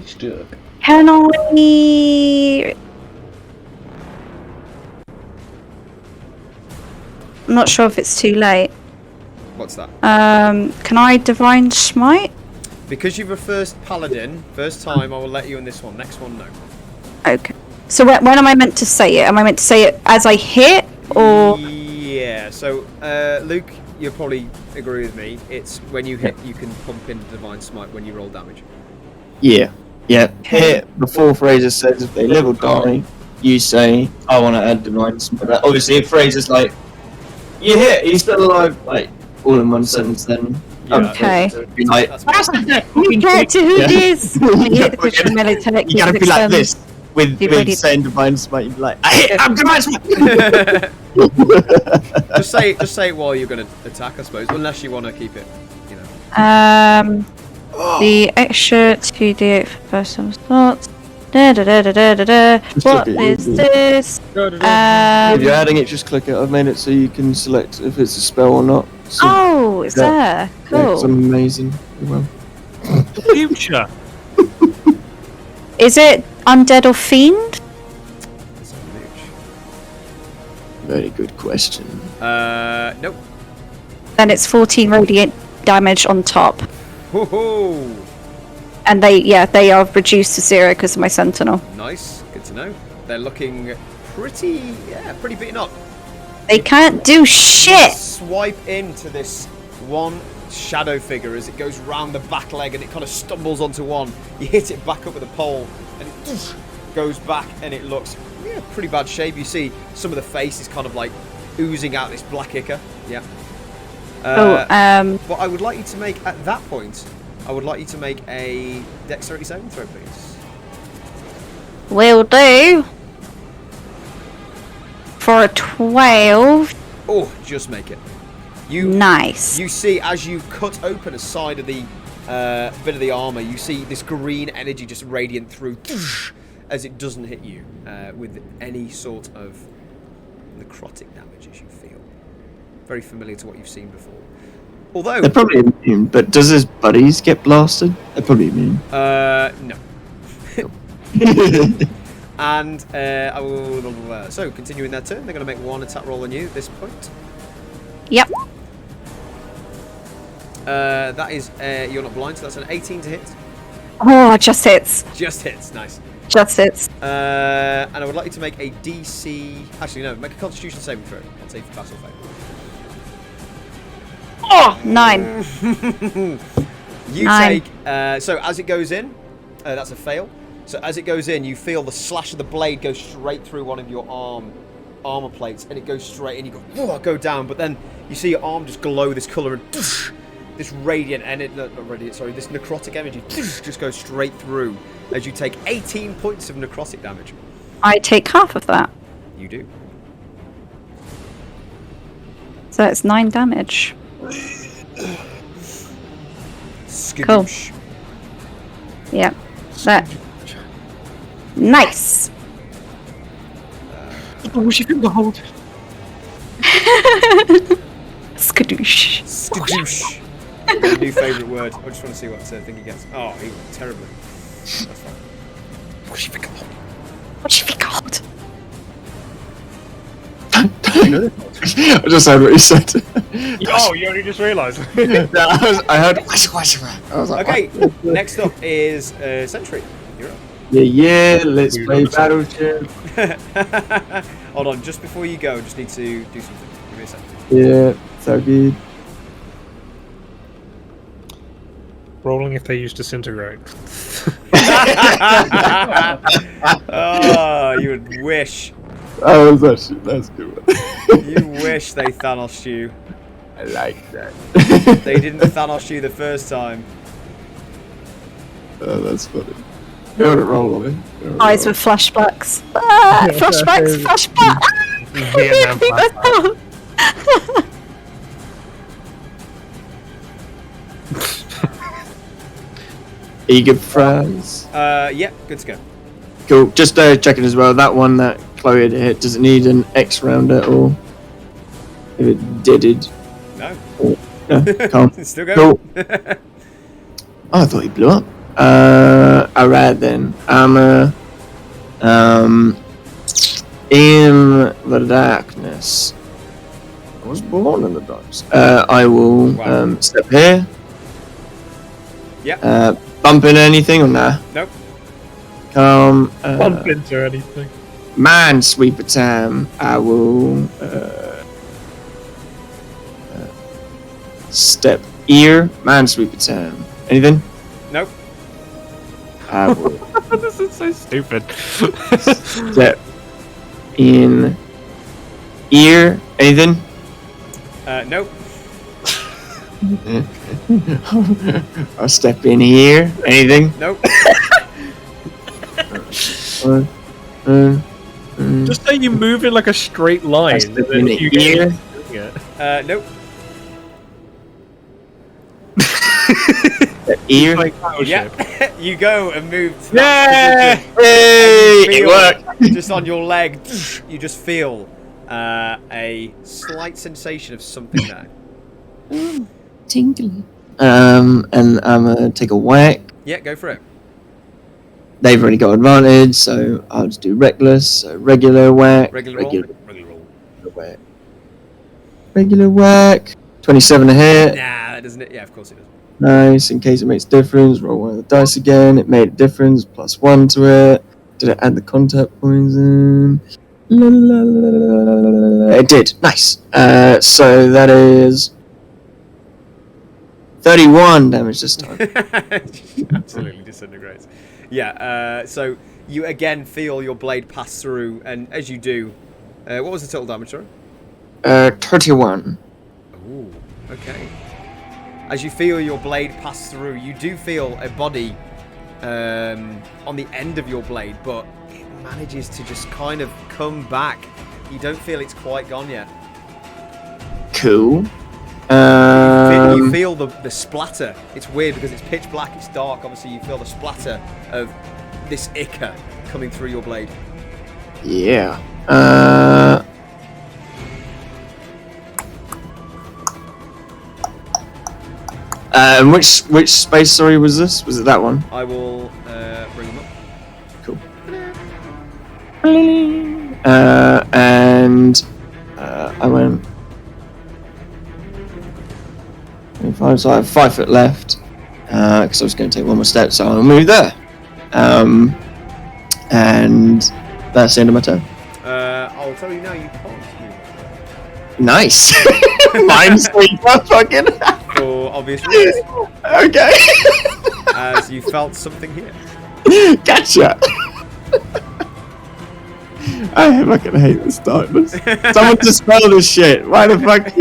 Stuck. Can I... I'm not sure if it's too late. What's that? Can I Divine Smite? Because you're a first paladin, first time I will let you in this one. Next one, no. Okay. So when am I meant to say it? Am I meant to say it as I hit, or... Yeah. So, Luke, you'll probably agree with me. It's when you hit, you can pump in Divine Smite when you roll damage. yeah. Yeah. Here, before Fraser says if they live or die, you say, I want to add Divine Smite. Obviously, if Fraser's like, you hit, he's still alive, like, all in one sentence, then... Yeah. Okay. Be like, That's You get to who Yeah. it is! You hit the Christian military. you gotta be like this. With ready? saying Divine Smite, you'd be like, I'm Divine Smite! just say it while you're going to attack, I suppose, unless you want to keep it, you know. The extra 2d8 for first time slots. What is this? If you're adding it, just click it. I've made it so you can select if it's a spell or not. So, Oh, it's there. yeah, it's Cool. amazing. Well, Future. Is it undead or fiend? It's a mooch. very good question. Nope. Then it's 14 radiant damage on top. Woohoo! And they are reduced to 0 because of my Sentinel. Nice. Good to know. They're looking pretty beaten up. They can't do shit! Swipe into this one shadow figure as it goes round the back leg and it kind of stumbles onto one. You hit it back up with a pole and it goes back and it looks pretty bad shape. You see some of the face is kind of like oozing out this black ichor. Yeah. But I would like you to make, at that point, I would like you to make a dexterity saving throw, please. Will do. For a 12. Oh, just make it. Nice. You see, as you cut open a side of the bit of the armor, you see this green energy just radiant through as it doesn't hit you with any sort of necrotic damage as you feel. Very familiar to what you've seen before. Although... They're probably immune, but does his buddies get blasted? They're probably immune. No. And I will... so, continuing their turn, they're going to make one attack roll on you at this point. Yep. That is... you're not blind, so that's an 18 to hit. Oh, just hits. Just hits, nice. Just hits. And I would like you to make a DC... Actually, no, make a Constitution saving throw. I'll say for pass or fail. Oh, 9. You 9. take so as it goes in, that's a fail. So as it goes in, you feel the slash of the blade go straight through one of your armor plates, and it goes straight, and you go, "Whoa," go down. But then you see your arm just glow this color, and this radiant, not radiant, sorry, this necrotic energy just goes straight through as you take 18 points of necrotic damage. I take half of that. You do. So it's 9 damage. Skadoosh. Yeah. That. Nice. Oh, she can hold. Skadoosh. Skadoosh. My new favourite word. I just want to see what thing he gets. Oh, he went terribly. That's fine. What's she called? What's she called? I just heard what you said. Oh, you only just realised. I heard. I was like, Okay, next up is Sentry. You're up. Yeah, let's play Battleship. Hold on, just before you go, just need to do something. Give me a second. Yeah, so good. Rolling if they use disintegrate. Oh, you would wish. That's a good one. You wish they Thanos you. I like that. They didn't Thanos you the first time. Oh, that's funny. Go to roll on it. Eyes with flashbacks. Ah, flashbacks, flashbacks. Vietnam flashback. Eager fries. Yeah, good to go. Cool. Just checking as well. That one that Chloe had hit, does it need an X round at all? If it did. No. No, can't. Still going. Cool. Oh, I thought he blew up. Alright then. I'm in the darkness. I was born in the darkness. I will step here. Yep. Bump into anything or nah? Nope. Come. Bump into anything. Minesweeper time. I will step here. Minesweeper time. Anything? Nope. I will This is so stupid. step in here. Anything? Nope. I'll step in here. Anything? Nope. Just say you move in like a straight line. I And step then in you here. get Nope. Here. like battleship. Yep. You go and move to Yeah! that position. Hey, Feel it worked. just on your leg, you just feel a slight sensation of something there. Tingly. And I'm gonna take a whack. Yeah, go for it. They've already got advantage, so I'll just do reckless. So regular whack. Regular roll. Regular roll. Whack. Regular whack. 27 to hit. Nah, that doesn't it? Yeah, of course it does. Nice. In case it makes a difference, roll one of the dice again. It made a difference. +1 to it. Did it add the contact poison? La, la, la, la, la, la. It did. Nice. So that is 31 damage this time. Absolutely disintegrates. Yeah, so you again feel your blade pass through, and as you do, what was the total damage, sorry? 31. Ooh, okay. As you feel your blade pass through, you do feel a body on the end of your blade, but it manages to just kind of come back. You don't feel it's quite gone yet. Cool. You feel the splatter. It's weird because it's pitch black, it's dark. Obviously, you feel the splatter of this ichor coming through your blade. Yeah. And which space, sorry, was this? Was it that one? I will bring them up. Cool. And I went 25, so I have 5 foot left. Because I was going to take one more step, so I'll move there. And that's the end of my turn. I'll tell you now, you can't move. Nice. Minesweeper, fucking. For obvious reasons. Okay. As you felt something here. Gotcha. I fucking hate this darkness. Someone dispel this shit. Why the fuck?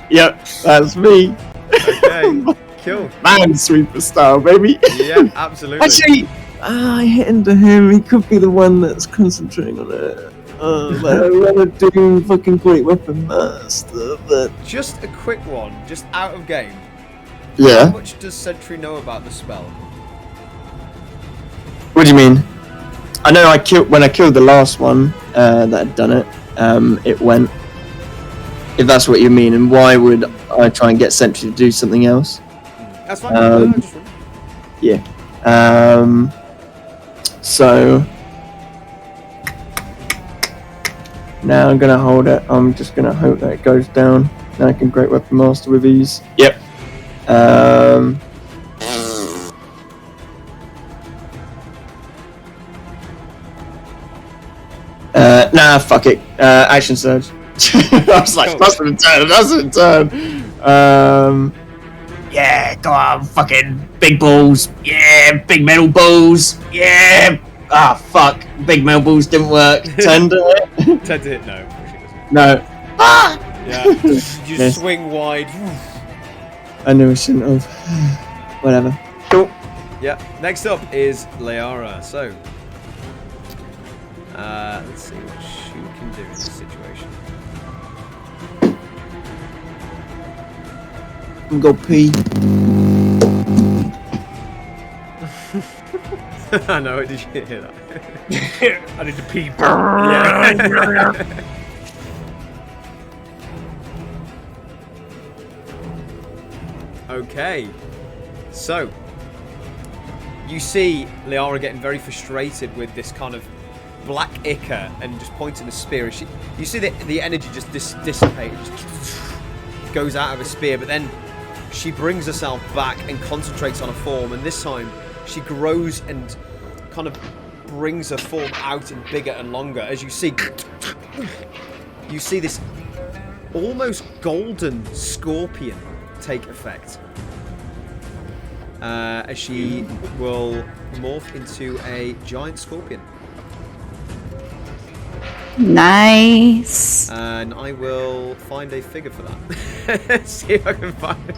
Yep, that's me. Okay, cool. Minesweeper style, baby. Yeah, absolutely. Actually, I hit into him. He could be the one that's concentrating on it. I want to do fucking Great Weapon Master, but Just a quick one, just out of game. How yeah. much does Sentry know about the spell? What do you mean? I know when I killed the last one that had done it. It went. If that's what you mean, and why would I try and get Sentry to do something else? That's fine. Just Yeah. So now I'm gonna hold it. I'm just gonna hope that it goes down. Now I can Great Weapon Master with ease. Yep. Nah, fuck it. Action Surge. I was like, that's a turn. Yeah, go on, fucking big balls. Yeah, big metal balls. Yeah. Ah, fuck. Big metal balls didn't work. 10 to hit? 10 to hit, no. No. Ah! Yeah, you Yes. swing wide. I knew I shouldn't have. Whatever. Cool. Yeah, next up is Liara. So, let's see what she can do in this situation. I'm gonna go pee. I know, did you hear that? I need to pee. Yeah. Okay, so you see Liara getting very frustrated with this kind of black ichor and just pointing the spear. You see the energy just dissipate, just goes out of her spear, but then she brings herself back and concentrates on a form, and this time she grows and kind of brings her form out and bigger and longer. As you see this almost golden scorpion take effect, as she will morph into a giant scorpion. Nice. And I will find a figure for that. See if I can find it.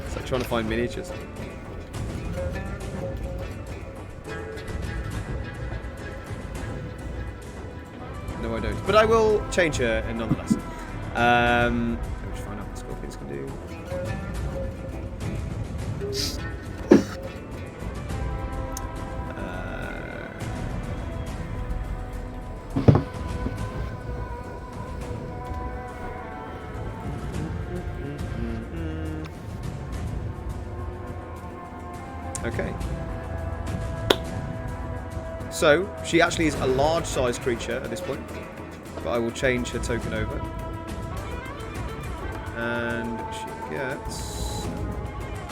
It's like trying to find miniatures. No, I don't. But I will change her nonetheless. Let me just find out what scorpions can do. Okay. So, she actually is a large-sized creature at this point, but I will change her token over. And she gets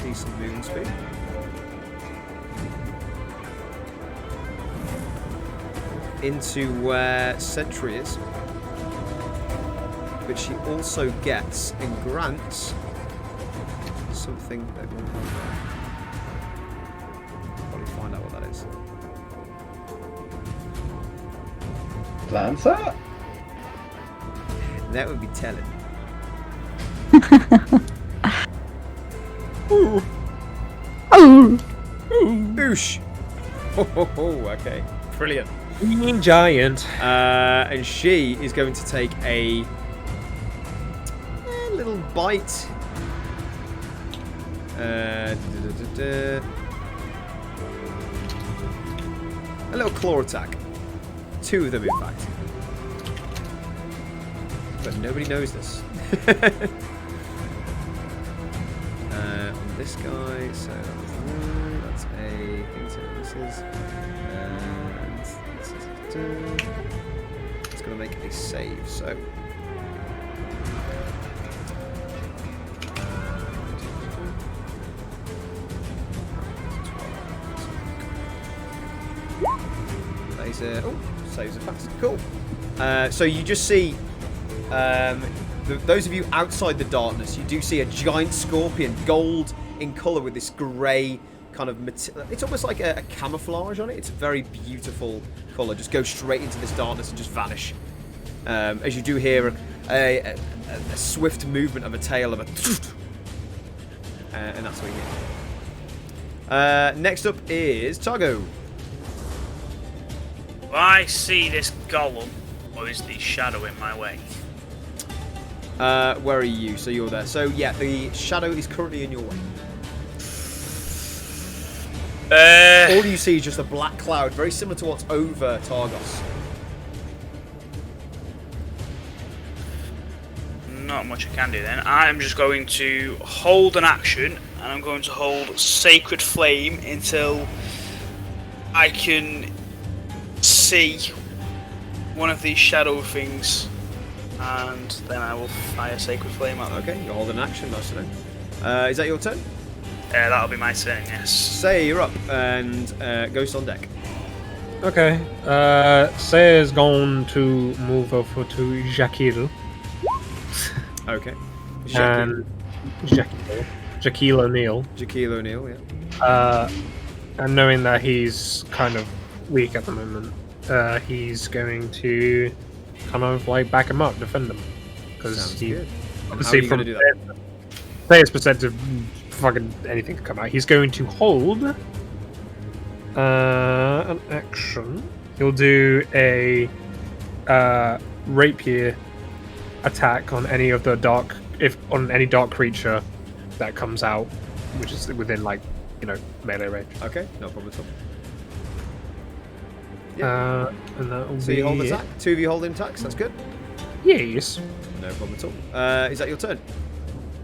decent movement speed. Into where Sentry is. But she also gets and grants something that will probably find out what that is. Lancer? That would be telling. Boosh! Okay, brilliant. Giant. And she is going to take a little bite. A little claw attack. 2 of them, in fact. But nobody knows this. On this guy, so that's a thing. So this is, and it's going to make a save. So. Laser. Oh, saves are fast. Cool. So you just see, those of you outside the darkness, you do see a giant scorpion, gold in colour with this grey kind of it's almost like a camouflage on it. It's a very beautiful colour. Just go straight into this darkness and just vanish. As you do hear a swift movement of a tail of a and that's what you hear. Next up is Targo. Do I see this golem, or is the shadow in my way? Where are you? So you're there. So yeah, the shadow is currently in your way. All you see is just a black cloud, very similar to what's over Targos. Not much I can do then. I'm just going to hold an action, and I'm going to hold Sacred Flame until I can see one of these shadow things, and then I will fire Sacred Flame at them. Okay, you hold an action, nice to know. Is that your turn? That'll be my turn, yes. Say you're up, and Ghost on deck. Okay. Say is going to move over to Jaquil. Okay. And Jaquil O'Neill. Jaquil O'Neill, yeah. And knowing that he's kind of weak at the moment, he's going to kind of like back him up, defend him. Because he, good. obviously, from player's perspective, fucking anything can come out. He's going to hold an action. He'll do a rapier attack on any of the dark, on any dark creature that comes out, which is within melee range. Okay, no problem at all. And that will So you hold attack. Two of you holding attacks. That's good. Yes. No problem at all. Is that your turn?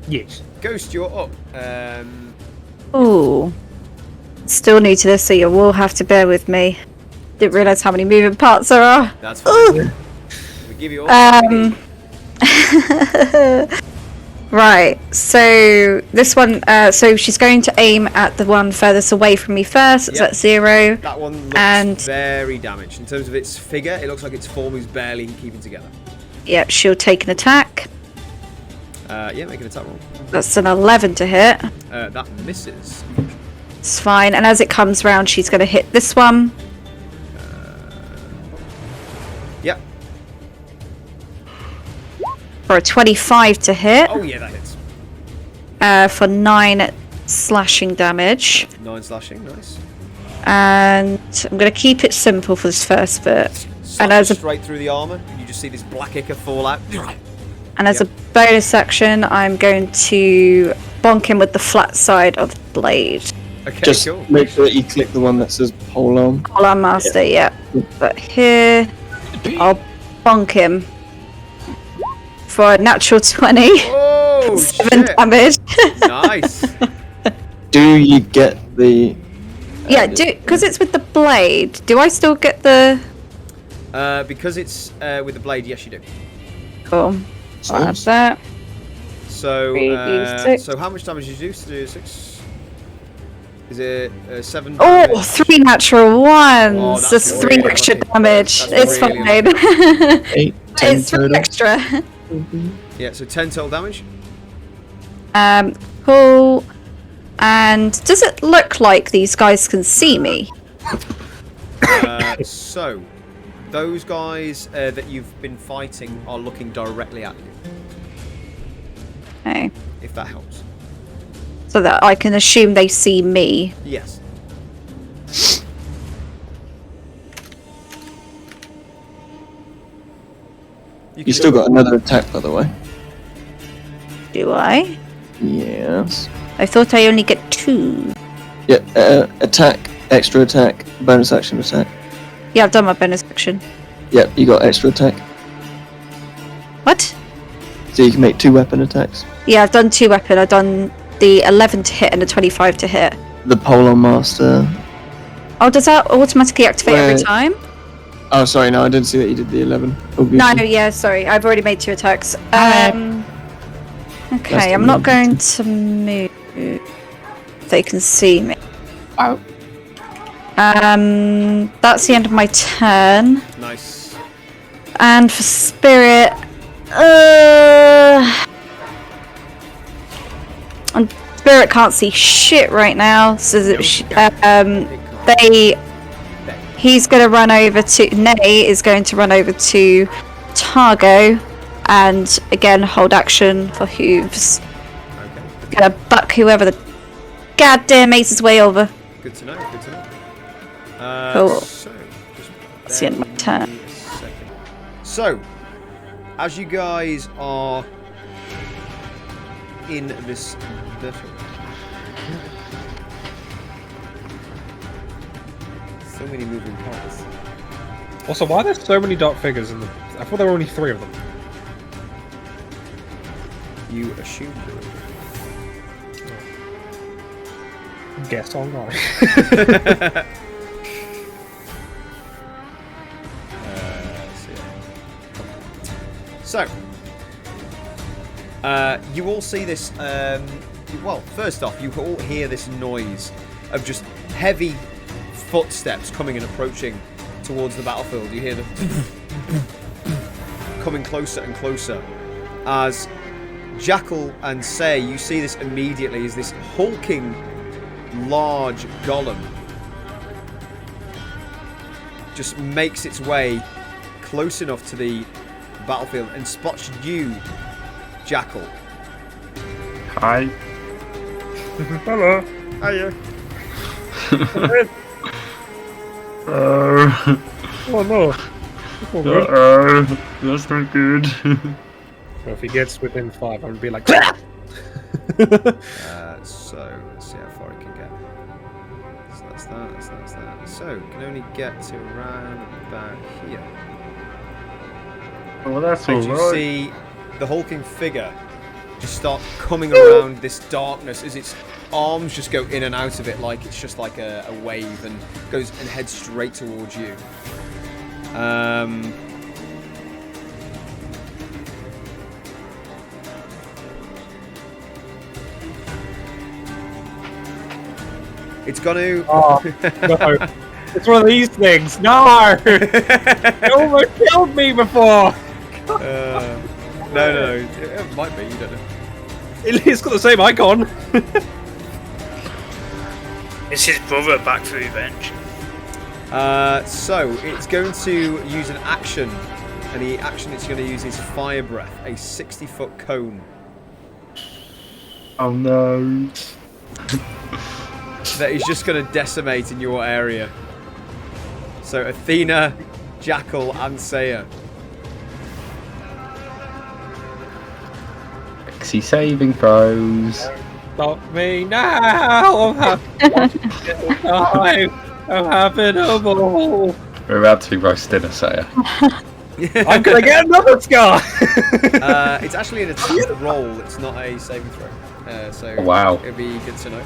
Yes. Ghost, you're up. Ooh. Still new to this, so you will have to bear with me. Didn't realise how many moving parts there are. That's fine. We give you all. Right, so this one, so she's going to aim at the one furthest away from me first. It's at 0. That one looks very damaged. In terms of its figure, it looks like its form is barely keeping together. Yep, she'll take an attack. Yeah, make an attack roll. That's an 11 to hit. That misses. It's fine, and as it comes round, she's going to hit this one. Yep. For a 25 to hit. Oh yeah, that hits. For 9 slashing damage. 9 slashing, nice. And I'm going to keep it simple for this first bit. And as a straight through the armor, and you just see this black ichor fall out. And as a bonus action, I'm going to bonk him with the flat side of the blade. Okay, Just cool. make sure that you click the one that says polearm. Polearm Master, yeah. But here, I'll bonk him for a natural 20. Oh, 7 shit. damage. Nice. Do you get the... Yeah, because it's with the blade. Do I still get the... Because it's with the blade, yes you do. Cool. I'll have that. So, 3d6. so how much damage did you do? 6? Is it 7 Oh, damage? 3 natural ones. Oh, that's That's 3 really extra lucky. damage. That's It's really fine. 8, 10 It's 3 total. extra. Yeah, so 10 total damage. Cool. And does it look like these guys can see me? So, those guys that you've been fighting are looking directly at you, Okay. if that helps. So that I can assume they see me. Yes. You still got another attack, by the way. Do I? Yes. I thought I only get 2. Yeah, attack, extra attack, bonus action attack. Yeah, I've done my bonus action. Yep, you got extra attack. What? So you can make 2 weapon attacks. Yeah, I've done 2 weapon. I've done the 11 to hit and the 25 to hit. The Polearm Master. Oh, does that automatically activate every Wait. time? Oh, sorry, no, I didn't see that you did the 11. No, yeah, sorry. I've already made 2 attacks. Okay, I'm not going to move. They can see me. Oh. That's the end of my turn. Nice. And for spirit, and spirit can't see shit right now. So he's going to run over to Nay is going to run over to Targo, and again hold action for hooves. Okay. Gonna buck whoever the goddamn makes his way over. Good to know. Good to know. Cool. So, just That's the end of my bear turn. with me a second. So, as you guys are in this battle, so many moving parts. Also, why are there so many dark figures in the? I thought there were only 3 of them. You assumed it. Guess I'm right. So, you all see this. Well, first off, you all hear this noise of just heavy footsteps coming and approaching towards the battlefield. You hear them coming closer and closer. As Jackal and Say, you see this immediately as this hulking, large golem just makes its way close enough to the battlefield and spots you, Jackal. Hi. Hello. Hiya. Oh no. Oh, good. That's not good. So if he gets within 5, I'm gonna be like. So let's see how far he can get. So that's that. So can only get to around about here. Well, that's And you alright. see the hulking figure just start coming around this darkness as its arms just go in and out of it like it's just like a wave, and goes and heads straight towards you. It's gonna. Oh no! It's one of these things. No! It almost killed me before. No. It might be. You don't know. It's got the same icon. Is his brother back for revenge? So it's going to use an action, and the action it's going to use is Fire Breath, a 60-foot cone Oh no. that is just going to decimate in your area. So Athena, Jackal, and Saya. Exy saving throws. Stop me now! I'm having a ball. We're about to be roasted, I say. I'm gonna get another scar. It's actually an attack roll. It's not a saving throw. So Wow. it'd be good to know.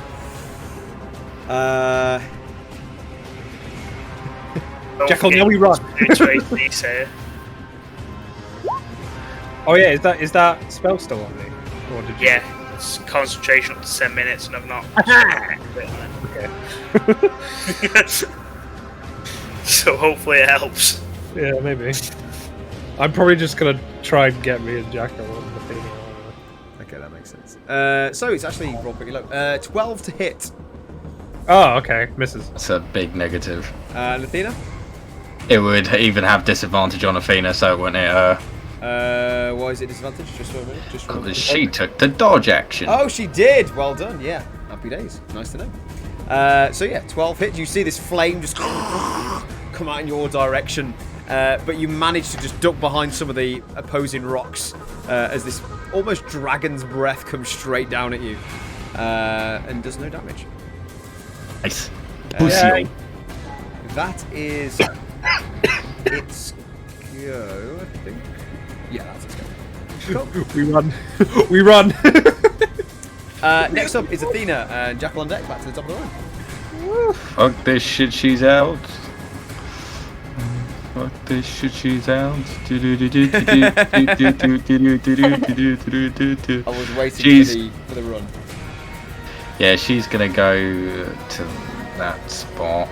Jackal, now we run. Oh yeah, is that spell still on me? Or did you? Yeah, it's concentration up to 10 minutes, and I've not. Okay. So hopefully it helps. Yeah, maybe. I'm probably just gonna try and get me and Jackal on the thing. Okay, that makes sense. So it's actually rolled pretty low. 12 to hit. Oh, okay. Misses. That's a big negative. And Athena? It would even have disadvantage on Athena, so it wouldn't hit her. Why is it disadvantage? Just for a minute. Just for a Because minute. she took the dodge action. Oh, she did. Well done. Yeah. Happy days. Nice to know. So yeah, 12 hits. You see this flame just come out in your direction, but you manage to just duck behind some of the opposing rocks as this almost dragon's breath comes straight down at you and does no damage. Nice. That is its go, I think. Yeah, that's its go. Cool. We run. We run. Next up is Athena and Jackal on deck, back to the top of the line. Fuck this shit, she's out. Fuck this shit, she's out. I was waiting for the run. Yeah, she's gonna go to that spot.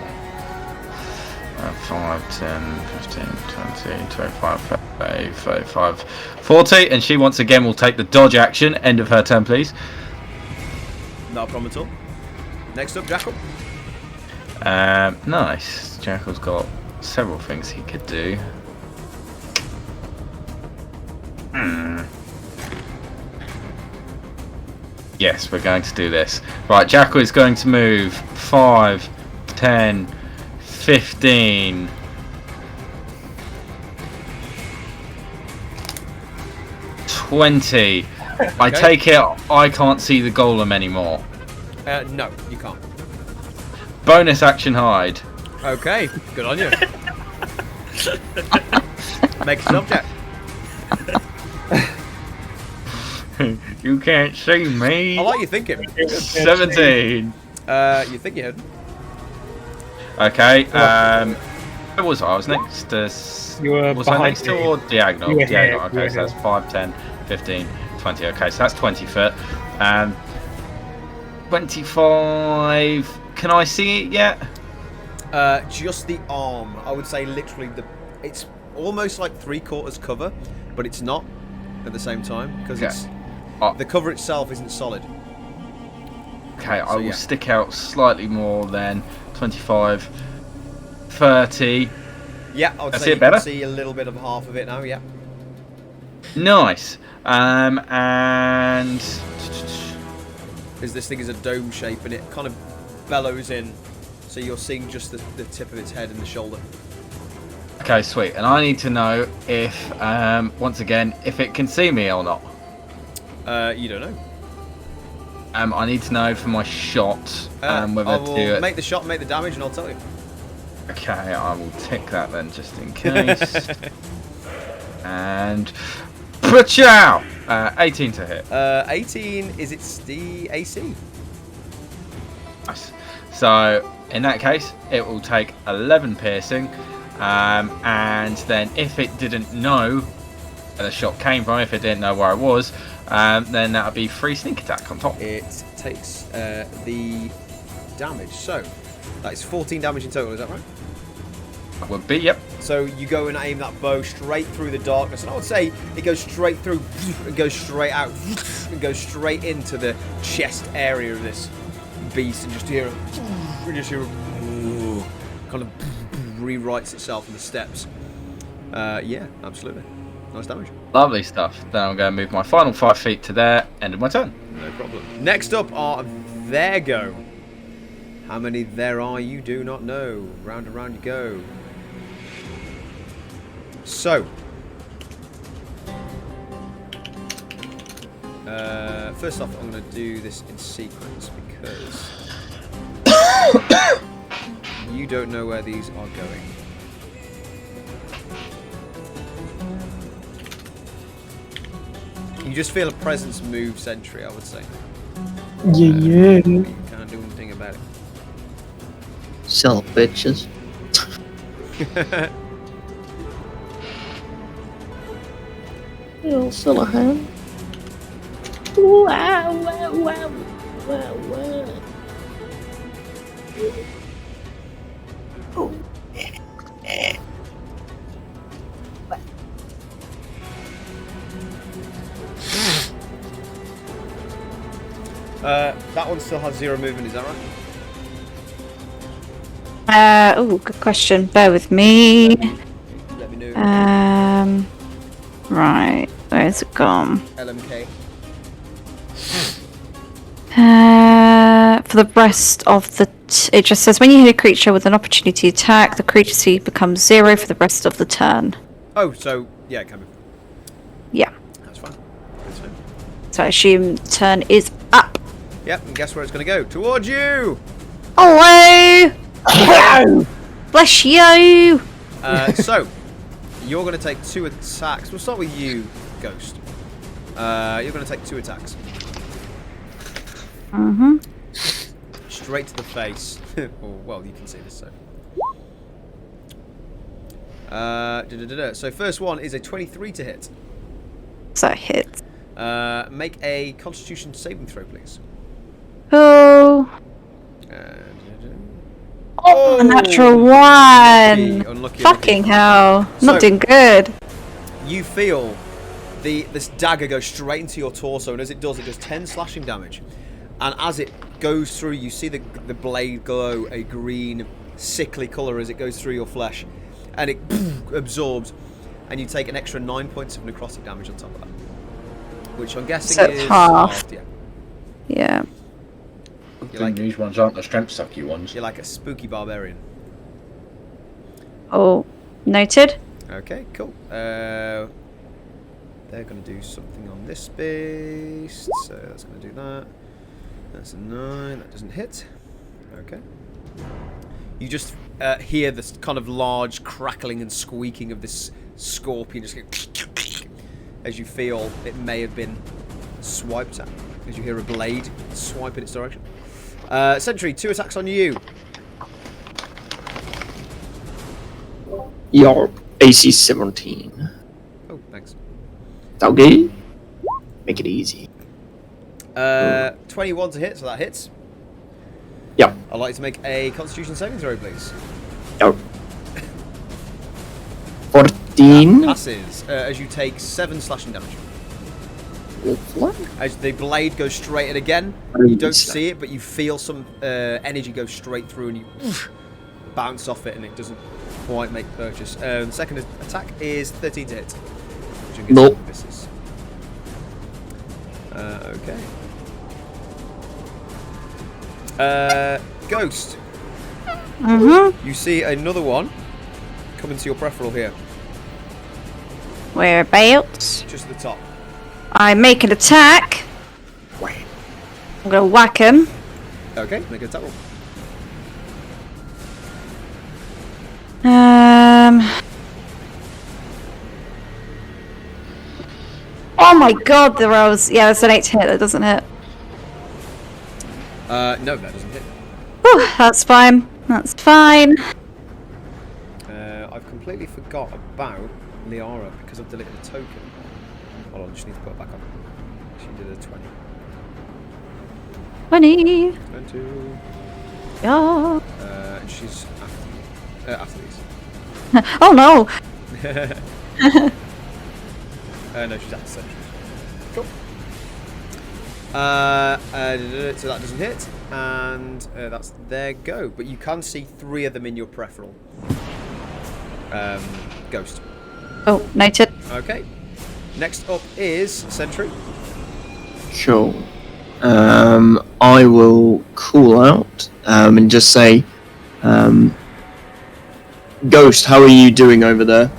5, 10, 15, 20, 25, 30, 35, 40. And she once again will take the dodge action. End of her turn, please. Not a problem at all. Next up, Jackal. Nice. Jackal's got several things he could do. Yes, we're going to do this. Right, Jackal is going to move 5, 10, 15. 20. I take it I can't see the golem anymore. No, you can't. Bonus action hide. Okay, good on you. Make a subject. You can't see me. I like you thinking. 17. You think you heard? Okay. Where was I? I was next to. You were Was I behind next to me. or diagonal? You were Diagonal. here, Okay, you were so that's 5, 10, 15, 20. Okay, so that's 20 foot. 25. Can I see it yet? Just the arm. I would say literally it's almost like 3/4 cover, but it's not at the same time because it's the cover itself isn't solid. Okay, I So, will yeah. stick out slightly more than 25, 30. Yeah, I would That's say it, you better? can see a little bit of half of it now. Yeah. Nice. And Because this thing is a dome shape and it kind of bellows in, so you're seeing just the tip of its head and the shoulder. okay, sweet. And I need to know if, once again, if it can see me or not. You don't know. I need to know for my shot whether I will to. make the shot, make the damage, and I'll tell you. Okay, I will tick that then just in case. And Pachow! 18 to hit. 18 is its the AC. Nice. So in that case, it will take 11 piercing, and then if it didn't know where the shot came from, if it didn't know where I was, then that would be 3 sneak attack on top. It takes the damage. So that is 14 damage in total. Is that right? That would be, yep. So you go and aim that bow straight through the darkness, and I would say it goes straight through, and goes straight out, and goes straight into the chest area of this beast, and just hear it, kind of rewrites itself in the steps. Yeah, absolutely. Nice damage. Lovely stuff. Then I'm going to move my final 5 feet to there. End of my turn. No problem. Next up are there go. How many there are you do not know. Round and round you go. So, first off, I'm going to do this in sequence because you don't know where these are going. You just feel a presence move sentry, I would say. Yeah. You can't do anything about it. Sell bitches. You'll sell a hand. Wow, wow, wow, wow, wow. Oh. That one still has 0 movement, is that right? Oh, good question. Bear with me. Let me know. Right. Where's it gone? LMK. For the rest of the... it just says, when you hit a creature with an opportunity attack, the creature speed becomes 0 for the rest of the turn. Oh, so, yeah, it can be. Yeah. That's fine. That's fine. So I assume turn is up. Yep, and guess where it's going to go? Towards you! Hello! Bless you! So, you're going to take 2 attacks. We'll start with you, Ghost. You're going to take 2 attacks. Mm-hmm. Straight to the face. Or, well, you can see this, so. So, first one is a 23 to hit. So hit. Make a Constitution saving throw, please. Cool. Oh, a natural Unlucky, one. unlucky, Fucking hell. So- Not doing good. You feel this dagger go straight into your torso, and as it does 10 slashing damage. And as it goes through, you see the blade glow a green, sickly colour as it goes through your flesh, and it absorbs, and you take an extra 9 points of necrotic damage on top of that, which I'm guessing So it's is half. halved, yeah. Yeah. These ones aren't the strength sucky ones. You're like a spooky barbarian. Oh, noted. Okay, cool. They're going to do something on this beast, so that's going to do that. That's a 9. That doesn't hit. Okay. You just hear this kind of large crackling and squeaking of this scorpion just going as you feel it may have been swiped at. As you hear a blade swipe in its direction. Sentry, 2 attacks on you. Your AC 17. Oh, thanks. Okay. Make it easy. 21 to hit, so that hits. Yep. I'd like to make a Constitution saving throw, please. Yep. 14. Passes as you take 7 slashing damage. As the blade goes straight in again, you don't see it, but you feel some energy go straight through, and you bounce off it, and it doesn't quite make purchase. The second attack is 13 to hit. Which I'm guessing Nope. misses. Okay. Ghost. You see another one coming to your peripheral here, Whereabouts? just at the top. I make an attack. I'm gonna whack him. Okay, make an attack roll. Oh my god, the rolls. Yeah, that's an 8 to hit. That doesn't hit. No, that doesn't hit. Whew, that's fine. That's fine. I've completely forgot about Liara because I've deleted a token. Hold on, I just need to put it back on. She did a 20. 20. 22. Yeah. And she's after these. Oh no. No, she's after Sentry. Cool. So that doesn't hit, and that's their go. But you can see 3 of them in your peripheral. Ghost. Oh, noted. Okay. Next up is Sentry. Sure. I will call out and just say, Ghost, how are you doing over there?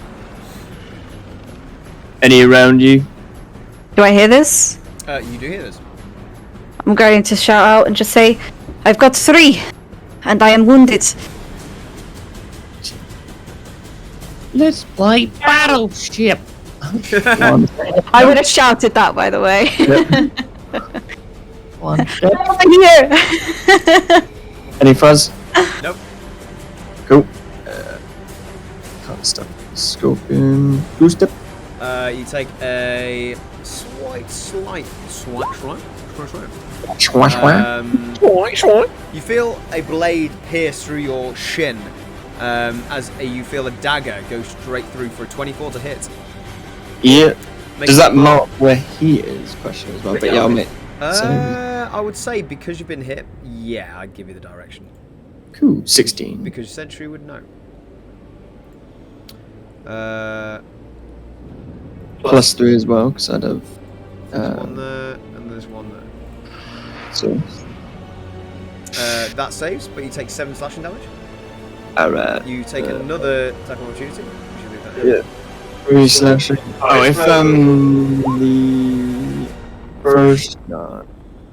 Any around you? Do I hear this? You do hear this. I'm going to shout out and just say, I've got 3, and I am wounded. Let's play Battleship. I would have shouted that, by the way. One step. Over here. Any fuzz? Nope. Cool. Can't stop. Scorpion. 2 step. You take a slight. You feel a blade pierce through your shin, as you feel a dagger go straight through for a 24 to hit. Yeah. Make Does that a- mark where he is? Question as well. But yeah, I'll make. I would say because you've been hit, yeah, I'd give you the direction. Cool. 16. Because Sentry would know. +3 as well, because I'd have. There's one there, and there's one there. So. That saves, but you take 7 slashing damage. Alright. You take another attack of opportunity. You should do that now. Yeah. 3 slashing. Oh, if the first. No.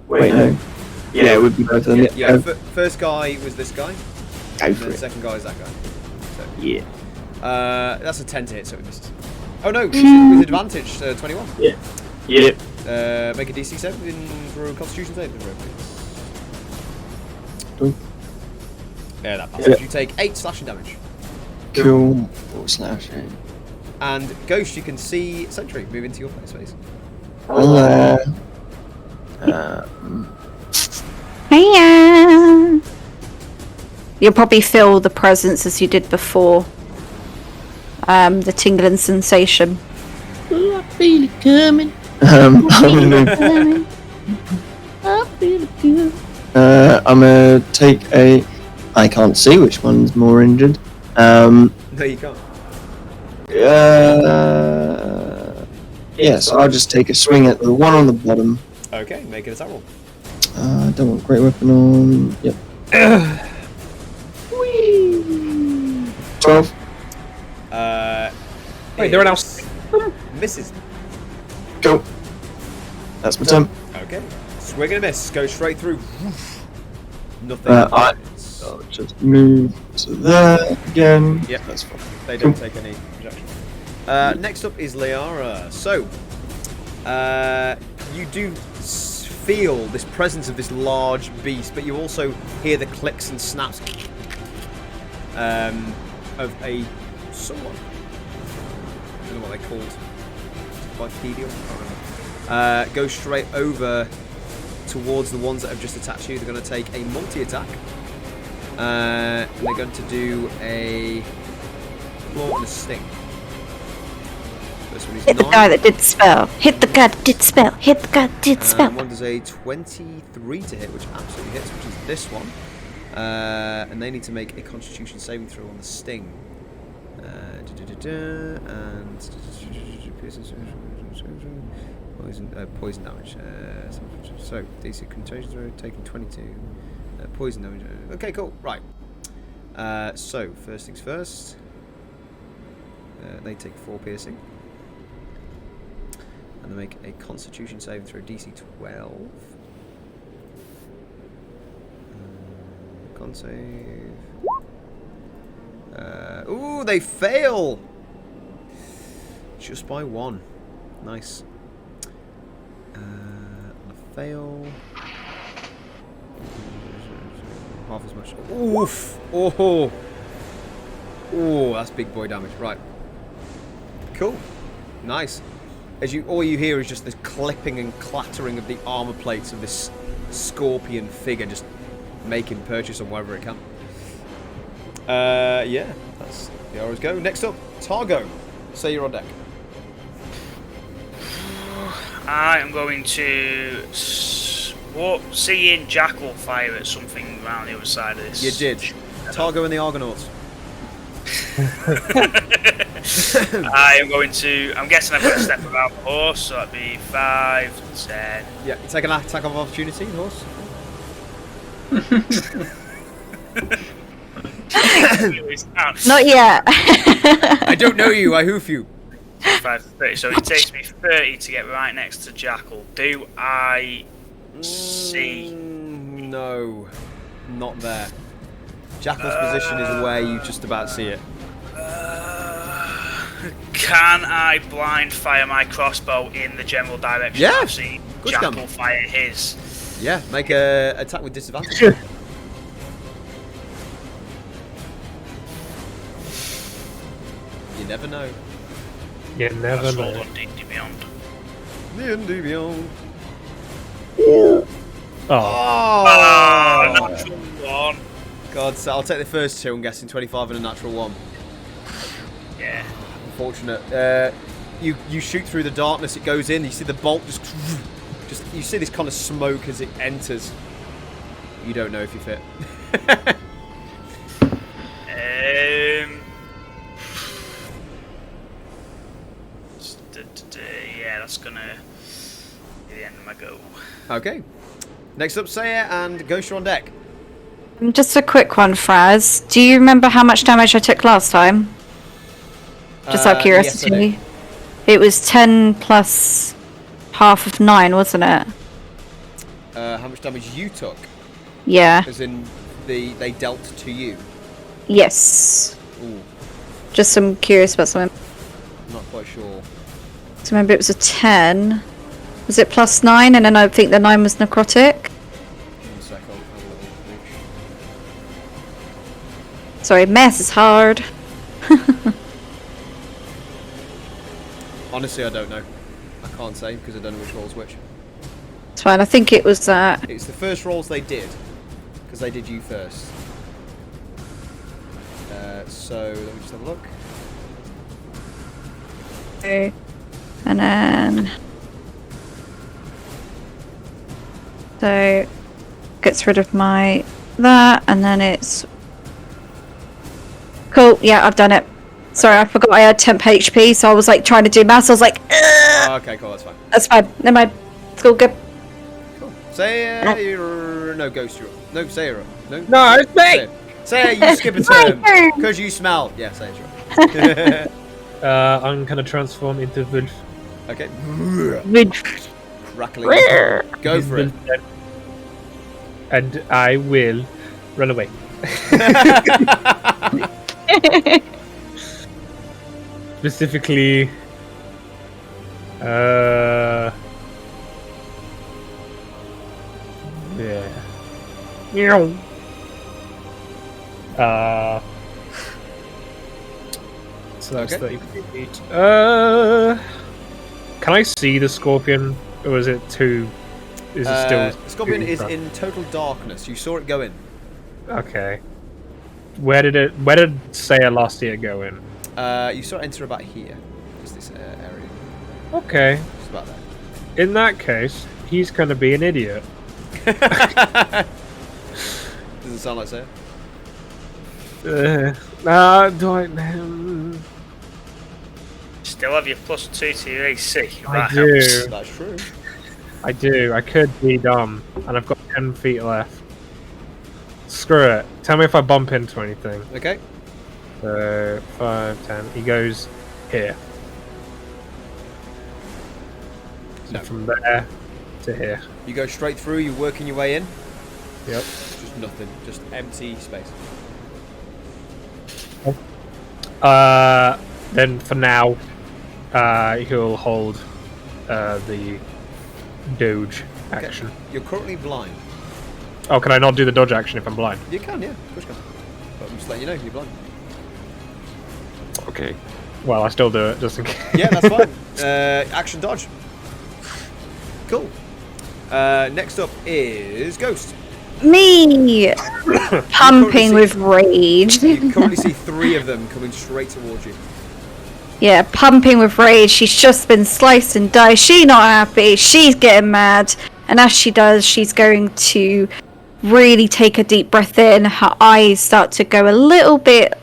Wait, no. Yeah, it would be both of them. Yeah, first guy was this guy, Go and for then the it. second guy is that guy. So, Yeah. that's a 10 to hit, so it misses. Oh no, with advantage, 21. Yep. Make a DC 7 for a Constitution saving throw, please. Cool. Yeah, that passes. Yeah. You take 8 slashing damage. Cool. 4 slashing. And Ghost, you can see Sentry move into your place, please. Hello. Hiya. You'll probably feel the presence as you did before. The tingling sensation. I feel it coming. I'm gonna. I'm gonna take a. I can't see which one's more injured. No, you can't. Yes, I'll just take a swing at the one on the bottom. Okay, make an attack roll. I don't want great weapon on. Yep. 12. Wait, they're else. Misses. Go. That's my turn. Okay. Swing and a miss. Go straight through. Nothing. I'll just move to there again. Yep. That's fine. They don't take any projection. Next up is Liara. So, you do feel this presence of this large beast, but you also hear the clicks and snaps of a somewhat. I don't know what they're called. Bipedal? Go straight over towards the ones that have just attacked you. They're going to take a multi-attack. And they're going to do a claw and a sting. This one is Hit the 9. guy that did spell. Hit the guy that did spell. Hit the guy that did spell. One does a 23 to hit, which absolutely hits, which is this one. And they need to make a Constitution saving throw on the sting. And poison damage. So DC contagion are taking 22. Poison damage. Okay, cool. Right. So first things first. They take 4 piercing. And they make a Constitution saving throw DC 12. Con save. Ooh, they fail! Just by 1. Nice. On a fail. Half as much. Oof! Oh! Oh, that's big boy damage. Right. Cool. Nice. All you hear is just this clipping and clattering of the armor plates of this scorpion figure just making purchase on whatever it can. Yeah, that's the arrows go. Next up, Targo. Say you're on deck. I am going to seeing Jackal fire at something around the other side of this. You did. Targo and the Argonauts. I'm guessing I've got to step around the horse, so that'd be 5, 10. Yeah, you take an attack of opportunity, horse. Not yet. I don't know you, I hoof you. 5 to 30, so it takes me 30 to get right next to Jackal. Do I see? No, not there. Jackal's position is where you just about see it. Can I blind fire my crossbow in the general direction? Yeah, I've seen Jackal fire his. Yeah, make a attack with disadvantage. You never know. You never Roll know. on D&D Beyond. D&D Beyond. Oh. Natural 1. God, so I'll take the first 2. I'm guessing 25 and a natural 1. Yeah. Unfortunate. You shoot through the darkness. It goes in. You see the bolt just you see this kind of smoke as it enters. You don't know if you fit. Yeah, that's gonna be the end of my go. Okay. Next up, Saya and Ghost, you're on deck. Just a quick one, Fraz. Do you remember how much damage I took last time? Just out of curiosity. Yes, it was 10 plus half of 9, wasn't it? How much damage you took? Yeah. As in, they dealt to you? Yes. Ooh, Just I'm curious about something. I'm not quite sure. So remember it was a 10. Was it plus 9 and then I think the 9 was necrotic? 1 sec, I'll have a little reach. Sorry, math is hard. Honestly, I don't know. I can't say because I don't know which roll's which. It's fine, I think it was that. It's the first rolls they did because they did you first. So let me just have a look. Okay. And then so gets rid of that, and then it's cool. Yeah, I've done it. Sorry, I forgot I had temp HP, so I was like trying to do maths. I was like, Oh, okay, cool, that's fine. that's fine. Never mind. It's all good. Cool. Say no, Ghost, you're up. No, say you're up. No, it's me! Say you skip a turn. Because you smell. Yeah, say it, sure. I'm gonna transform into wolf. Okay. Would- Crackling. Go for it. And I will run away. Specifically, yeah. Meow. So that's Okay. 30 feet. Can I see the scorpion, or is it too? Is it still? Scorpion too is dark? in total darkness. You saw it go in. Okay. Where did Saya last see it go in? You saw it enter about here. Just this area. Okay. Just about there. In that case, he's gonna be an idiot. Doesn't sound like Saya. Do I? Still have your +2 to your AC. I That do. helps. That's true. I do. I could be dumb, and I've got 10 feet left. Screw it. Tell me if I bump into anything. Okay. So 5, 10. He goes here. So No. from there to here. You go straight through. You're working your way in. Yep. Just nothing. Just empty space. Then for now, he'll hold the dodge Okay. action. You're currently blind. Oh, can I not do the dodge action if I'm blind? You can, yeah. Of course you can. But I'm just letting you know you're blind. Okay. Well, I still do it just in case. Yeah, that's fine. Action dodge. Cool. Next up is Ghost. Me pumping with rage. You currently see 3 of them coming straight towards you. Yeah, pumping with rage. She's just been sliced and diced. She's not happy. She's getting mad. And as she does, she's going to really take a deep breath in. Her eyes start to go a little bit,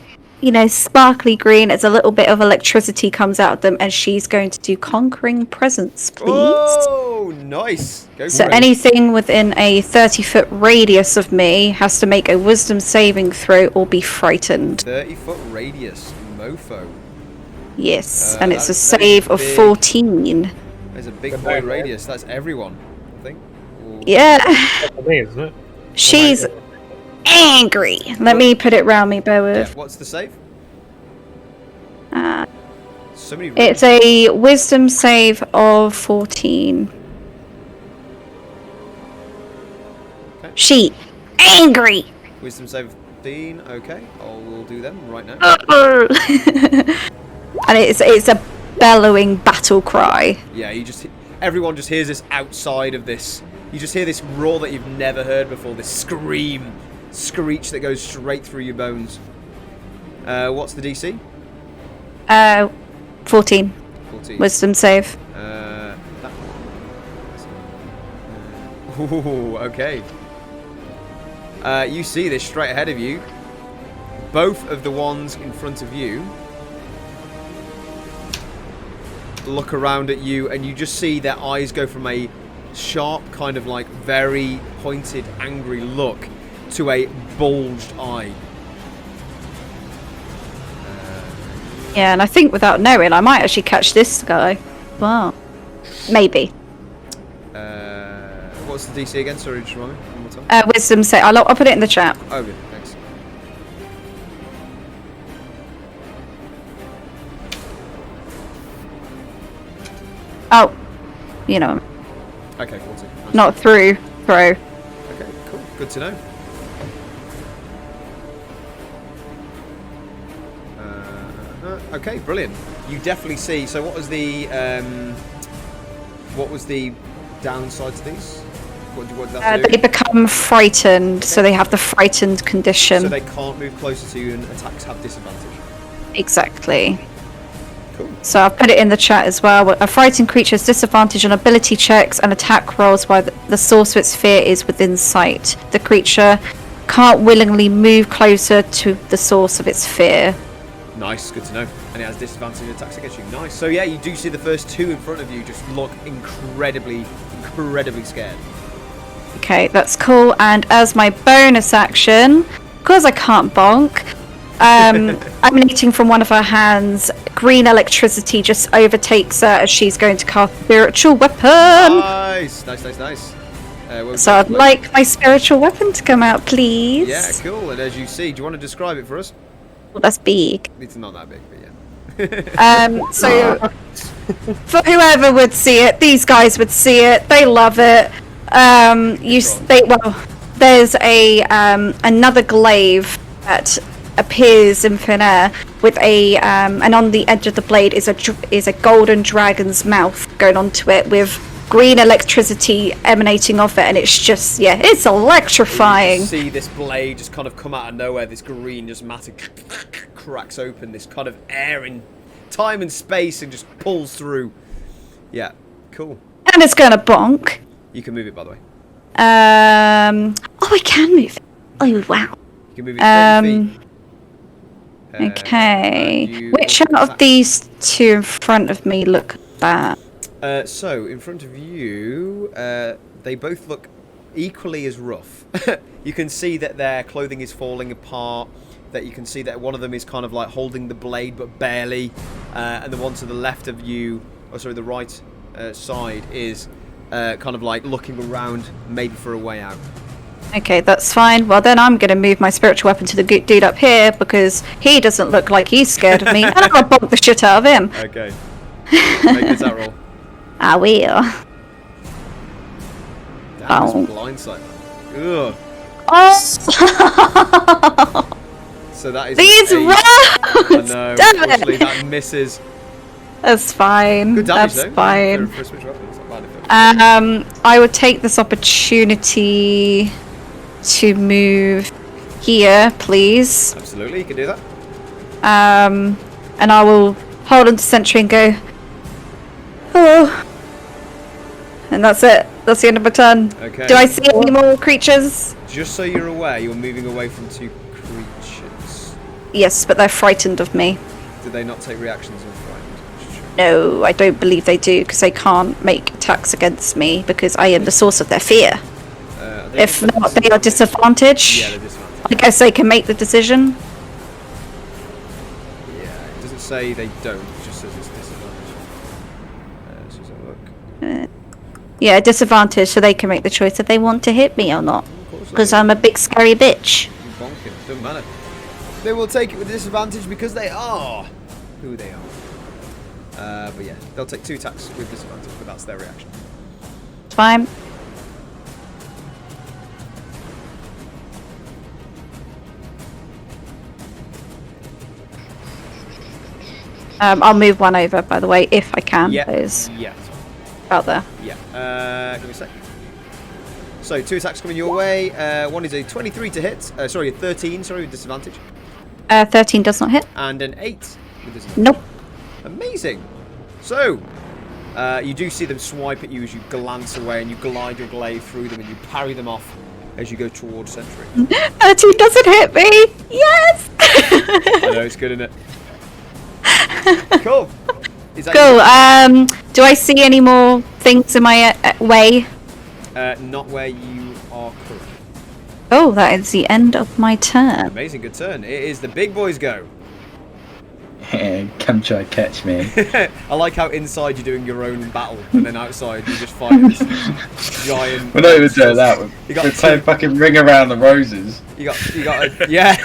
sparkly green as a little bit of electricity comes out of them. And she's going to do Conquering Presence, please. Oh, nice. Go So for it. anything within a 30-foot radius of me has to make a wisdom saving throw or be frightened. 30-foot radius. Mofo. Yes, and it's a that is save of big. 14. There's a big boy radius. That's everyone, I think. Or- Yeah, For me, isn't it? she's angry. Let me put it round me, bear Yeah, with. what's the save? So many. It's a wisdom save of 14. Okay. She angry. Wisdom save of 15. Okay, I'll do them right now. And it's a bellowing battle cry. Yeah, everyone just hears this outside of this. You just hear this roar that you've never heard before. This screech that goes straight through your bones. What's the DC? 14 14. wisdom save. That one. Ooh, okay. You see this straight ahead of you. Both of the ones in front of you look around at you, and you just see their eyes go from a sharp, kind of like very pointed, angry look to a bulged eye. Yeah, and I think without knowing, I might actually catch this guy. Wow. Maybe. What's the DC again? Sorry, just remind me one more time. Wisdom save. I'll put it in the chat. Oh, good. Thanks. Oh, Okay, 14. Nice. not through. Throw. Okay, cool. Good to know. Okay, brilliant. You definitely see. So, what was the downside to these? What does that do? They become frightened, so they have the frightened condition. So they can't move closer to you and attacks have disadvantage. Exactly. Cool. So I've put it in the chat as well. A frightened creature has disadvantage on ability checks and attack rolls while the source of its fear is within sight. The creature can't willingly move closer to the source of its fear. Nice, good to know. And it has disadvantage attacks against you. Nice. So yeah, you do see the first two in front of you just look incredibly scared. Okay, that's cool. And as my bonus action, because I can't bonk, emanating from one of her hands, green electricity just overtakes her as she's going to cast spiritual weapon. Nice. So I'd like my spiritual weapon to come out, please. Yeah, cool. And as you see, do you want to describe it for us? Well, that's big. It's not that big, but yeah. So for whoever would see it, these guys would see it. They love it. There's a another glaive that appears in thin air with a and on the edge of the blade is a golden dragon's mouth going onto it with green electricity emanating off it, and it's just it's electrifying. You see this blade just kind of come out of nowhere. This green just matter cracks open this kind of air in time and space and just pulls through. Yeah, cool. And it's gonna bonk. You can move it, by the way. I can move it. Oh wow. You can move it 30 feet. Okay. Which out of these two in front of me look bad? So, in front of you, they both look equally as rough. You can see that their clothing is falling apart, that you can see that one of them is kind of like holding the blade but barely, and the one to the left of you, the right side is kind of like looking around maybe for a way out. Okay, that's fine. Well, then I'm going to move my spiritual weapon to the dude up here because he doesn't look like he's scared of me, and I'm going to bonk the shit out of him. Okay. Make this that roll. I will. Damn, this blindside. Ugh. Oh! So that is These roads! I know, Damn unfortunately it! that misses. That's fine. Good damage, That's though. fine. For a switch weapon, it's not bad if I would take this opportunity to move here, please. Absolutely, you can do that. And I will hold on to sentry and go, hello. And that's it. That's the end of my turn. Okay. Do I see any more creatures? Just so you're aware, you're moving away from two creatures. Yes, but they're frightened of me. Do they not take reactions on frightened? No, I don't believe they do, because they can't make attacks against me, because I am the source of their fear. If not, they are disadvantaged. Yeah, they're disadvantaged. I guess they can make the decision. Yeah, it doesn't say they don't, it just says it's disadvantaged. Let's just have a look. Yeah, disadvantage, so they can make the choice if they want to hit me or not. Because I'm a big scary bitch. You bonk it, doesn't matter. They will take it with disadvantage because they are who they are. But yeah, they'll take 2 attacks with disadvantage, but that's their reaction. It's fine. I'll move one over, by the way, if I can. Yeah, Please. yeah. Out there. Yeah. Give me a sec. So 2 attacks coming your way. One is a 23 to hit. A 13, with disadvantage. 13 does not hit. And an 8 with disadvantage. Nope. Amazing. So, you do see them swipe at you as you glance away, and you glide your glaive through them, and you parry them off as you go towards sentry. 13 doesn't hit me. Yes. I know, it's good, isn't it? Cool. Is that Cool. Do I see any more things in my way? Not where you are currently. Oh, that is the end of my turn. Amazing, good turn. It is the big boys go. Come try catch me. I like how inside you're doing your own battle, and then outside you just fight this giant. We're not even doing that. You got We're playing fucking Ring Around the Roses. You got a, yeah.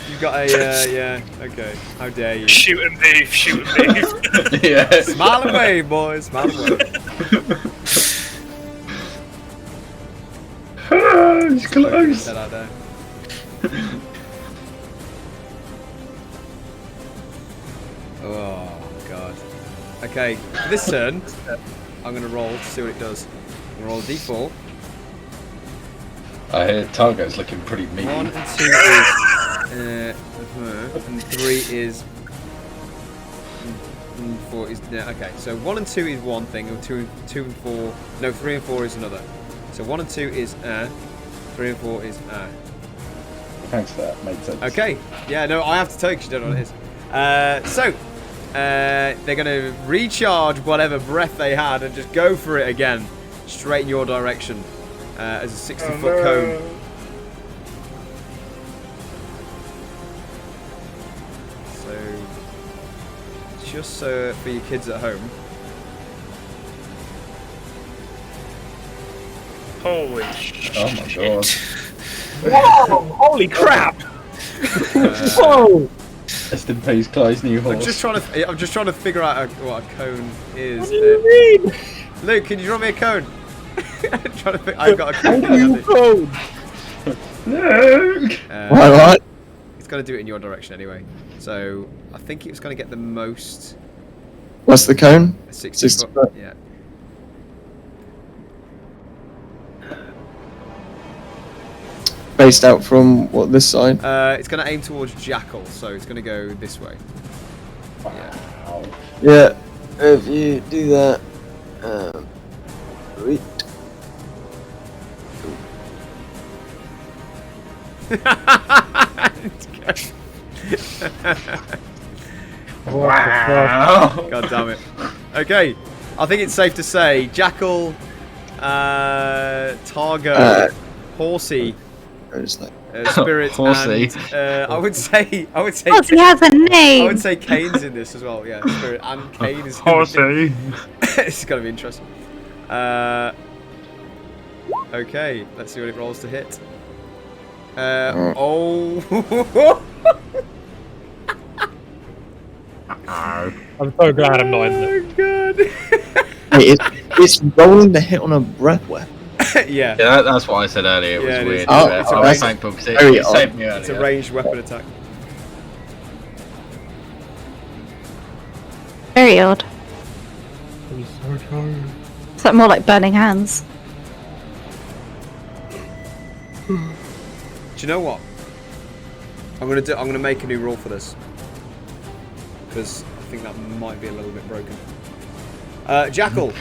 You got a, yeah, okay. How dare you. Shoot and move. Yeah. Smile and wave, boys. Smile and wave. It's close. That out there. Oh, God. Okay, this turn, I'm going to roll to see what it does. I'm going to roll a d4. I hear Targo's looking pretty mean. 1 and 2 is and 3 is 4 is okay. So 1 and 2 is one thing, and 2 and 4. No, 3 and 4 is another. So 1 and 2 is 3 and 4 is Thanks for that. Made sense. Okay. Yeah. No, I have to tell you because you don't know what it is. They're going to recharge whatever breath they had and just go for it again, straight in your direction, as a 60-foot cone. So, just for your kids at home. Holy shit. Oh my god. Whoa! Holy crap! Whoa! Rest in peace, Clyde's new horse. I'm just trying to figure out what a cone is. What do you mean? Luke, can you draw me a cone? I'm trying to I've got a cone. Code. What? It's going to do it in your direction anyway. So I think it was going to get the most. What's the cone? 60 60 foot. foot. Yeah. Based out from what, this side? It's going to aim towards Jackal, so it's going to go this way. Yeah. Yeah. If you do that, wait. Wow. God damn it. Okay, I think it's safe to say Jackal, Targo, Horsey, There's that. Spirit, Horsey. and I would say Horsey has a name. I would say Kane's in this as well. Yeah, Spirit and Kane is. Horsey. It's gonna be interesting. Okay, let's see what it rolls to hit. Oh. I'm so glad I'm not in Oh this. god. Hey, it's rolling the hit on a breath weapon. Yeah. Yeah, that's what I said earlier. It was Yeah, it is. weird. Oh, I it's a was range- thankful because very it odd. saved me earlier. It's a ranged weapon attack. Very odd. I'm so tired. Is that more like burning hands? Do you know what? I'm gonna make a new rule for this because I think that might be a little bit broken. Jackal,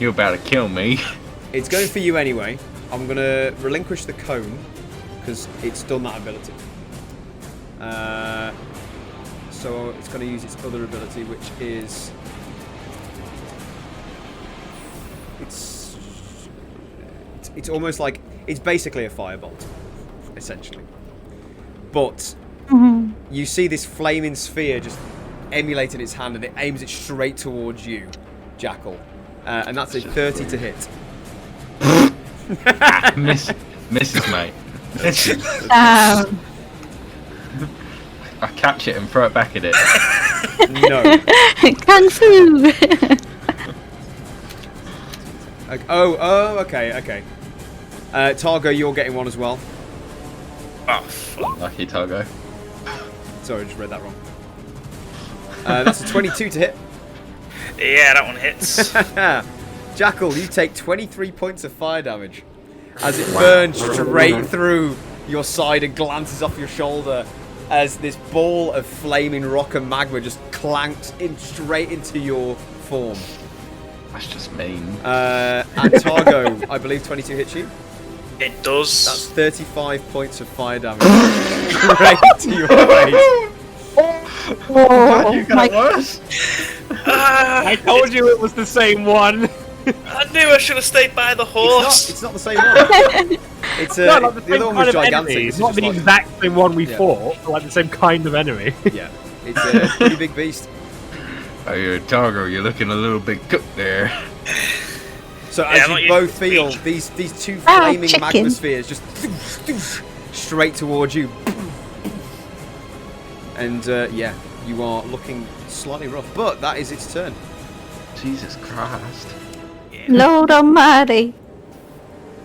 You're about to kill me. it's going for you anyway. I'm gonna relinquish the cone because it's done that ability. So it's gonna use its other ability, which is it's almost like it's basically a firebolt, essentially. But you see this flaming sphere just emulating its hand, and it aims it straight towards you, Jackal, and that's a 30 to hit. Misses, mate. Misses. I catch it and throw it back at it. No. Kung Fu! Okay. Targo, you're getting one as well. Oh, fuck. Lucky Targo. Sorry, I just read that wrong. That's a 22 to hit. Yeah, that one hits. Jackal, you take 23 points of fire damage as it burns straight through your side and glances off your shoulder as this ball of flaming rock and magma just clanks in straight into your form. That's just mean. And Targo, I believe 22 hits you. It does. That's 35 points of fire damage straight to your face. Oh my god. I told you it was the same one. I knew I should have stayed by the horse. It's not the same one. It's No, like the the same other one kind was of gigantic. enemy. This It's is not just the like- exact same one we Yeah. fought, but like the same kind of enemy. Yeah, it's a pretty big beast. Hey, Targo, you're looking a little bit cooked there. So Yeah, as I'm not you used both to feel beach. these two Ah, flaming chicken. magma spheres just straight towards you, and yeah, you are looking slightly rough. But that is its turn. Jesus Christ. Lord Almighty.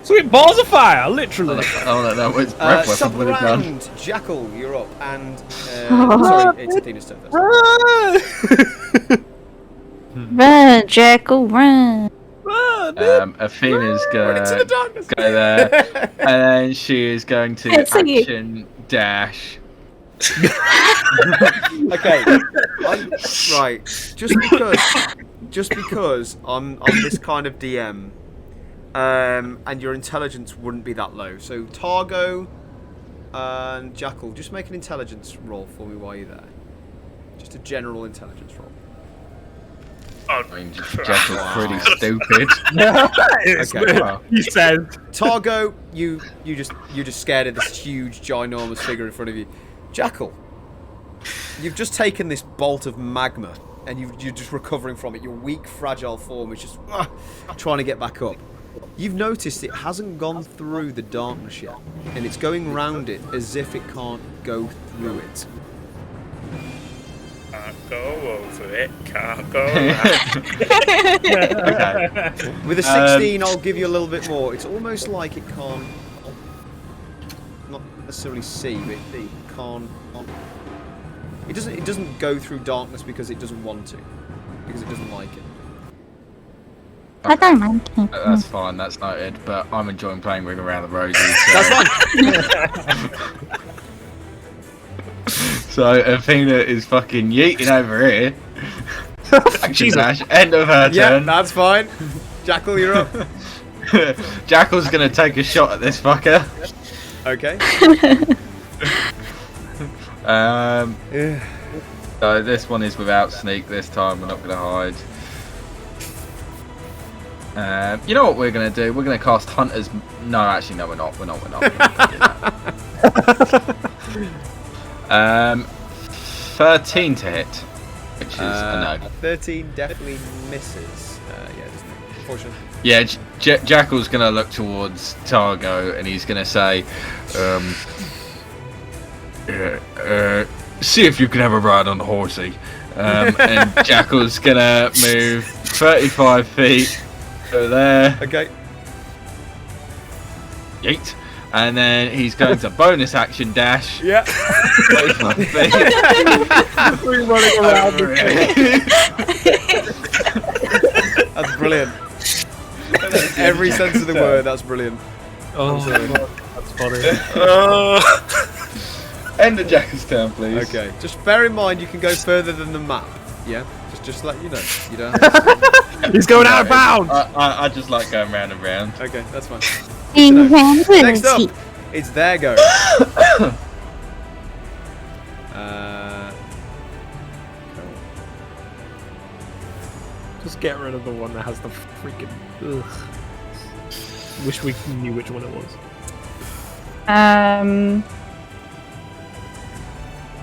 Sweet balls of fire, literally. Oh, that was breath Top weapon would have done. round, Jackal, you're up, and Oh. sorry, it's Athena's turn first. Run, Jackal, run. Athena's Run into the gonna darkness. go there, and then she is going to It's a you. action dash. Okay. Right. Just because I'm this kind of DM, and your intelligence wouldn't be that low. So Targo and Jackal, just make an intelligence roll for me while you're there. Just a general intelligence roll. I mean, Jackal's pretty stupid. Okay. Well, He says, Targo, you're just scared of this huge, ginormous figure in front of you. Jackal, you've just taken this bolt of magma, and you're just recovering from it. Your weak, fragile form is just trying to get back up. You've noticed it hasn't gone through the darkness yet, and it's going round it as if it can't go through it. Can't go over it. Can't go around. Okay. With a 16, I'll give you a little bit more. It's almost like it can't, not necessarily see, but it can't. It doesn't go through darkness because it doesn't want to, because it doesn't like it. I don't mind. that's fine, that's noted. But I'm enjoying playing Ring Around the Rosie. So. That's fine. So Athena is fucking yeeting over here. Action Jesus. dash, end of her Yeah, turn. that's fine. Jackal, you're up. Jackal's gonna take a shot at this fucker. Okay. So this one is without sneak this time, we're not gonna hide. You know what we're gonna do? We're gonna cast Hunter's... No, actually, no, we're not. We're not gonna do that. 13 to hit, which is a no. 13 definitely misses. Yeah, doesn't it? Unfortunately. Yeah, Jackal's gonna look towards Targo and he's gonna say, see if you can have a ride on the horsey. And Jackal's gonna move 35 feet over there. Okay. Yeet. And then he's going to bonus action dash. Yeah. 35 feet. we're running around. That's brilliant. Every sense of the word, that's brilliant. Oh, Absolutely. God, that's funny. End of Jackal's turn, please. Okay. Just bear in mind you can go further than the map. Yeah? Just to let you know. You don't have to... He's going out of bounds. I just like going round and round. Okay, that's fine. Next up, it's their go. Cool. Just get rid of the one that has the freaking. Ugh. Wish we knew which one it was.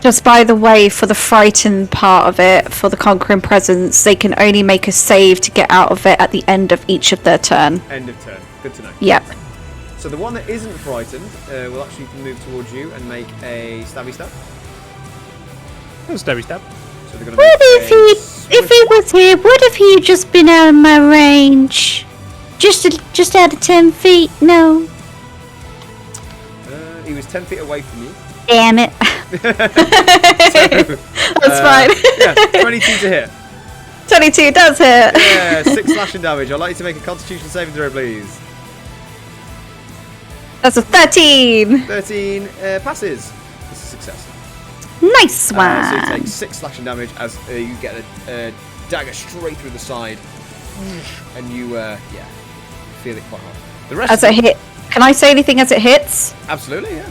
Just by the way, for the frightened part of it, for the conquering presence, they can only make a save to get out of it at the end of each of their turn. End of turn. Good to know. Yep. So the one that isn't frightened will actually move towards you and make a stabby stab. Stabby stab. So they're gonna What make if he was here? What if he had just been out of my range? Just out of 10 feet? No. He was 10 feet away from you. Damn it. That's fine. Yeah, 22 to hit. 22 does hit. Yeah, 6 slashing damage. I'd like you to make a Constitution saving throw, please. That's a 13. 13 passes. This is a success. Nice one. So you take 6 slashing damage as you get a dagger straight through the side, and you feel it quite hard. The rest As of it hit. Can I say anything as it hits? Absolutely, yeah.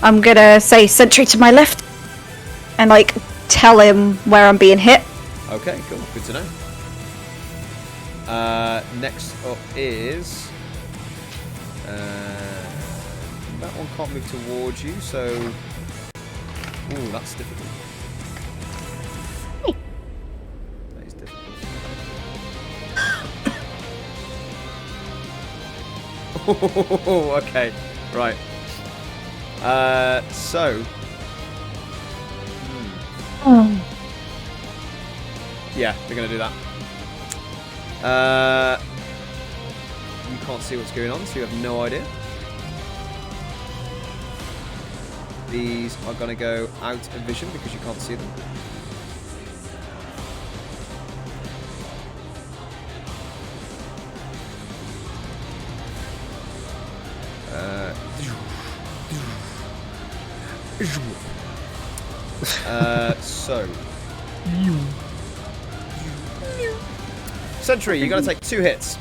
I'm gonna say sentry to my left and like tell him where I'm being hit. Okay, cool. Good to know. Next up is that one can't move towards you, so ooh, that's difficult. That is difficult. Oh, okay, right. So. Yeah, they're gonna do that. You can't see what's going on, so you have no idea. These are gonna go out of vision because you can't see them. So. Sentry, you're going to take 2 hits.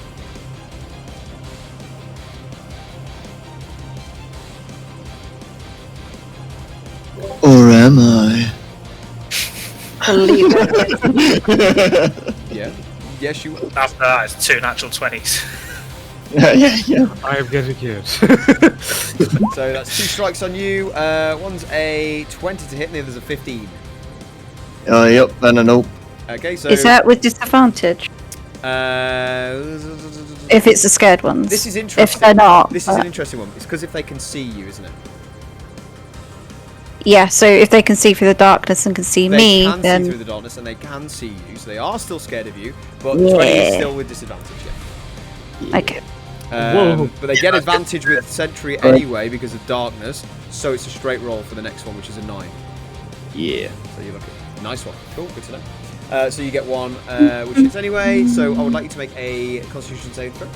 Or am I? Believe it. Yeah. Yes, you will. After that, it's 2 natural 20s. Yeah. I am getting it. So that's 2 strikes on you. One's a 20 to hit, and the other's a 15. Oh, yep, and a nope. Okay, so. Is that with disadvantage? If it's the scared ones. This is interesting. If they're not. This is an interesting one. It's because if they can see you, isn't it? Yeah, so if they can see through the darkness and can see They me, can then see through the darkness and they can see you, so they are still scared of you. But 20 is still with disadvantage. Yeah. okay. Whoa. But they get advantage with Sentry anyway because of darkness, so it's a straight roll for the next one, which is a 9. Yeah. So you're lucky. Nice one. Cool, good to know. So you get 1, which is anyway. So I would like you to make a Constitution saving throw.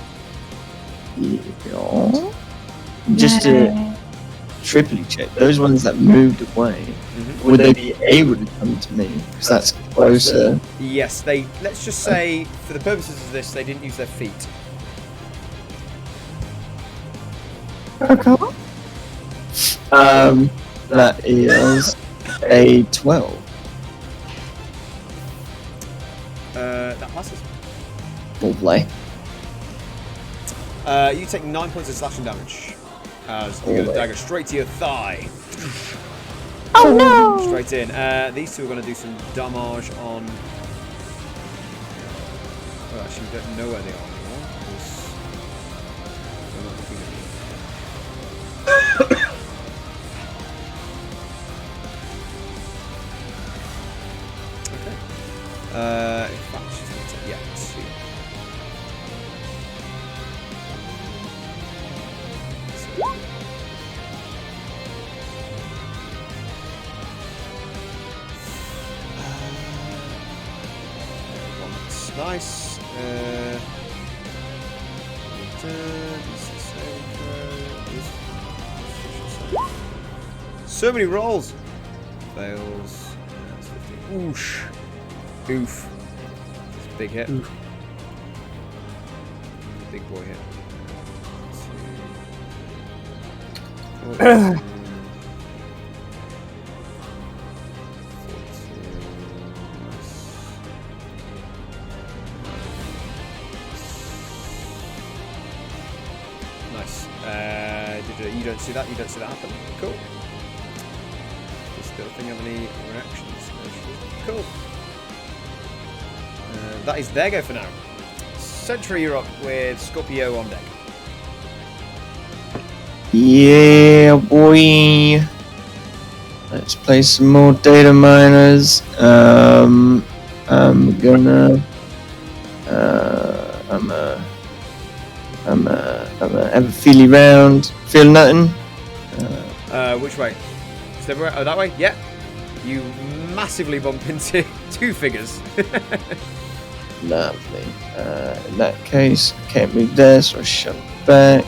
Yeah. Just to triply check, those ones that moved away, would they be able to come to me? Because that's closer. Yes, they. Let's just say, for the purposes of this, they didn't use their feet. Okay. That is a 12. That passes. Lovely. You take 9 points of slashing damage. As you get a dagger straight to your thigh. Oh no! Straight in. These two are going to do some damage on. Oh, actually, we don't know where they are anymore. Because they're not looking at me. Okay. In fact, she's going to take. Yeah, 2. Nice. So many rolls. Fails. That's 15. Oosh. Oof. It's a big hit. Oof. Big boy hit. 14. Nice. You don't see that. You don't see that happen. Cool. Does the thing have any reactions? Cool. That is their go for now. Sentry, you're up with Scorpio on deck. Yeah, boy. Let's play some more data miners. I'm gonna have a feely round. Feel nothing. Which way? Step right. Oh, that way? Yeah. You massively bump into 2 figures. Lovely. In that case, I can't move there, so I shove it back.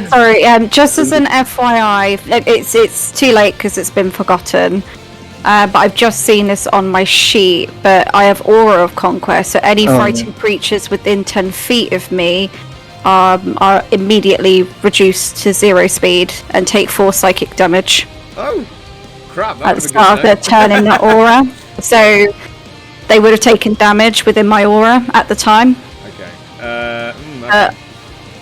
Sorry, just as an FYI, it's too late because it's been forgotten. But I've just seen this on my sheet. But I have Aura of Conquest, so any fighting creatures within 10 feet of me are immediately reduced to 0 speed and take 4 psychic damage Oh, crap. at the start of their turn in that aura. So they would have taken damage within my aura at the time. Okay. Okay.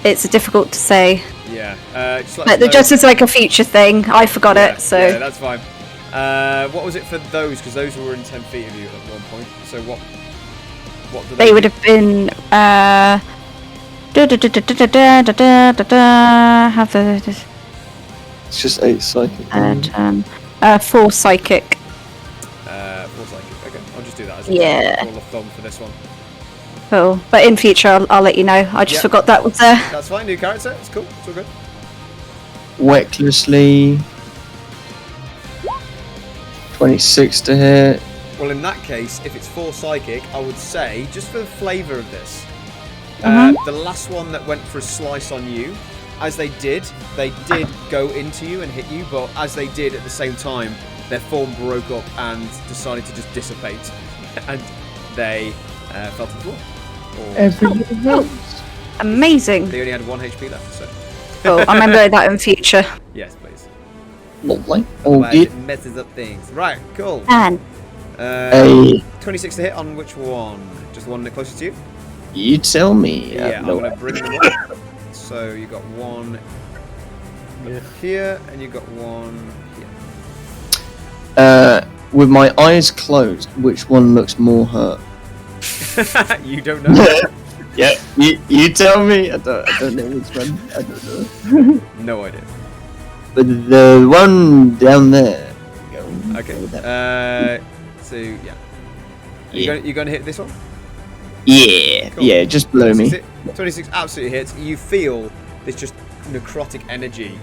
It's difficult to say. Yeah. Just let us But know. just as like a future thing, I forgot Yeah, it. So yeah, that's fine. What was it for those? Because those were in 10 feet of you at one point. So what do they would have been. Have the It's just 8 psychic. and 4 psychic. 4 psychic. Okay, I'll just do that as a Yeah. rule of thumb for this one. Cool. But in future, I'll let you know. I just Yeah. forgot that was there. That's fine. New character. It's cool. It's all good. Recklessly. 26 to hit. Well, in that case, if it's 4 psychic, I would say, just for the flavour of this, The last one that went for a slice on you, as they did go into you and hit you, but as they did at the same time, their form broke up and decided to just dissipate, and they fell to the floor. Everything else. Amazing. They only had 1 HP left, so Cool. I remember that in future. yes, please. Lovely. All Otherwise good. it messes up things. Right, cool. And 26 to hit on which one? Just the one that closest to you? You tell me. Yeah, I'm going to bring them up. So you got one here, and you got one here. With my eyes closed, which one looks more hurt? You don't know? Yeah, you tell me. I don't know which one. I don't know. No idea. But the one down there. Okay. Go with that. So yeah. Yeah. You going to hit this one? Yeah, Cool. yeah, just below me. 26 absolutely hits. You feel this just necrotic energy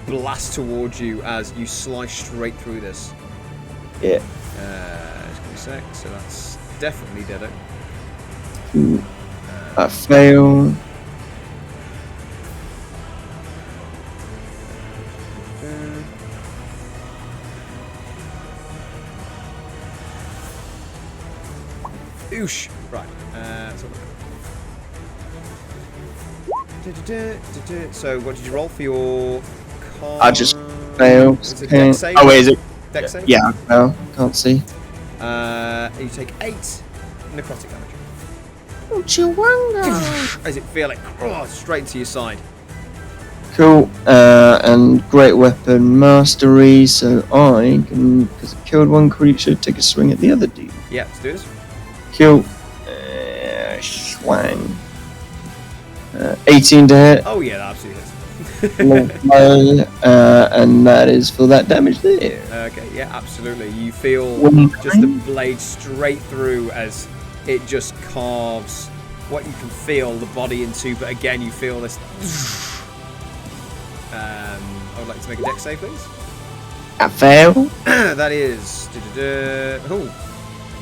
blast towards you as you slice straight through this. Yeah. Just give me a sec. So that's definitely dead. I fail. Oosh. Right. So what did you roll for your con? I just failed. Is it dex save? Oh wait, is it? Dex save? Yeah, no, can't see. You take 8 necrotic damage. As it feel like straight into your side. Cool. And great weapon mastery, so I can, because I killed one creature, take a swing at the other dude. Yeah, let's do this. Kill. Swang. 18 to hit. Oh yeah, that absolutely hits. Lovely. And that is for that damage there. Okay, yeah, absolutely. You feel One just the time. blade straight through as it just carves what you can feel the body into, but again you feel this. I would like to make a dex save, please. I fail. That is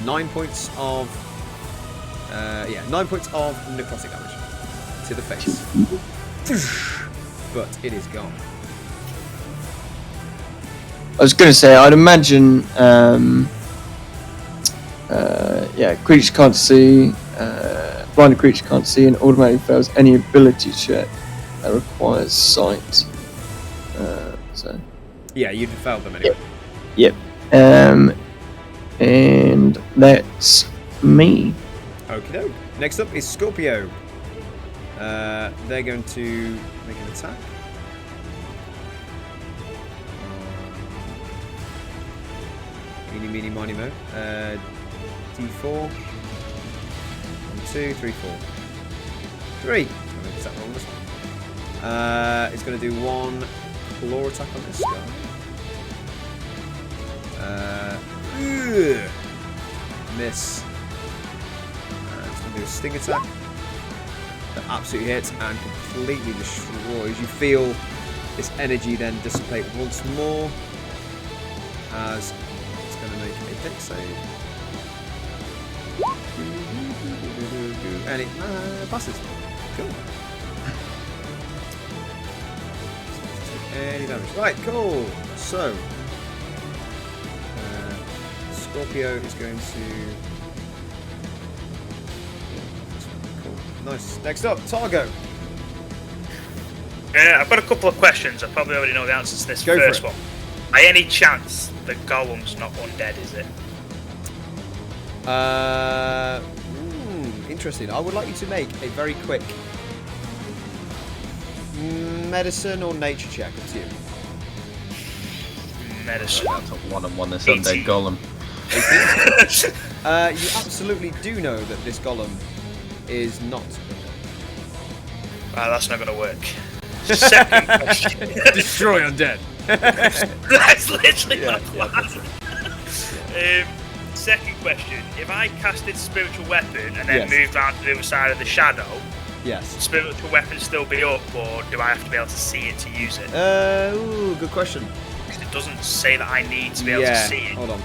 9 points of 9 points of necrotic damage to the face. But it is gone. I was going to say, I'd imagine, creature can't see, blinded creature can't see and automatically fails any ability check that requires sight. So, Yeah, you'd have failed them anyway. yep. And that's me. Okie doke. Next up is Scorpio. They're going to make an attack. Eeny, meeny, miny, mo. D4. 1, 2, 3, 4. 3. I'm going to attack on this one. It's going to do 1 claw attack on this guy. Miss. It's going to do a sting attack. That absolutely hits and completely destroys. You feel this energy then dissipate once more as it's going to make a dex save. And it passes. Cool. Any damage. Right, cool. So, Scorpio is going to... Cool. Nice. Next up, Targo. I've got a couple of questions. I probably already know the answers to this Go for first it. one. By any chance, the golem's not undead, is it? Interesting. I would like you to make a very quick medicine or nature check. Up to you. Medicine. That's a one-on-one this undead 18. golem. You absolutely do know that this golem is not. That's not going to work. Second question. Destroy undead. That's literally my plan. Second question. If I casted spiritual weapon and then Yes. moved around to the other side of the shadow, Yes. spiritual weapon still be up, or do I have to be able to see it to use it? Good question. Because it doesn't say that I need to be able to see it. Hold on.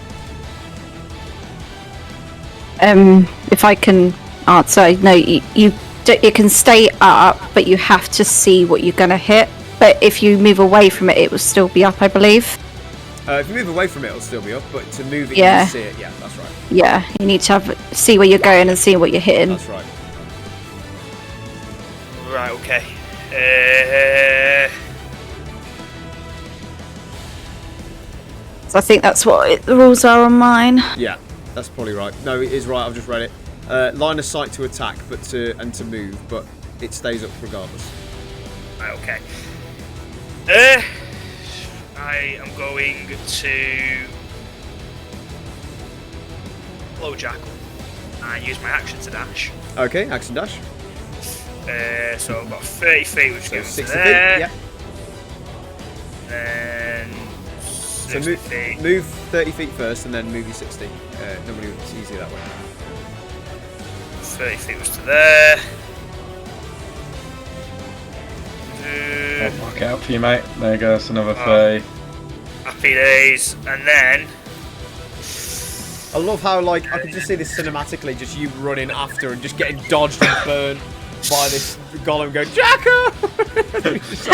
If I can answer, no, you it can stay up, but you have to see what you're gonna hit. But if you move away from it, it will still be up, I believe. If you move away from it, it'll still be up, but to move it, Yeah. you see it. Yeah, that's right. Yeah, you need to see where you're going and see what you're hitting. That's right. Right, okay. So I think that's what the rules are on mine. Yeah, that's probably right. No, it is right. I've just read it. Line of sight to attack, but to move, but it stays up regardless. Right, okay. I am going to blow Jackal and use my action to dash. Okay, action dash. So I've got 30 feet, which So goes to 60 there. feet. Yeah. Then So 60 feet. move 30 feet first, and then move your 60. Normally it's easier that way. 30 feet was to there. I'll mark it out for you, mate. There goes another 30. Happy days. And then I love how, like, I can just see this cinematically, just you running after and just getting dodged and burned by this golem going, Jacko! Just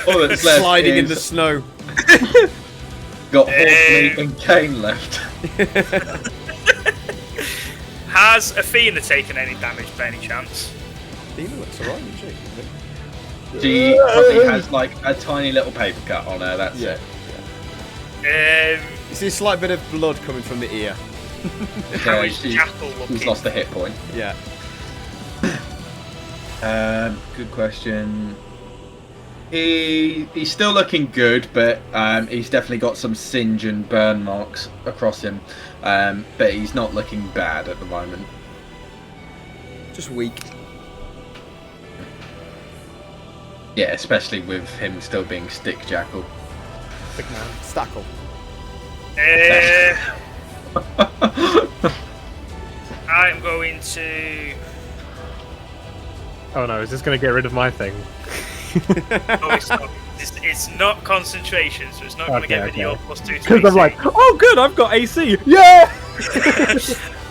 All that's left sliding in is the snow. got Horsemeat and Kane left. has Athena taken any damage by any chance? Athena looks alright, isn't she? She probably has like a tiny little paper cut on her, that's Yeah. it. You see a slight bit of blood coming from the ear. How Okay, is she's Jackal looking? lost a hit point. Yeah. Good question. He's still looking good, but he's definitely got some singe and burn marks across him. But he's not looking bad at the moment. Just weak. Yeah, especially with him still being stick jackal. Big man. Stackle. I'm going to. Oh no, is this going to get rid of my thing? Oh, it's not concentration, so it's not going to get rid of your +2 to Because I'm AC. like, oh good, I've got AC. Yeah!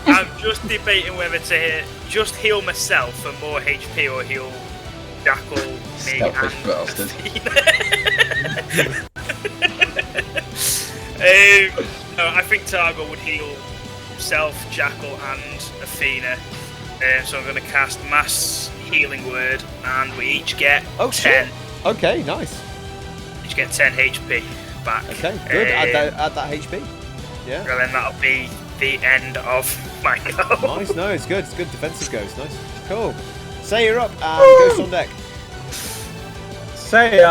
I'm just debating whether to just heal myself for more HP or heal Jackal, me, Selfish and bastard. No, I think Targo would heal himself, Jackal, and Athena. So I'm going to cast Mass Healing Word, and we each get 10. Shit. Okay, nice. Each get 10 HP back. Okay, good. Add that HP. Yeah. And then that'll be the end of my go. Nice, no, it's good. It's good defensive goes. Nice. Cool. Say you're up and Ghost on deck. Say,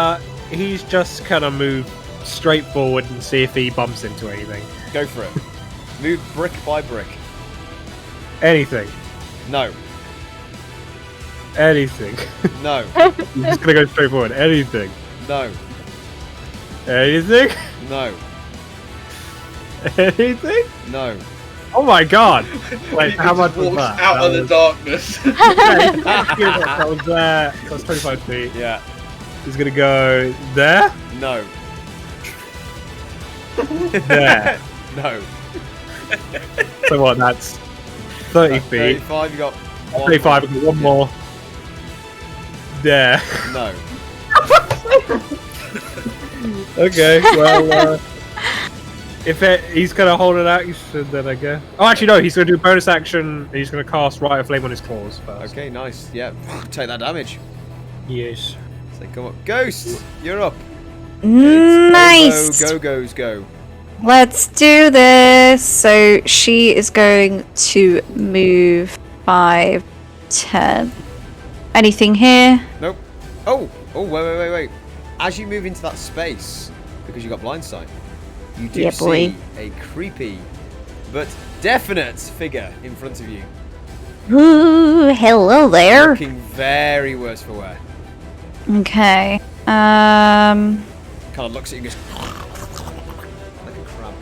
he's just kind of move straight forward and see if he bumps into anything. Go for it. Move brick by brick. Anything. No. Anything. No. I'm just gonna go straight forward. Anything. No. Anything? No. Anything? No. Oh my god! Wait, He how much just was walks that? out That of the was- darkness. that was that was 25 feet. Yeah. He's gonna go there? No. There. No. So what, that's 30 feet. 35, you got one. 35, I've got one more. There. No. Okay, well, he's gonna hold it out, you should then, I guess. Oh, actually, no, he's gonna do a bonus action, and he's gonna cast Rite of Flame on his claws first. Okay, nice. Yeah. Take that damage. Yes. So come up. Ghost, you're up. Nice. Go, goes, go. Let's do this. So she is going to move 5, 10. Anything here? Nope. Oh, wait. As you move into that space, because you got blind sight, you do Yeah, boy. see a creepy but definite figure in front of you. Ooh, hello there. Looking very worse for wear. Okay. Kind of looks at you and goes like a crab.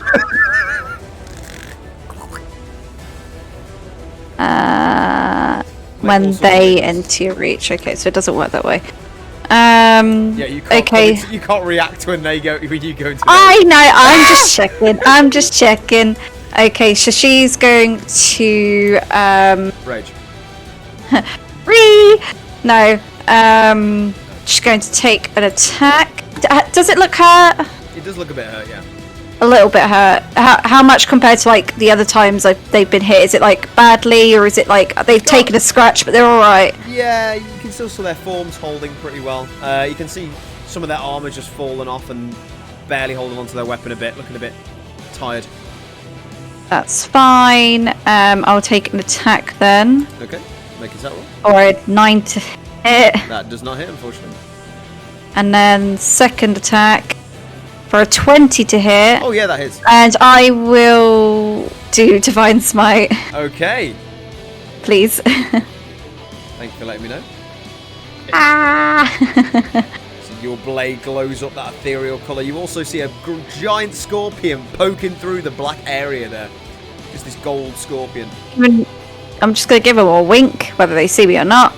When also they wins. enter your reach. Okay, so it doesn't work that way. Yeah, You can't. Okay. You can't react when you go into. I know. I'm just checking. Okay, so she's going to Rage. No. She's going to take an attack. Does it look hurt? It does look a bit hurt, yeah. A little bit hurt. How much compared to like the other times they've been hit? Is it like badly, or is it like they've taken a scratch but they're all right? Yeah, you can still see their forms holding pretty well. You can see some of their armor just fallen off and barely holding onto their weapon a bit, looking a bit tired. That's fine. I'll take an attack then. Okay, make his attack roll. Or a 9 to hit. That does not hit, unfortunately. And then second attack for a 20 to hit. Oh yeah, that hits. And I will do Divine Smite, Okay, please. thank you for letting me know. Ah! So your blade glows up that ethereal colour. You also see a giant scorpion poking through the black area there. Just this gold scorpion. I'm just going to give them a wink, whether they see me or not.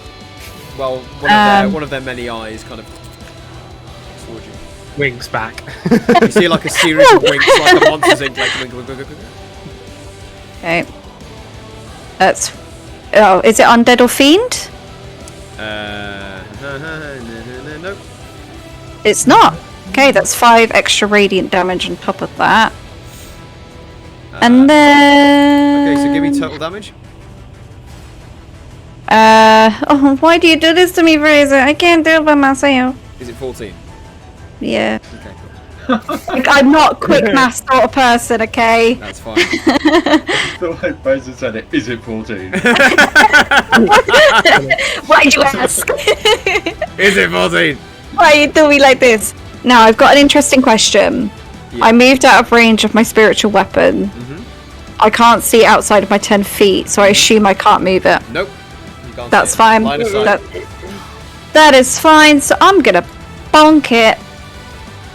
Well, one of their many eyes kind of towards you. Wings back. You see like a series of winks, like a Monsters Inc. Like wink, wink, wink, wink, wink. Okay. That's... Oh, is it Undead or Fiend? Nope. It's not. Okay, that's 5 extra radiant damage on top of that. And then... Okay, so give me total damage. Oh, why do you do this to me, Fraser? I can't do it by myself. Is it 14? Yeah. Okay, cool. Like, I'm not a quick math sort of person, okay? That's fine. The way Fraser said it, is it 14? Why'd you ask? Is it 14? Why you do me like this? Now, I've got an interesting question. Yeah. I moved out of range of my spiritual weapon. I can't see outside of my 10 feet, so I assume I can't move it. Nope. You can't That's see it. fine. Line of sight. That is fine, so I'm gonna bonk it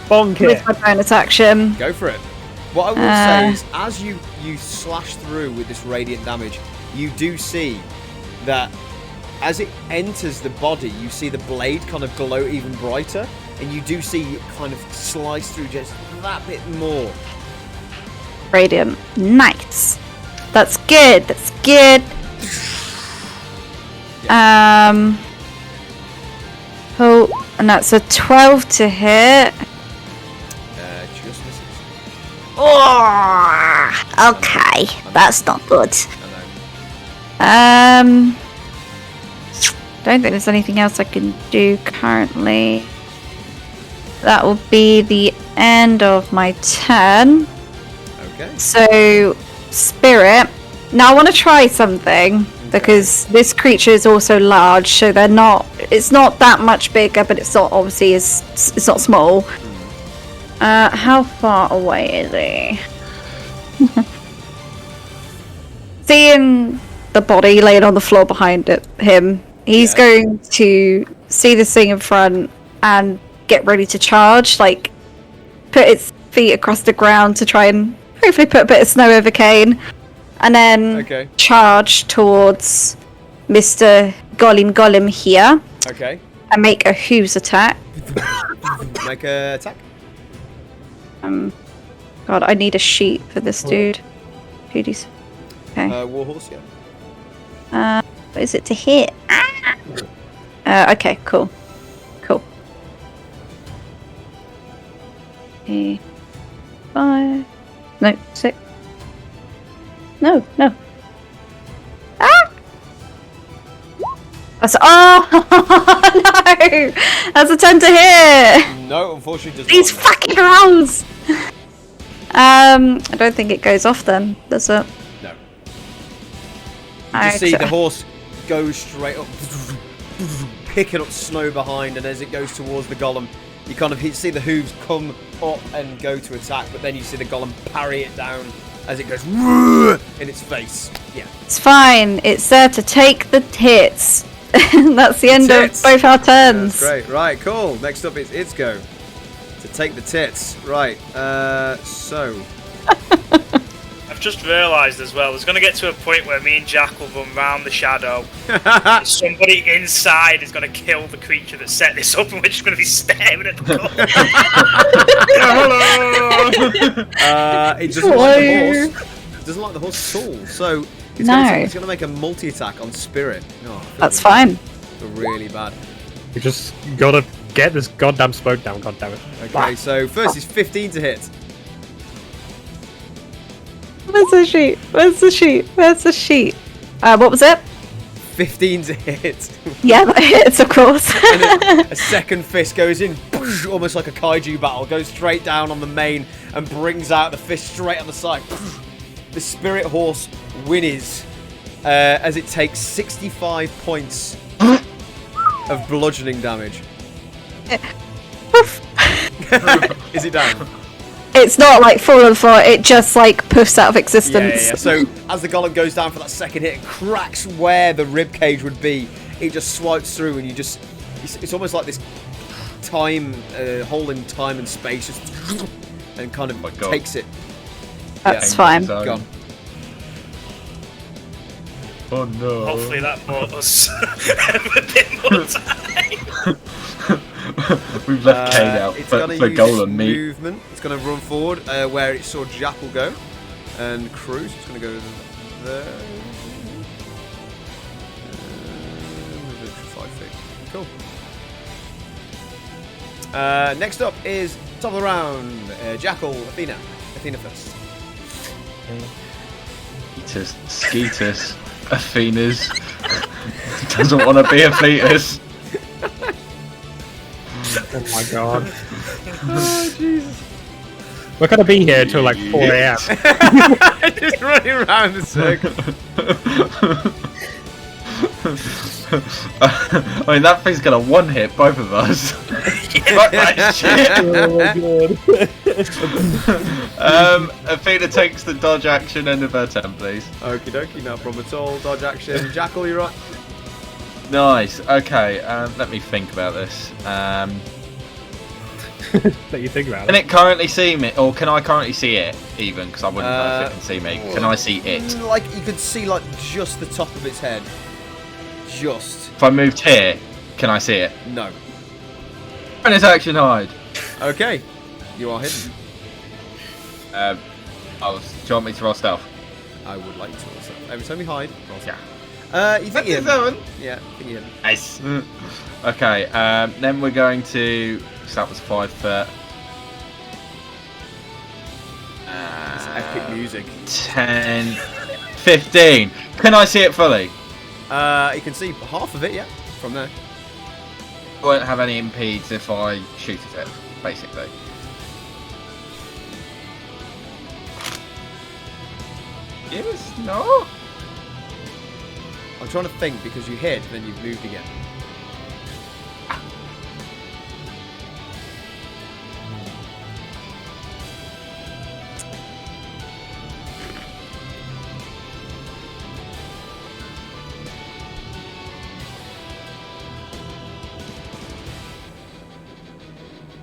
Bonk it. with my bonus action. Go for it. What I will say is, as you slash through with this radiant damage, you do see that as it enters the body, you see the blade kind of glow even brighter, and you do see it kind of slice through just that bit more. Radiant. Nice. That's good. That's good. Oh, and that's a 12 to hit. Just misses. Oh, okay. That's not good. I know. Don't think there's anything else I can do currently. That will be the end of my turn. Okay. So, Spirit. Now I want to try something because this creature is also large, so they're not. It's not that much bigger, but it's not obviously it's not small. How far away is he? Seeing the body laying on the floor behind him, he's going to see this thing in front and get ready to charge. Like, put its feet across the ground to try and hopefully put a bit of snow over Kane. And then charge towards Mr. Golem here. Okay. And make a hooves attack. Make a attack. God, I need a sheet for this dude. 2d6. Okay. Warhorse, yeah. What is it to hit? Okay, cool. Cool. 5. No, 6. No. Ah! That's no! That's a 10 to hit. No, unfortunately, does These not. fucking rolls. I don't think it goes off then, does it? No. You just see the horse go straight up, picking up snow behind, and as it goes towards the golem, you kind of see the hooves come up and go to attack, but then you see the golem parry it down as it goes in its face. Yeah. It's fine. It's there to take the hits. That's the end of both our turns. That's great. Right, cool. Next up is its go. To take the tits. Right, so... I've just realised as well, there's going to get to a point where me and Jack will run round the shadow. Somebody inside is going to kill the creature that set this up, and we're just going to be staring at the goal. It doesn't like the horse. It doesn't like the horse at all. So It's going to make a multi-attack on Spirit. Oh, That's fine. really bad. We just gotta get this goddamn smoke down, goddammit. Okay, so first is 15 to hit. Where's the sheet? Where's the sheet? Where's the sheet? What was it? 15 to hit. Yeah, that hits, of course. And then a second fist goes in, almost like a kaiju battle, goes straight down on the mane and brings out the fist straight on the side. The Spirit Horse whinnies as it takes 65 points of bludgeoning damage. Is it down? It's not like full on the floor, it just like puffs out of existence. Yeah. So as the golem goes down for that second hit, it cracks where the rib cage would be. It just swipes through, and it's almost like this time hole in time and space, just and kind of takes it. That's fine. Gone. Oh no. Hopefully that bought us a bit more time. We've left Kane out It's for going to use Golem meat. movement. It's going to run forward where it saw Jackal go, and cruise. It's going to go there. Move it for 5 feet. Cool. Next up is top of the round. Jackal, Athena. Athena first. Skeetus, Athena's doesn't want to be a fetus. Oh my god. Oh, Jesus. We're gonna be here till like 4 AM. Just running around in circles. I mean, that thing's gonna one-hit both of us. Fuck that shit. Athena takes the dodge action end of her turn, please. Okie dokie, no problem at all. Dodge action. Jackal, you're right. Nice. Okay, let me think about this. That you think about Can it. it currently see me, or can I currently see it even? Because I wouldn't know if it can see me. Can I see it? Like you could see like just the top of its head. Just. If I moved here, can I see it? No. And it's action hide. Okay. You are hidden. Do you want me to roll stealth? I would like to also. Every time you hide, roll Yeah. you think you're hidden? 27. Yeah, I think you're hidden. Nice. Okay, then we're going to. So that was 5 foot. It's epic music. 10, 15. Can I see it fully? You can see half of it, yeah, from there. Won't have any impedes if I shoot at it, basically. Yes, no. I'm trying to think because you hid, then you've moved again.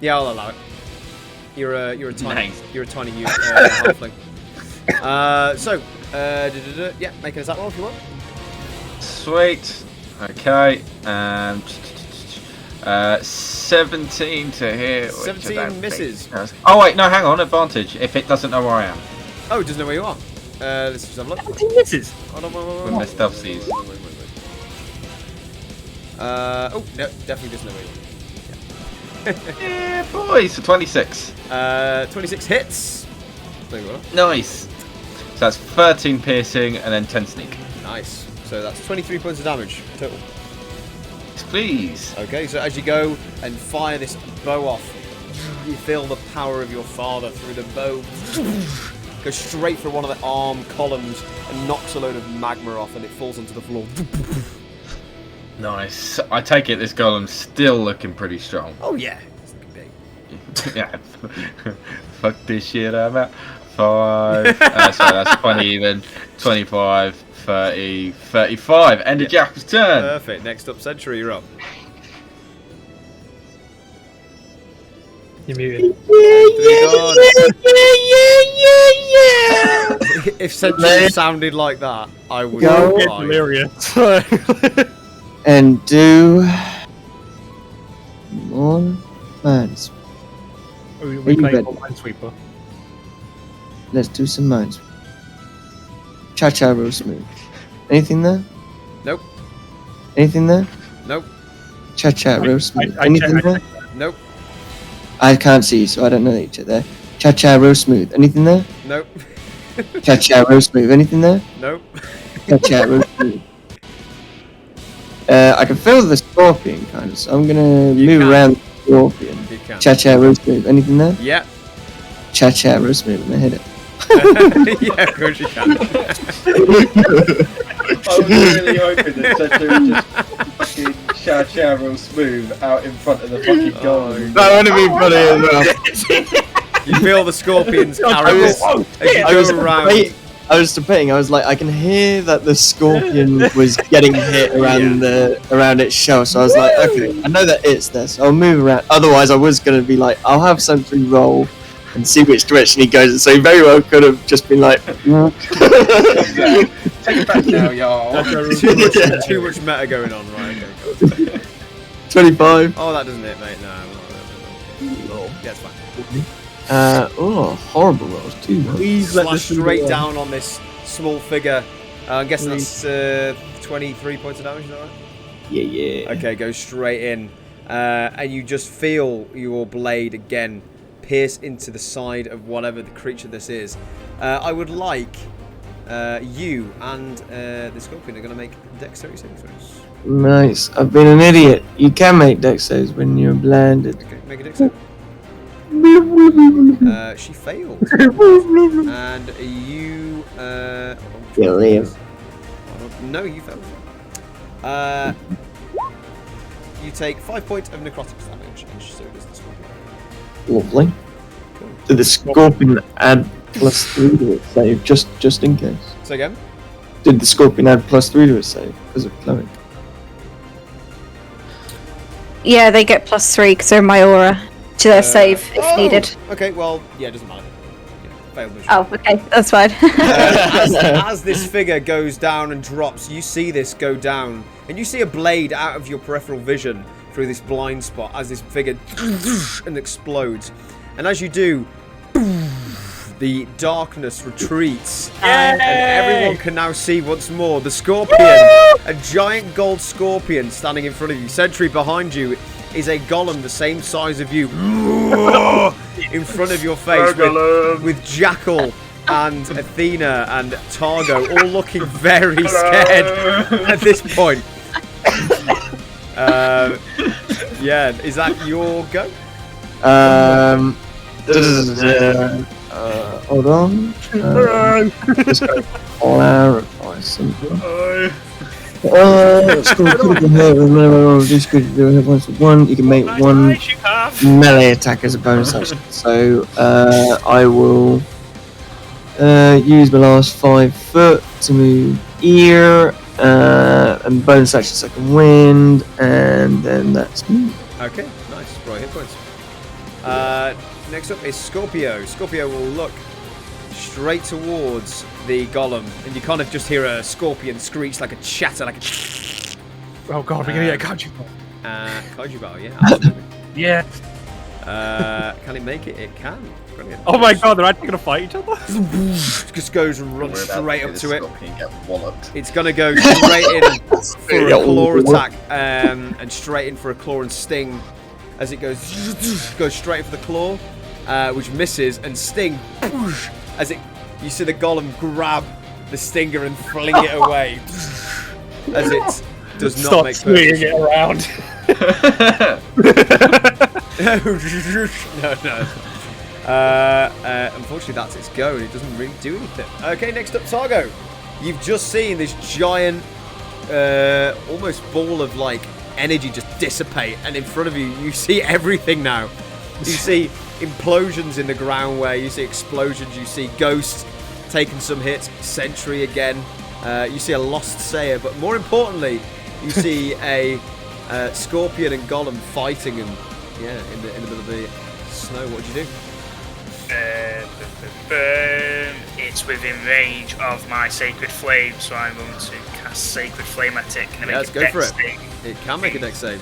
Yeah, I'll allow it. You're a tiny Nice. halfling. Yeah, make an attack roll if you want. Sweet. Okay. 17 to hit. which I 17 don't think misses. does. Oh wait, no, hang on. Advantage if it doesn't know where I am. Oh, it doesn't know where you are. Let's just have a look. Misses. Hold on, With my stealth sees. Oh, no, definitely doesn't know where you are. Yeah, boys. So 26. 26 hits. There you go. Nice. So that's 13 piercing and then 10 sneak. Nice. So that's 23 points of damage total. Please. Okay, so as you go and fire this bow off, you feel the power of your father through the bow. Goes straight through one of the arm columns and knocks a load of magma off, and it falls onto the floor. Nice. I take it this golem's still looking pretty strong. Oh yeah. It's looking big. Yeah. Fuck this shit, I'm at 5. Sorry, that's 20 even. 25, 30, 35. End of Jackal's turn. Perfect. Next up, Sentry, you're up. You're muted. If Sentry sounded like that, I would Go. cry. Delirious. And do more mines. we you play bet. Minesweeper. Let's do some mines. Cha-cha real smooth. Anything there? Nope. Anything there? Nope. Cha-cha real smooth. I Anything there? Nope. I can't see you, so I don't know that you check there. Cha-cha real smooth. Anything there? Nope. Cha-cha real smooth. Anything there? Nope. Cha-cha real smooth. I can feel the scorpion kind of, so I'm gonna move can. around the scorpion. You can. Cha-cha real smooth. Anything there? Yeah. Cha-cha real smooth. I'm gonna hit it. Yeah, of course you can. I was really hoping that Cedric would just fucking cha-cha real smooth out in front of the fucking goal. That would have been funny as well. You feel the scorpion's arrows as you go around. I was debating. I was like, I can hear that the scorpion was getting hit around around its shell. So I was like, okay, I know that it's there, so I'll move around. Otherwise, I was gonna be like, I'll have Sentry roll and see which direction he goes. So he very well could have just been like, Take it back now, y'all. Too much meta going on, right? Okay, cool. 25. Oh, that doesn't hit, mate. No. Yeah, it's fine. Horrible rolls. Too much. Please let Slash this straight down on this small figure. I'm guessing that's 23 points of damage, is that right? Yeah. Okay, go straight in. And you just feel your blade again pierce into the side of whatever the creature this is. I would like you and the scorpion are going to make dexterity saving throws. Nice. I've been an idiot. You can make dex saves when you're blinded. Okay, make a dex save. She failed. And you... You'll live. No, you failed. You take 5 points of necrotic damage, and so does the scorpion. Lovely. Did the scorpion add +3 to its save, just in case? Say again? Did the scorpion add +3 to its save because of cleric? Yeah, they get +3 because they're my aura to their save if needed. Okay, well, yeah, it doesn't matter. Yeah, failed mission. Oh, okay, that's fine. As this figure goes down and drops, you see this go down, and you see a blade out of your peripheral vision through this blind spot as this figure and explodes. And as you do, the darkness retreats, and everyone can now see once more the scorpion, a giant gold scorpion standing in front of you. Sentry behind you is a golem the same size of you in front of your face with Jackal and Athena and Targo all looking very scared at this point. Yeah, is that your go? Hold on. Just go clarify something. It's called critical hit. Remember, this could do a hit points of 1. You can make 1 melee attack as a bonus action. So I will use my last 5 foot to move here, and bonus action second wind, and then that's me. Okay, nice. Right, hit points. Next up is Scorpio. Scorpio will look straight towards the golem, and you kind of just hear a scorpion screech like a chatter, like a... Oh god, we're gonna get a kaiju battle. Kaiju battle, yeah, absolutely. Yeah. Can it make it? It can. Brilliant. Oh my god, they're actually gonna fight each other? Just goes and runs straight up to it. Get walloped. It's gonna go straight in for a claw attack, and straight in for a claw and sting. As it goes straight in for the claw, which misses, and sting as you see the golem grab the stinger and fling it away as it does not Stop make swinging it around. No. Unfortunately, that's its go, and it doesn't really do anything. Okay, next up, Targo. You've just seen this giant, almost ball of like energy just dissipate, and in front of you, you see everything now. You see implosions in the ground where you see explosions. You see ghosts taking some hits. Sentry again. You see a lost Sayer, but more importantly, you see a scorpion and golem fighting, and yeah, in the middle of the snow. What do you do? It's within range of my Sacred Flame, so I'm going to cast Sacred Flame at it. Can I Let's make go a for dex it. save? It can make a dex save.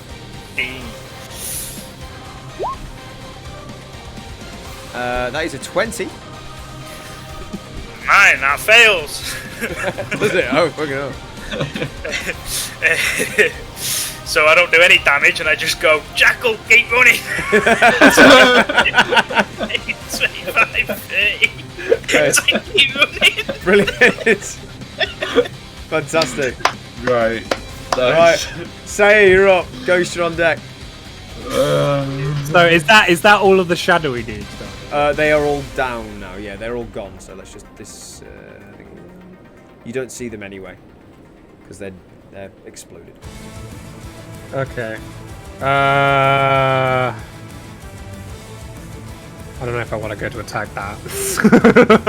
That is a 20. Mine, that fails. Does it? Oh, fucking hell. So I don't do any damage, and I just go, Jackal, keep running. 25, 30. Yes. So I keep running. Brilliant. Fantastic. Right. Right. Say you're up. Ghost, you're on deck. So is that all of the shadowy dudes? They are all down now. Yeah, they're all gone. So let's just you don't see them anyway because they're exploded. Okay. I don't know if I want to go to attack that.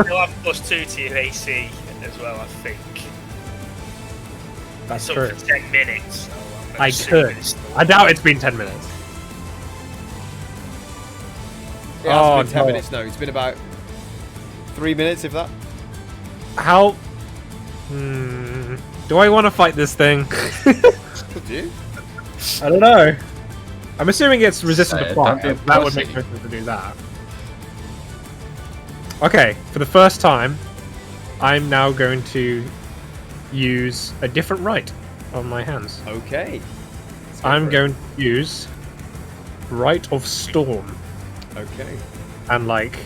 You'll have +2 to your AC as well, I think. That's So true. for 10 minutes. So I'm I assuming could. it's still I doubt it's been 10 minutes. It Oh, has been 10 no. minutes. No, it's been about 3 minutes, if that. How? Do I want to fight this thing? Could you? I don't know. I'm assuming it's resistant to Don't fire. be a That would pussy. make no sense to do that. Okay, for the first time, I'm now going to use a different right on my hands. Okay. Let's go I'm for it. going to use Rite of Storm. Okay. And like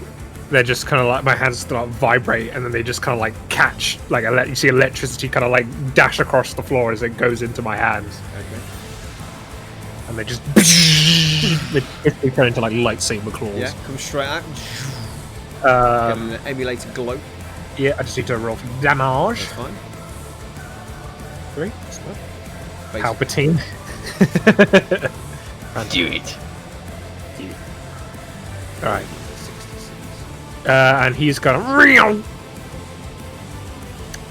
they're just kind of like my hands start vibrate and then they just kind of like catch like you see electricity kind of like dash across the floor as it goes into my hands Okay. and they just they turn into like lightsaber claws. Yeah, come straight out. Get an emulated glow. Yeah, I just need to roll for damage. That's fine. 3 Basic. Palpatine. Do it. All right. And he's gonna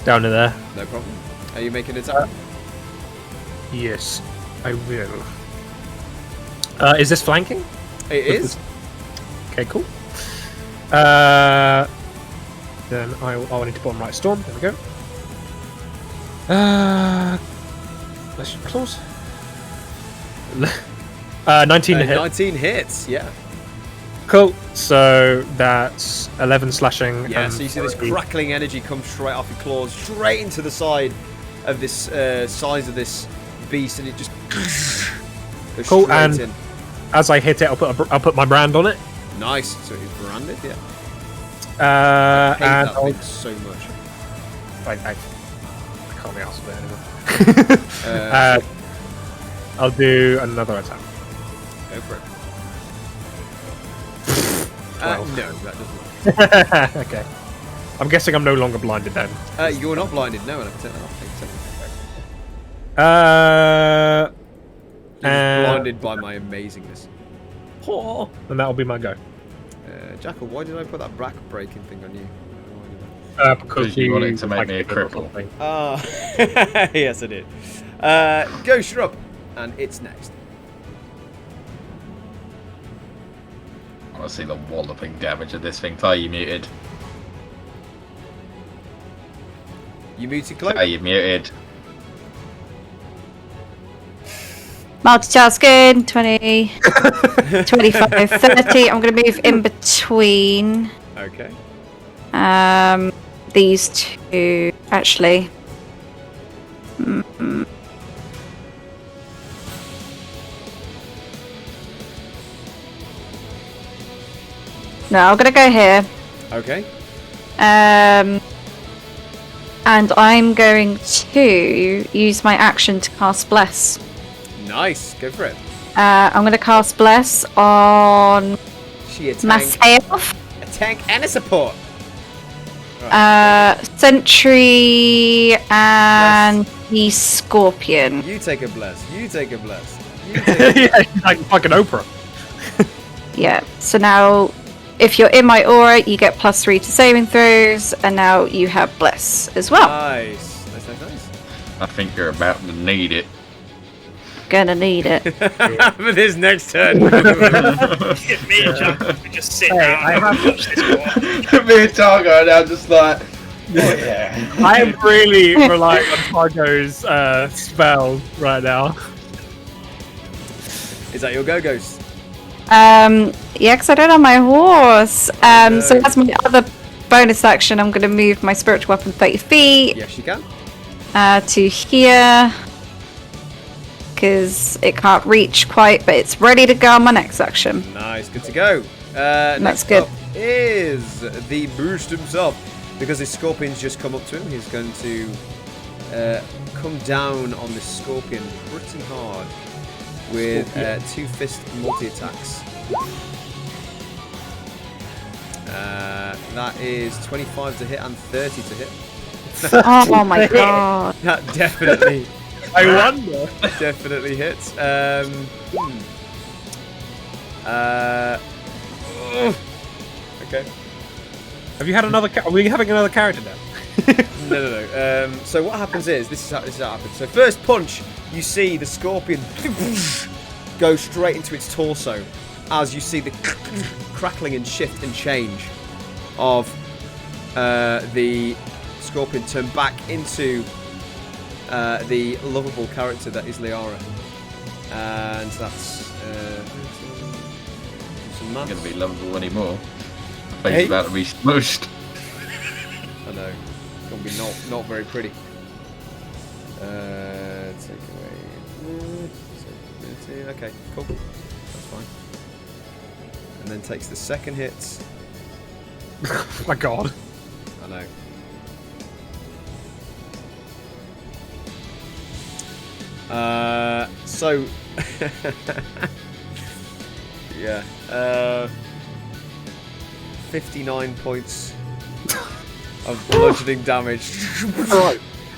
down to there. No problem. Are you making an attack? Yes, I will. Is this flanking? It is. Okay, cool. Then I'll need to put on Right Storm. There we go. Let's close. 19 to hit. 19 hits, yeah. Cool. So that's 11 slashing. Yeah, and so you see this 3 crackling energy come straight off your claws, straight into the side of this size of this beast, and it just goes Cool, straight and- in. As I hit it, I'll put my brand on it. Nice. So it's branded, yeah. I hate And that I'll, thing so much. I can't be asked for it anymore. I'll do another attack. Go for it. 12. No, that doesn't work. Okay. I'm guessing I'm no longer blinded then. You're not blinded, no, and I can take that off. You're And blinded by my amazingness. and that'll be my go. Jackal, why did I put that back breaking thing on you? Because you wanted to make like me a it or cripple. something. Ah, yes, I did. Ghost, you're up, and it's next. I want to see the walloping damage of this thing. Are you muted? You muted, Chloe? Are you muted? Multitasking, 20, 25, 30. I'm going to move in between Okay. these two, actually. No, I'm going to go here. Okay. And I'm going to use my action to cast Bless. Nice. Go for it. I'm going to cast Bless on She a tank, myself, a tank and a support. Sentry, and the Scorpion. You take a bless. You take a bless. You take a Yeah, she's like fucking Oprah. Yeah, so now if you're in my aura, you get +3 to saving throws, and now you have Bless as well. Nice. Nice, nice, nice. I think you're about to need it. Gonna need it. For this next turn. Me and Jack, we just sit down I and have- watch this go on. Me and Targo are now just like, oh yeah. I am really relying on Targo's spell right now. Is that your go, Ghost? Yeah, because I don't have my horse. So No. that's my other bonus action, I'm going to move my spiritual weapon 30 feet Yes, you can. to here. Because it can't reach quite, but it's ready to go on my next action. Nice, good to go. That's Next good. up is the boost himself. Because his scorpion's just come up to him, he's going to come down on this scorpion pretty hard with 2 fist multi-attacks. That is 25 to hit and 30 to hit. Oh my god. That definitely... I wonder. Definitely hits. Okay. Have you had another? Are we having another character now? No. So what happens is this is how it happens. So first punch, you see the scorpion go straight into its torso, as you see the crackling and shift and change of the scorpion turn back into the lovable character that is Liara, and that's some Not maths. going to be lovable anymore. Face Hey. about to be smushed. I know. It's going to be not very pretty. Take away. Okay, cool. That's fine. And then takes the second hit. Oh my god. I know. So yeah, 59 points of bludgeoning damage.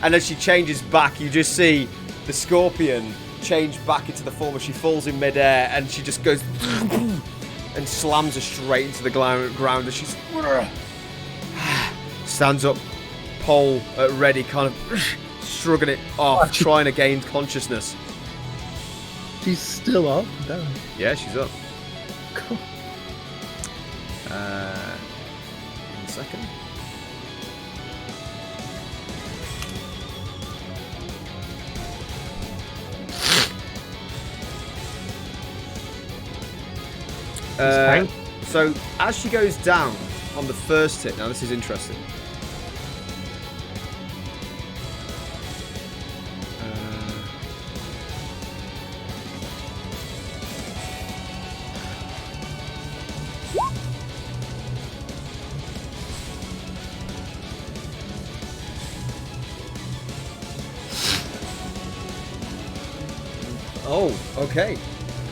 And as she changes back, you just see the scorpion change back into the form as she falls in midair, and she just goes and slams her straight into the ground as she's stands up, pole ready, kind of shrugging it off, trying to gain consciousness. She's still up. Damn. Yeah, she's up. Cool. 1 second. So as she goes down on the first hit, now this is interesting. Oh, okay.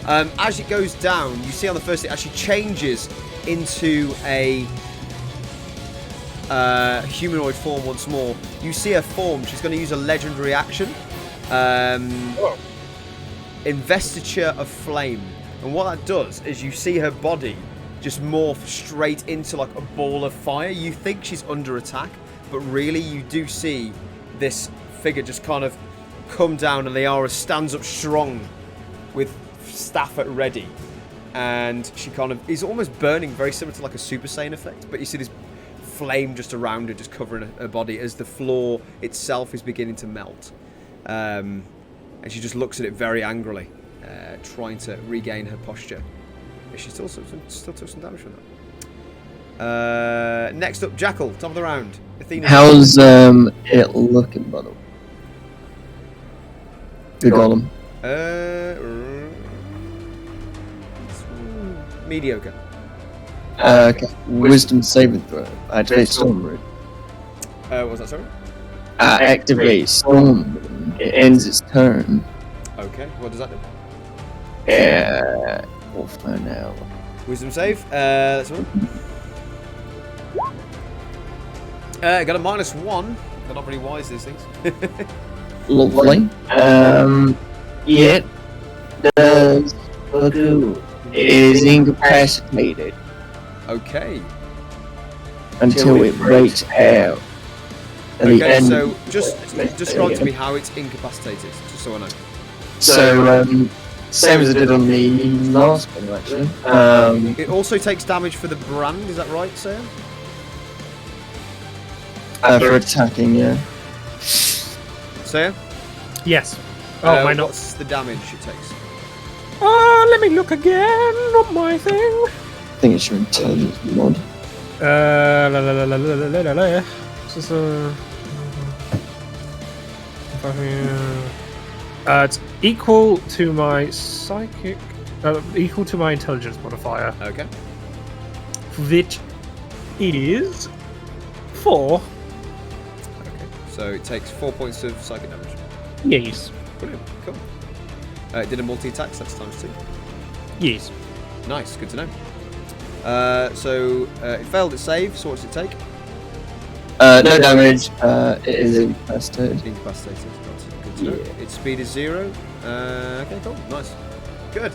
As it goes down, you see on the first hit, as she changes into a humanoid form once more, you see her form. She's going to use a legendary action. Investiture of Flame. And what that does is you see her body just morph straight into like a ball of fire. You think she's under attack, but really you do see this figure just kind of come down, and Liara stands up strong with staff at ready, and she kind of is almost burning, very similar to like a Super Saiyan effect, but you see this flame just around her, just covering her body as the floor itself is beginning to melt, and she just looks at it very angrily, trying to regain her posture. She still took some damage from that. Next up, Jackal, top of the round. Athena. How's it looking, by the way? The golem. Mediocre. Okay. Wisdom saving throw. Activate Storm Root. What was that, sorry? Activate Storm Root. It ends its turn. Okay, what does that do? Yeah. We'll find out. Wisdom save. That's one. Got a -1. They're not very wise, these things. Lovely. It does Bagu is incapacitated Okay. until it breaks out. At the Okay, end. so just describe to me how it's incapacitated, just so I know. So, same as I did on the last one, actually. It also takes damage for the brand, is that right, Sam? For attacking, yeah. Sam? Yes. Oh, my not. What's the damage it takes? Let me look again on my thing. I think it's your intelligence mod. This is it's equal to my psychic, equal to my intelligence modifier, Okay. which is 4. So it takes 4 points of psychic damage. Yes. Brilliant. Cool. It did a multi-attack, so that's times 2. Yes. Nice. Good to know. So it failed its save. So what does it take? No damage. It is incapacitated. Incapacitated. Good to know. Its speed is 0. Okay, cool. Nice. Good.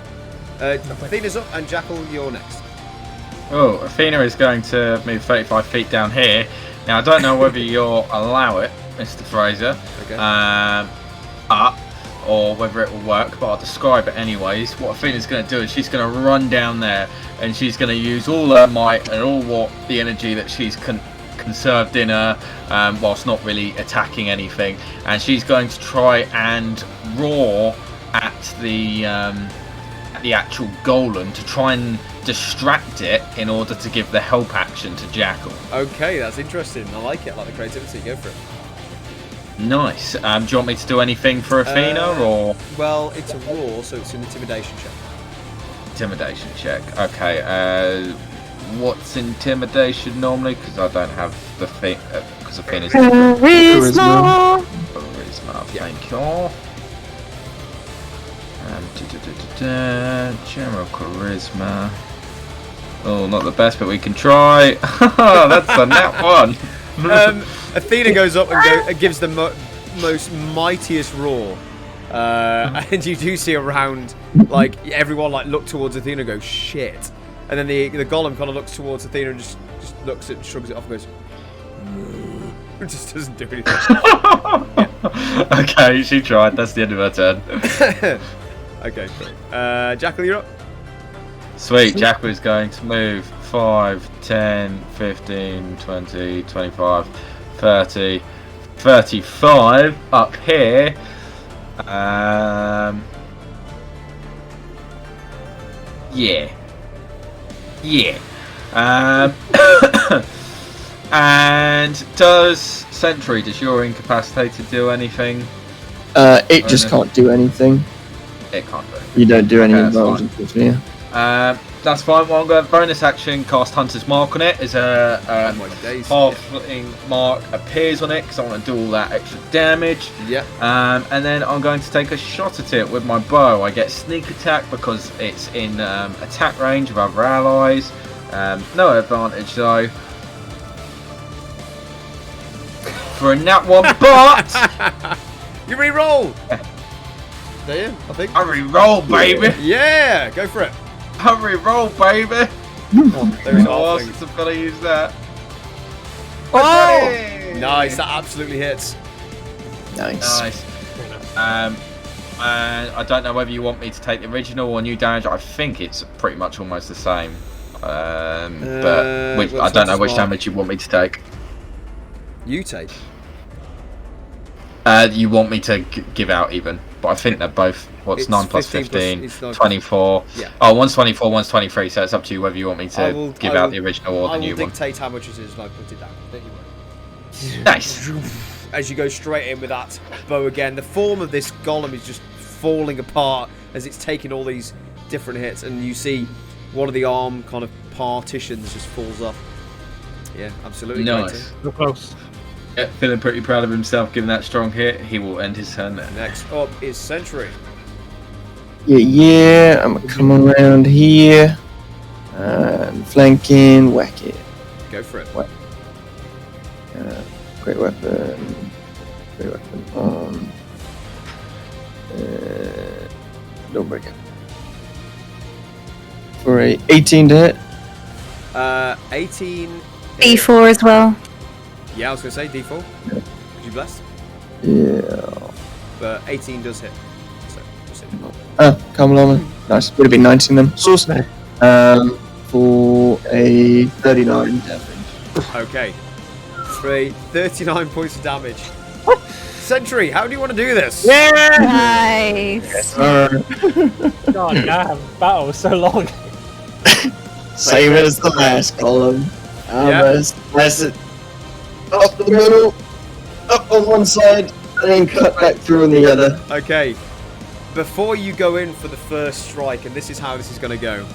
Athena's up, and Jackal, you're next. Oh, Athena is going to move 35 feet down here. Now, I don't know whether you'll allow it, Mr. Fraser, Okay. up, or whether it will work, but I'll describe it anyways. What Athena's going to do is she's going to run down there, and she's going to use all her might and all the energy that she's conserved in her, whilst not really attacking anything, and she's going to try and roar at the actual golem to try and distract it in order to give the help action to Jackal. Okay, that's interesting. I like it. I like the creativity. Go for it. Nice. Do you want me to do anything for Athena, or Well, it's a roar, so it's an intimidation check. intimidation check? Okay. What's intimidation normally? Because I don't have the thing. Because Athena's Charisma. charisma. Thank you. General charisma. Oh, not the best, but we can try. That's a nat 1. Athena goes up and gives the most mightiest roar. And you do see around, like, everyone like look towards Athena and go, shit. And then the golem kind of looks towards Athena and just looks at, shrugs it off and goes, it just doesn't do anything. Okay, she tried. That's the end of her turn. Okay, cool. Jackal, you're up. Sweet, Jackal is going to move 5, 10, 15, 20, 25, 30, 35 up here. Yeah. And does Sentry, does your incapacitated do anything? It just can't do anything. It can't do anything. You don't do any Okay, of that's those, fine. unfortunately. That's fine. Well, I'm going to bonus action, cast Hunter's Mark on it. As a My days. halfling mark appears on it because I want to do all that extra damage. Yeah. And then I'm going to take a shot at it with my bow. I get sneak attack because it's in attack range of other allies. No advantage though. For a nat 1, but You re-roll. Do you? I think. I re-roll, baby. Yeah, go for it. I re-roll, baby. There's Oh, halflings. I've got to use that. Oh! Nice, that absolutely hits. Nice. Nice. And I don't know whether you want me to take the original or new damage. I think it's pretty much almost the same. But I don't know which damage you want me to take. You take. You want me to give out even, but I think they're both. What's It's 9 plus 15 15? it's 9 plus- 24. Yeah. Oh, one's 24, one's 23. So it's up to you whether you want me I will- to give I out will- the original or I the will new one. dictate how much it is and I put it down. Don't you worry. Nice. As you go straight in with that bow again, the form of this golem is just falling apart as it's taking all these different hits, and you see one of the arm kind of partitions just falls off. Yeah, absolutely. Nice. Real close. Yeah, feeling pretty proud of himself given that strong hit. He will end his turn there. Next up is Sentry. Yeah, I'm gonna come around here and flanking, whack it. Go for it. Great weapon on. Don't break it. For a 18 to hit. 18. D4 as well. Yeah, I was going to say D4. Could you bless? Yeah. But 18 does hit. So, just hit. Come along. Nice. Would have been 19 then. Sauce. For a 39 damage. Okay. 39 points of damage. Sentry, how do you want to do this? Nice. God damn, battle was so long. Same as the last column. Slice it up the middle, up on one side, and then cut back through on the other. Okay. Before you go in for the first strike, and this is how this is going to go,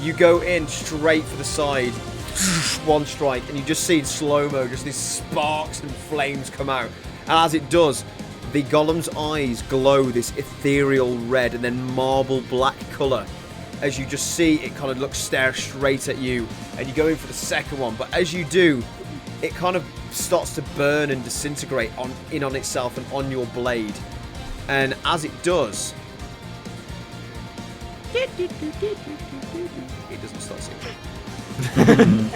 you go in straight for the side, one strike, and you just see in slow-mo just these sparks and flames come out. And as it does, the golem's eyes glow this ethereal red and then marble black colour. As you just see, it kind of stare straight at you, and you go in for the second one. But as you do, it kind of starts to burn and disintegrate on itself and on your blade. And as it does, it doesn't start singing.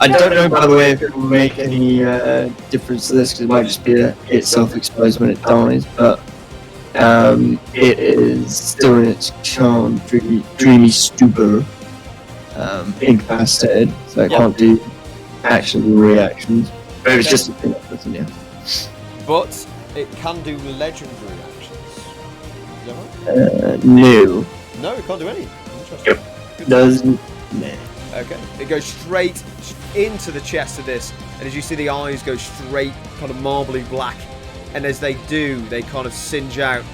I don't know, by the way, if it will make any difference to this, because it might just be it self-explodes when it dies, but it is still in its charmed, dreamy stupor, incapacitated, so it can't do actions or reactions. But it was just a thing that wasn't, yeah. But it can do legendary actions. Is that right? No. No, it can't do any. Interesting. Doesn't. Nah. Okay. It goes straight into the chest of this, and as you see the eyes go straight, kind of marbly black, and as they do, they kind of singe out,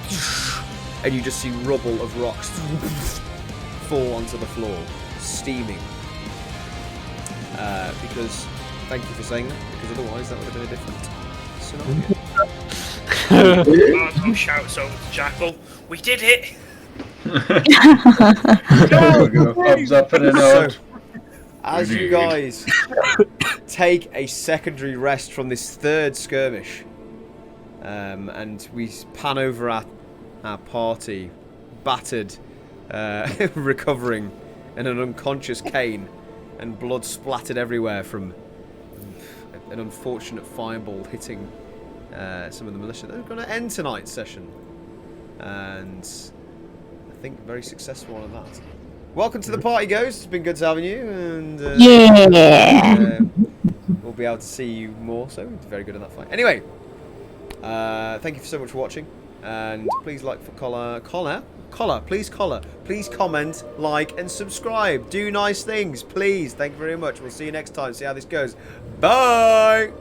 and you just see rubble of rocks fall onto the floor, steaming. Because, thank you for saying that, because otherwise that would have been a different scenario. Oh, shouts over to Jackal. We did it! Thumbs up and a nod. As you guys take a secondary rest from this third skirmish, and we pan over our party, battered, recovering, and an unconscious Kane, and blood splattered everywhere from an unfortunate fireball hitting some of the militia. They're going to end tonight's session, and I think very successful one of that. Welcome to the party, Ghost. It's been good to have you, and we'll be able to see you more. So very good in that fight. Anyway, thank you so much for watching, and please like for please comment, like, and subscribe. Do nice things, please. Thank you very much. We'll see you next time. See how this goes. Bye.